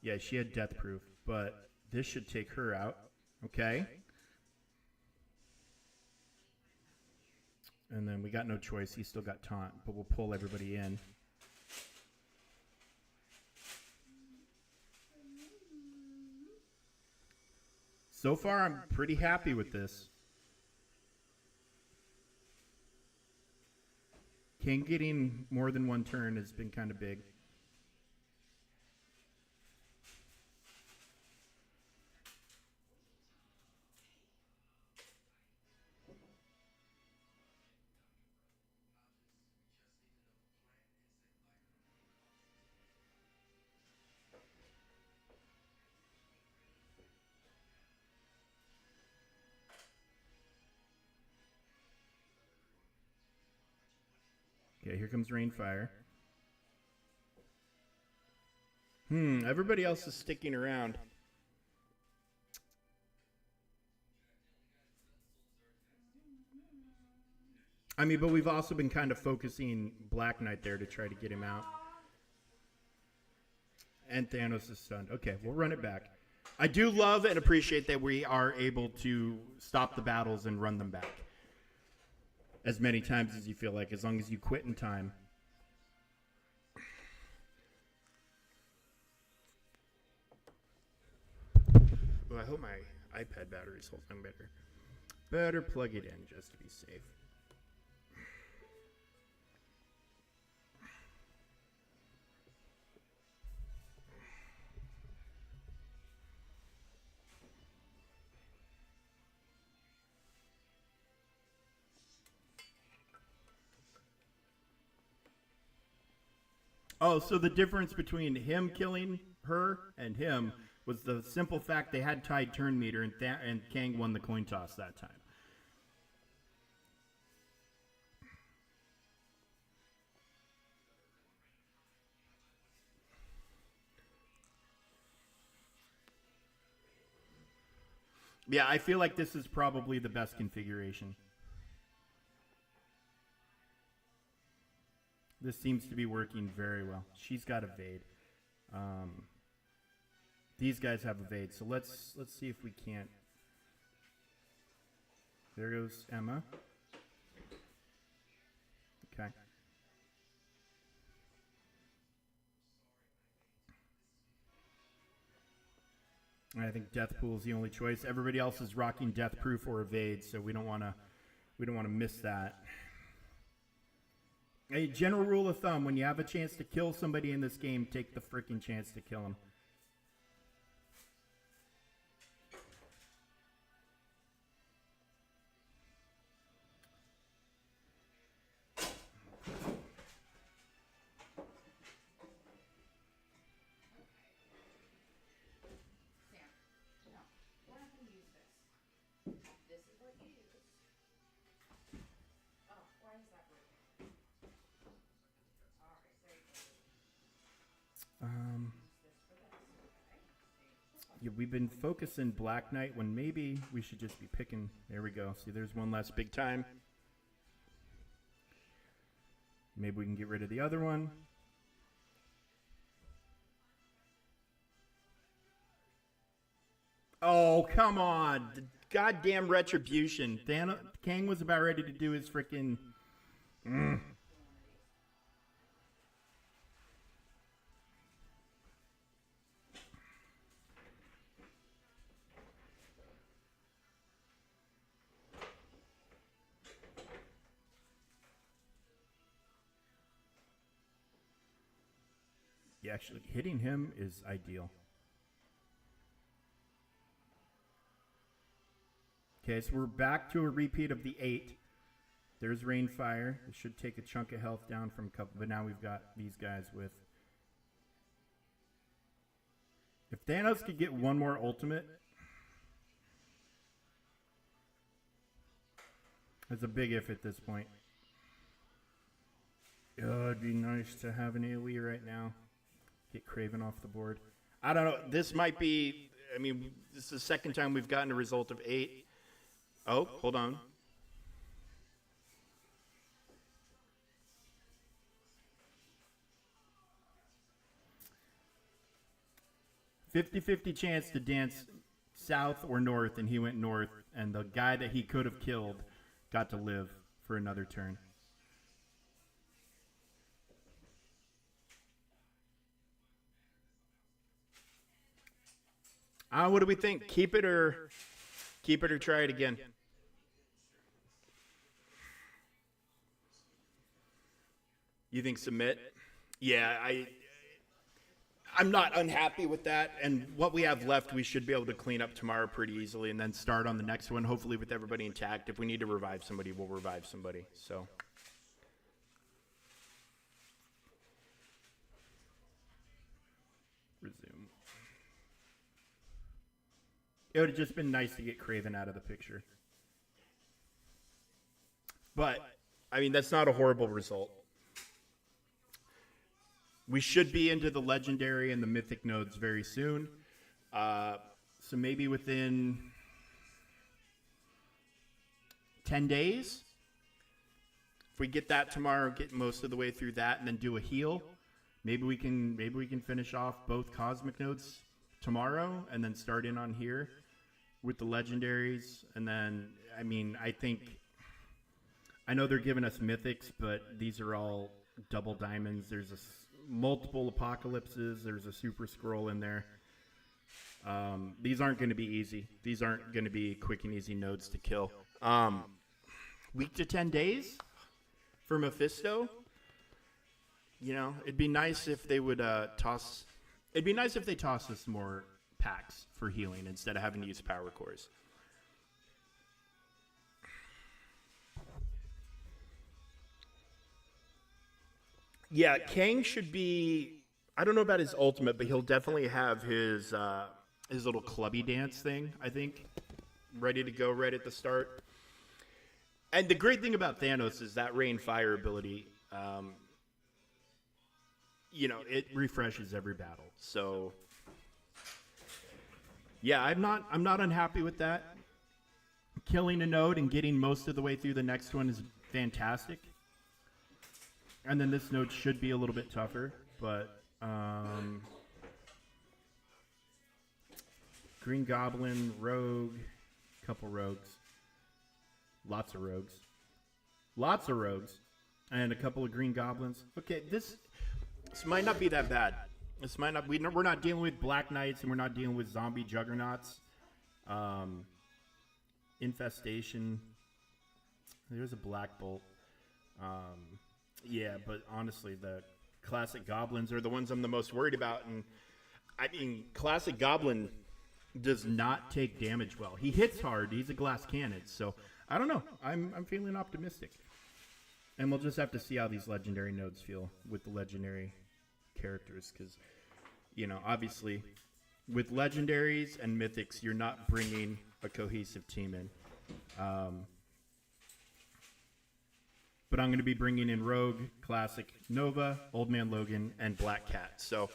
Yeah, she had death proof, but this should take her out. Okay. And then we got no choice. He still got taunt, but we'll pull everybody in. So far, I'm pretty happy with this. King getting more than one turn has been kind of big. Okay, here comes Rainfire. Everybody else is sticking around. I mean, but we've also been kind of focusing Black Knight there to try to get him out. And Thanos is stunned. Okay, we'll run it back. I do love and appreciate that we are able to stop the battles and run them back as many times as you feel like, as long as you quit in time. Well, I hope my iPad battery's holding better. Better plug it in just to be safe. Oh, so the difference between him killing her and him was the simple fact they had tied turn meter, and Kang won the coin toss that time. Yeah, I feel like this is probably the best configuration. This seems to be working very well. She's got evade. These guys have evade, so let's see if we can't. There goes Emma. Okay. I think Death Pool is the only choice. Everybody else is rocking Death Proof or evade, so we don't want to miss that. A general rule of thumb: when you have a chance to kill somebody in this game, take the freaking chance to kill them. Yeah, we've been focusing Black Knight when maybe we should just be picking. There we go. See, there's one less big time. Maybe we can get rid of the other one. Oh, come on. The goddamn retribution. Kang was about ready to do his freaking... Yeah, actually, hitting him is ideal. Okay, so we're back to a repeat of the 8. There's Rainfire. It should take a chunk of health down from a couple, but now we've got these guys with... If Thanos could get one more ultimate... That's a big if at this point. Oh, it'd be nice to have an AoE right now. Get Kraven off the board. I don't know. This might be... I mean, this is the second time we've gotten a result of 8. Oh, hold on. "50-50 chance to dance south or north," and he went north, and the guy that he could have killed got to live for another turn. What do we think? Keep it or try it again? You think submit? Yeah, I'm not unhappy with that. And what we have left, we should be able to clean up tomorrow pretty easily and then start on the next one, hopefully with everybody intact. If we need to revive somebody, we'll revive somebody. So. Resume. It would have just been nice to get Kraven out of the picture. But, I mean, that's not a horrible result. We should be into the legendary and the mythic nodes very soon. So maybe within 10 days, we get that tomorrow, get most of the way through that, and then do a heal, maybe we can finish off both cosmic nodes tomorrow, and then start in on here with the legendaries. And then, I mean, I know they're giving us mythics, but these are all double diamonds. There's multiple apocalypses. There's a super scroll in there. These aren't going to be easy. These aren't going to be quick and easy nodes to kill. Week to 10 days for Mephisto. You know, it'd be nice if they would toss. It'd be nice if they tossed us more packs for healing instead of having to use power cores. Yeah, Kang should be. I don't know about his ultimate, but he'll definitely have his little clubby dance thing, I think, ready to go right at the start. And the great thing about Thanos is that rain fire ability. You know, it refreshes every battle. So, yeah, I'm not unhappy with that. Killing a node and getting most of the way through the next one is fantastic. And then this node should be a little bit tougher, but Green Goblin, Rogue, couple rogues, lots of rogues, and a couple of Green Goblins. Okay, this might not be that bad. This might not. We're not dealing with Black Knights, and we're not dealing with zombie juggernauts. Infestation. There's a Black Bolt. Yeah, but honestly, the classic goblins are the ones I'm the most worried about. And I mean, classic goblin does not take damage well. He hits hard. He's a glass cannon. So I don't know. I'm feeling optimistic. And we'll just have to see how these legendary nodes feel with the legendary characters. Because, you know, obviously, with legendaries and mythics, you're not bringing a cohesive team in. But I'm going to be bringing in Rogue, Classic, Nova, Old Man Logan, and Black Cat. So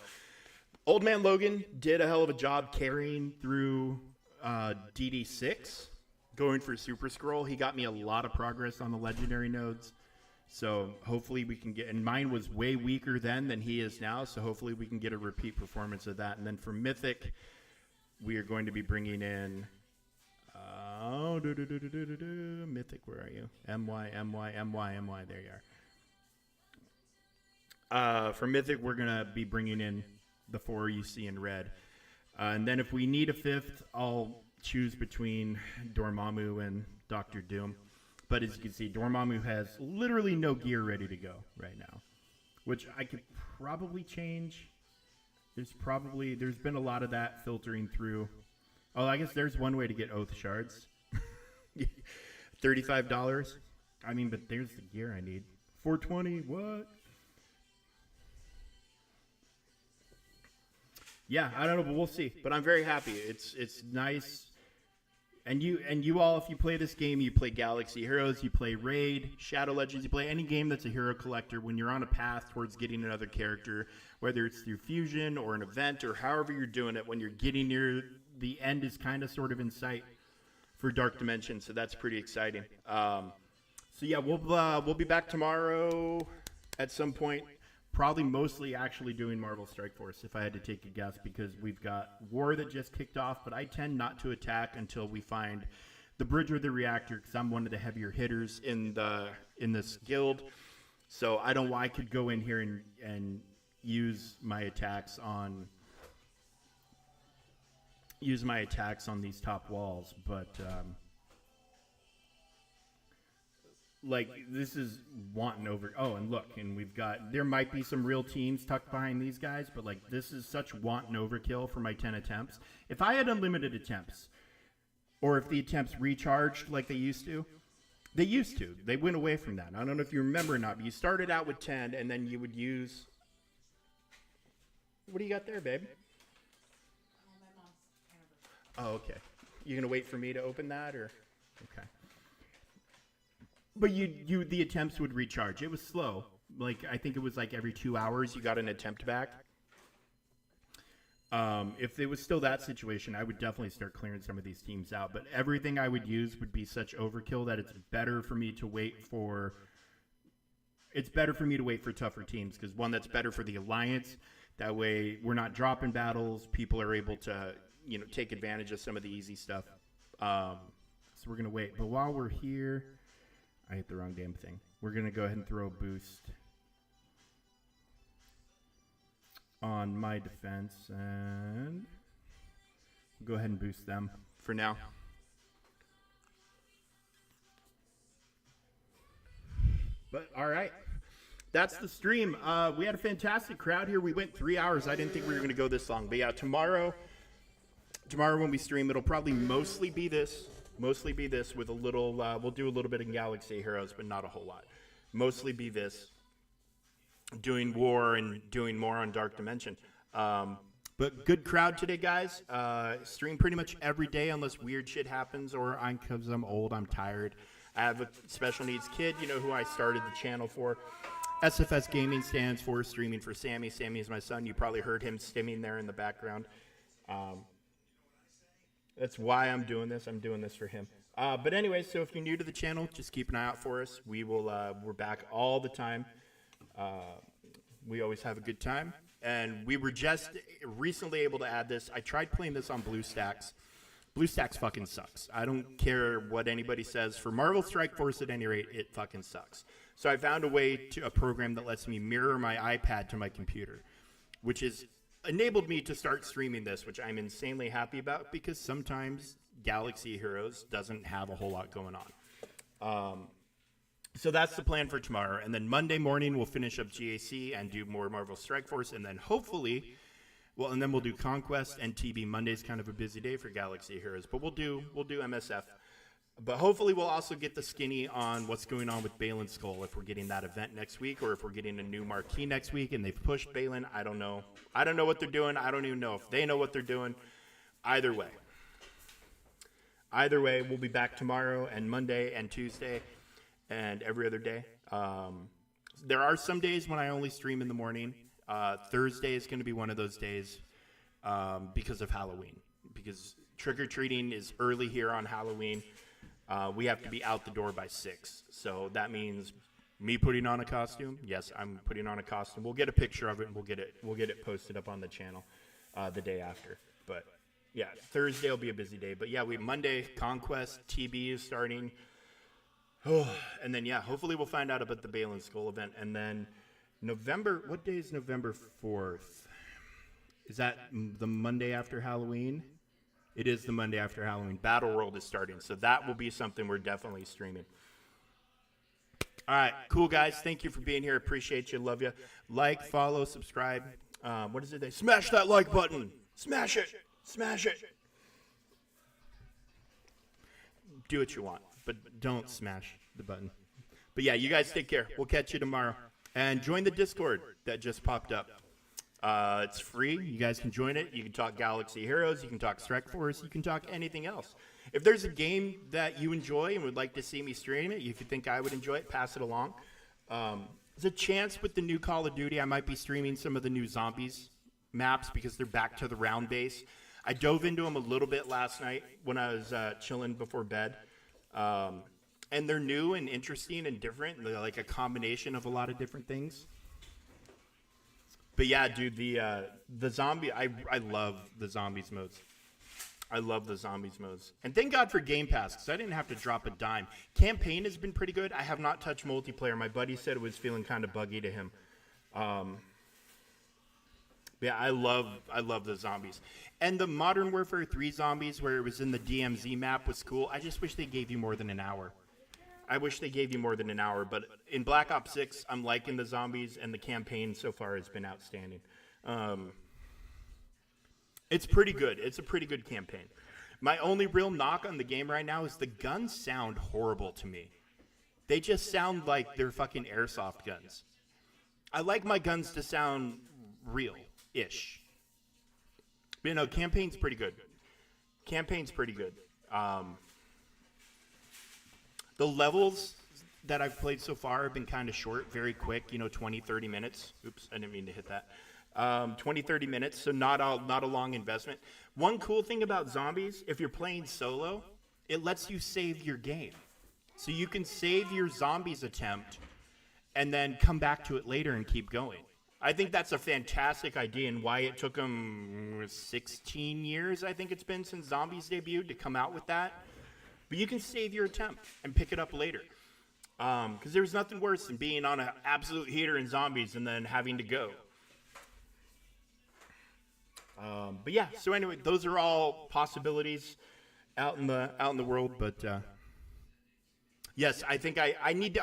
Old Man Logan did a hell of a job carrying through DD6, going for Super Scroll. He got me a lot of progress on the legendary nodes. So hopefully we can get, and mine was way weaker then than he is now. So hopefully we can get a repeat performance of that. And then for Mythic, we are going to be bringing in Mythic, where are you? MY. There you are. For Mythic, we're going to be bringing in the 4 you see in red. And then if we need a 5th, I'll choose between Dormammu and Doctor Doom. But as you can see, Dormammu has literally no gear ready to go right now, which I could probably change. There's been a lot of that filtering through. Oh, I guess there's one way to get Oath Shards. $35. I mean, but there's the gear I need. $420. What? Yeah, I don't know, but we'll see. But I'm very happy. It's nice. And you all, if you play this game, you play Galaxy Heroes, you play Raid, Shadow Legends, you play any game that's a hero collector. When you're on a path towards getting another character, whether it's through fusion or an event or however you're doing it, when you're getting near the end is kind of sort of in sight for Dark Dimension, so that's pretty exciting. So yeah, we'll be back tomorrow at some point. Probably mostly actually doing Marvel Strike Force, if I had to take a guess, because we've got War that just kicked off, but I tend not to attack until we find the bridge or the reactor, because I'm one of the heavier hitters in this guild. So I could go in here and use my attacks on these top walls, but like, this is wanton over. Oh, and look, and there might be some real teams tucked behind these guys, but like, this is such wanton overkill for my 10 attempts. If I had unlimited attempts, or if the attempts recharged like they used to, they went away from that. I don't know if you remember or not, but you started out with 10, and then you would use. What do you got there, babe? Oh, okay. You gonna wait for me to open that, or okay? But the attempts would recharge. It was slow. Like, I think it was like every 2 hours you got an attempt back. If it was still that situation, I would definitely start clearing some of these teams out. But everything I would use would be such overkill that it's better for me to wait for it's better for me to wait for tougher teams because one, that's better for the alliance. That way we're not dropping battles. People are able to, take advantage of some of the easy stuff. So we're going to wait. But while we're here, I hit the wrong damn thing. We're going to go ahead and throw a boost on my defense and go ahead and boost them for now. But all right, that's the stream. We had a fantastic crowd here. We went 3 hours. I didn't think we were going to go this long. But yeah, tomorrow when we stream, it'll probably mostly be this with a little, we'll do a little bit of Galaxy Heroes, but not a whole lot. Mostly be this, doing war and doing more on Dark Dimension. But good crowd today, guys. Stream pretty much every day unless weird shit happens or because I'm old, I'm tired. I have a special needs kid, who I started the channel for. SFS Gaming stands for Streaming for Sammy. Sammy is my son. You probably heard him stimming there in the background. That's why I'm doing this. I'm doing this for him. But anyway, so if you're new to the channel, just keep an eye out for us. We're back all the time. We always have a good time. And we were just recently able to add this. I tried playing this on BlueStacks. BlueStacks fucking sucks. I don't care what anybody says. For Marvel Strike Force, at any rate, it fucking sucks. So I found a program that lets me mirror my iPad to my computer, which has enabled me to start streaming this, which I'm insanely happy about because sometimes Galaxy Heroes doesn't have a whole lot going on. So that's the plan for tomorrow. And then Monday morning, we'll finish up GAC and do more Marvel Strike Force. And then hopefully, and then we'll do Conquest and TB. Monday's kind of a busy day for Galaxy Heroes, but we'll do MSF. But hopefully we'll also get the skinny on what's going on with Balin Skull, if we're getting that event next week or if we're getting a new marquee next week and they've pushed Balin. I don't know. I don't know what they're doing. I don't even know if they know what they're doing. Either way, we'll be back tomorrow and Monday and Tuesday and every other day. There are some days when I only stream in the morning. Thursday is going to be one of those days because of Halloween. Because trick-or-treating is early here on Halloween. We have to be out the door by 6. So that means me putting on a costume. Yes, I'm putting on a costume. We'll get a picture of it and we'll get it posted up on the channel the day after. But yeah, Thursday will be a busy day. But yeah, Monday, Conquest, TB is starting. And then, yeah, hopefully we'll find out about the Balin Skull event. And then what day is November 4th? Is that the Monday after Halloween? It is the Monday after Halloween. Battle World is starting, so that will be something we're definitely streaming. All right, cool, guys. Thank you for being here. Appreciate you. Love you. Like, follow, subscribe. What is it? Smash that like button. Smash it. Smash it. Do what you want, but don't smash the button. But yeah, you guys take care. We'll catch you tomorrow. And join the Discord that just popped up. It's free. You guys can join it. You can talk Galaxy Heroes. You can talk Strike Force. You can talk anything else. If there's a game that you enjoy and would like to see me stream it, if you think I would enjoy it, pass it along. There's a chance with the new Call of Duty I might be streaming some of the new Zombies maps because they're back to the round base. I dove into them a little bit last night when I was chilling before bed. And they're new and interesting and different. They're like a combination of a lot of different things. But yeah, dude, the zombie, I love the zombies modes. I love the zombies modes. And thank God for Game Pass, because I didn't have to drop a dime. Campaign has been pretty good. I have not touched multiplayer. My buddy said it was feeling kind of buggy to him. Yeah, I love the zombies. And the Modern Warfare 3 zombies, where it was in the DMZ map, was cool. I just wish they gave you more than an hour. But in Black Ops 6, I'm liking the zombies, and the campaign so far has been outstanding. It's pretty good. It's a pretty good campaign. My only real knock on the game right now is the guns sound horrible to me. They just sound like they're fucking airsoft guns. I like my guns to sound real-ish. But, campaign's pretty good. The levels that I've played so far have been kind of short, very quick, 20, 30 minutes. Oops, I didn't mean to hit that. 20, 30 minutes, so not a long investment. One cool thing about zombies, if you're playing solo, it lets you save your game. So you can save your zombies attempt and then come back to it later and keep going. I think that's a fantastic idea, and why it took them 16 years, I think it's been, since Zombies debuted, to come out with that. But you can save your attempt and pick it up later. Because there's nothing worse than being on an absolute heater in Zombies and then having to go. But yeah, so anyway, those are all possibilities out in the world, but yes, I think I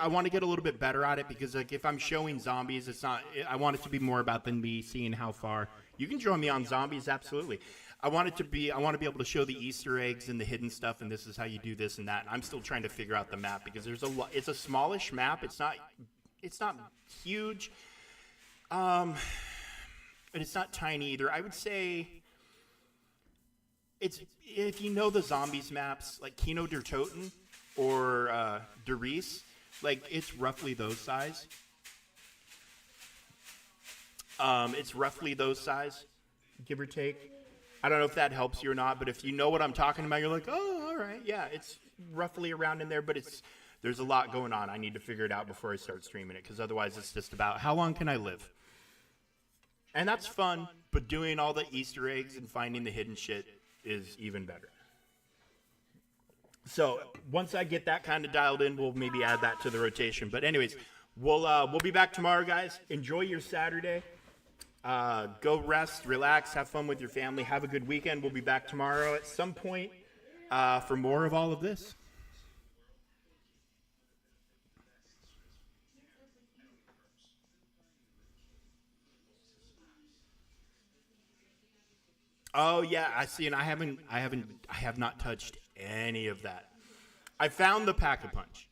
want to get a little bit better at it, because like if I'm showing Zombies, I want it to be more about than me seeing how far. You can join me on Zombies, absolutely. I want to be able to show the Easter eggs and the hidden stuff, and this is how you do this and that. And I'm still trying to figure out the map, because there's it's a smallish map. It's not huge. And it's not tiny either. I would say if you know the Zombies maps, like Kino der Toten or Der Reese, like it's roughly those size. It's roughly those size, give or take. I don't know if that helps you or not, but if you know what I'm talking about, you're like, oh, all right, yeah, it's roughly around in there, but there's a lot going on. I need to figure it out before I start streaming it, because otherwise it's just about how long can I live? And that's fun, but doing all the Easter eggs and finding the hidden shit is even better. So once I get that kind of dialed in, we'll maybe add that to the rotation. But anyways, we'll be back tomorrow, guys. Enjoy your Saturday. Go rest, relax, have fun with your family. Have a good weekend. We'll be back tomorrow at some point for more of all of this. Oh yeah, I see, and I have not touched any of that. I found the Pack-a-Punch.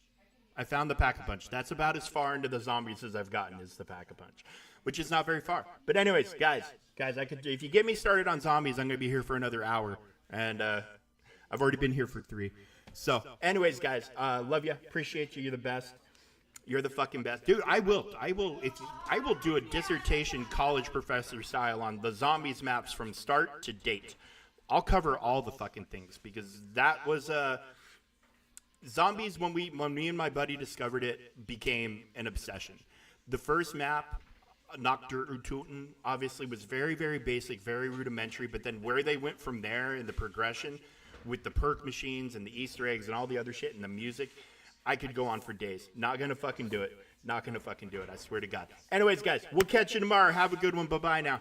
That's about as far into the Zombies as I've gotten, is the Pack-a-Punch, which is not very far. But anyways, guys, if you get me started on Zombies, I'm gonna be here for another hour, and I've already been here for 3. So, anyways, guys, love you, appreciate you. You're the best. You're the fucking best, dude. I will do a dissertation, college professor style, on the Zombies maps from start to date. I'll cover all the fucking things, because that was Zombies, when me and my buddy discovered it, became an obsession. The first map, Nocturne, obviously was very, very basic, very rudimentary, but then where they went from there in the progression with the perk machines and the Easter eggs and all the other shit and the music, I could go on for days. Not gonna fucking do it. I swear to God. Anyways, guys, we'll catch you tomorrow. Have a good one. Bye-bye now.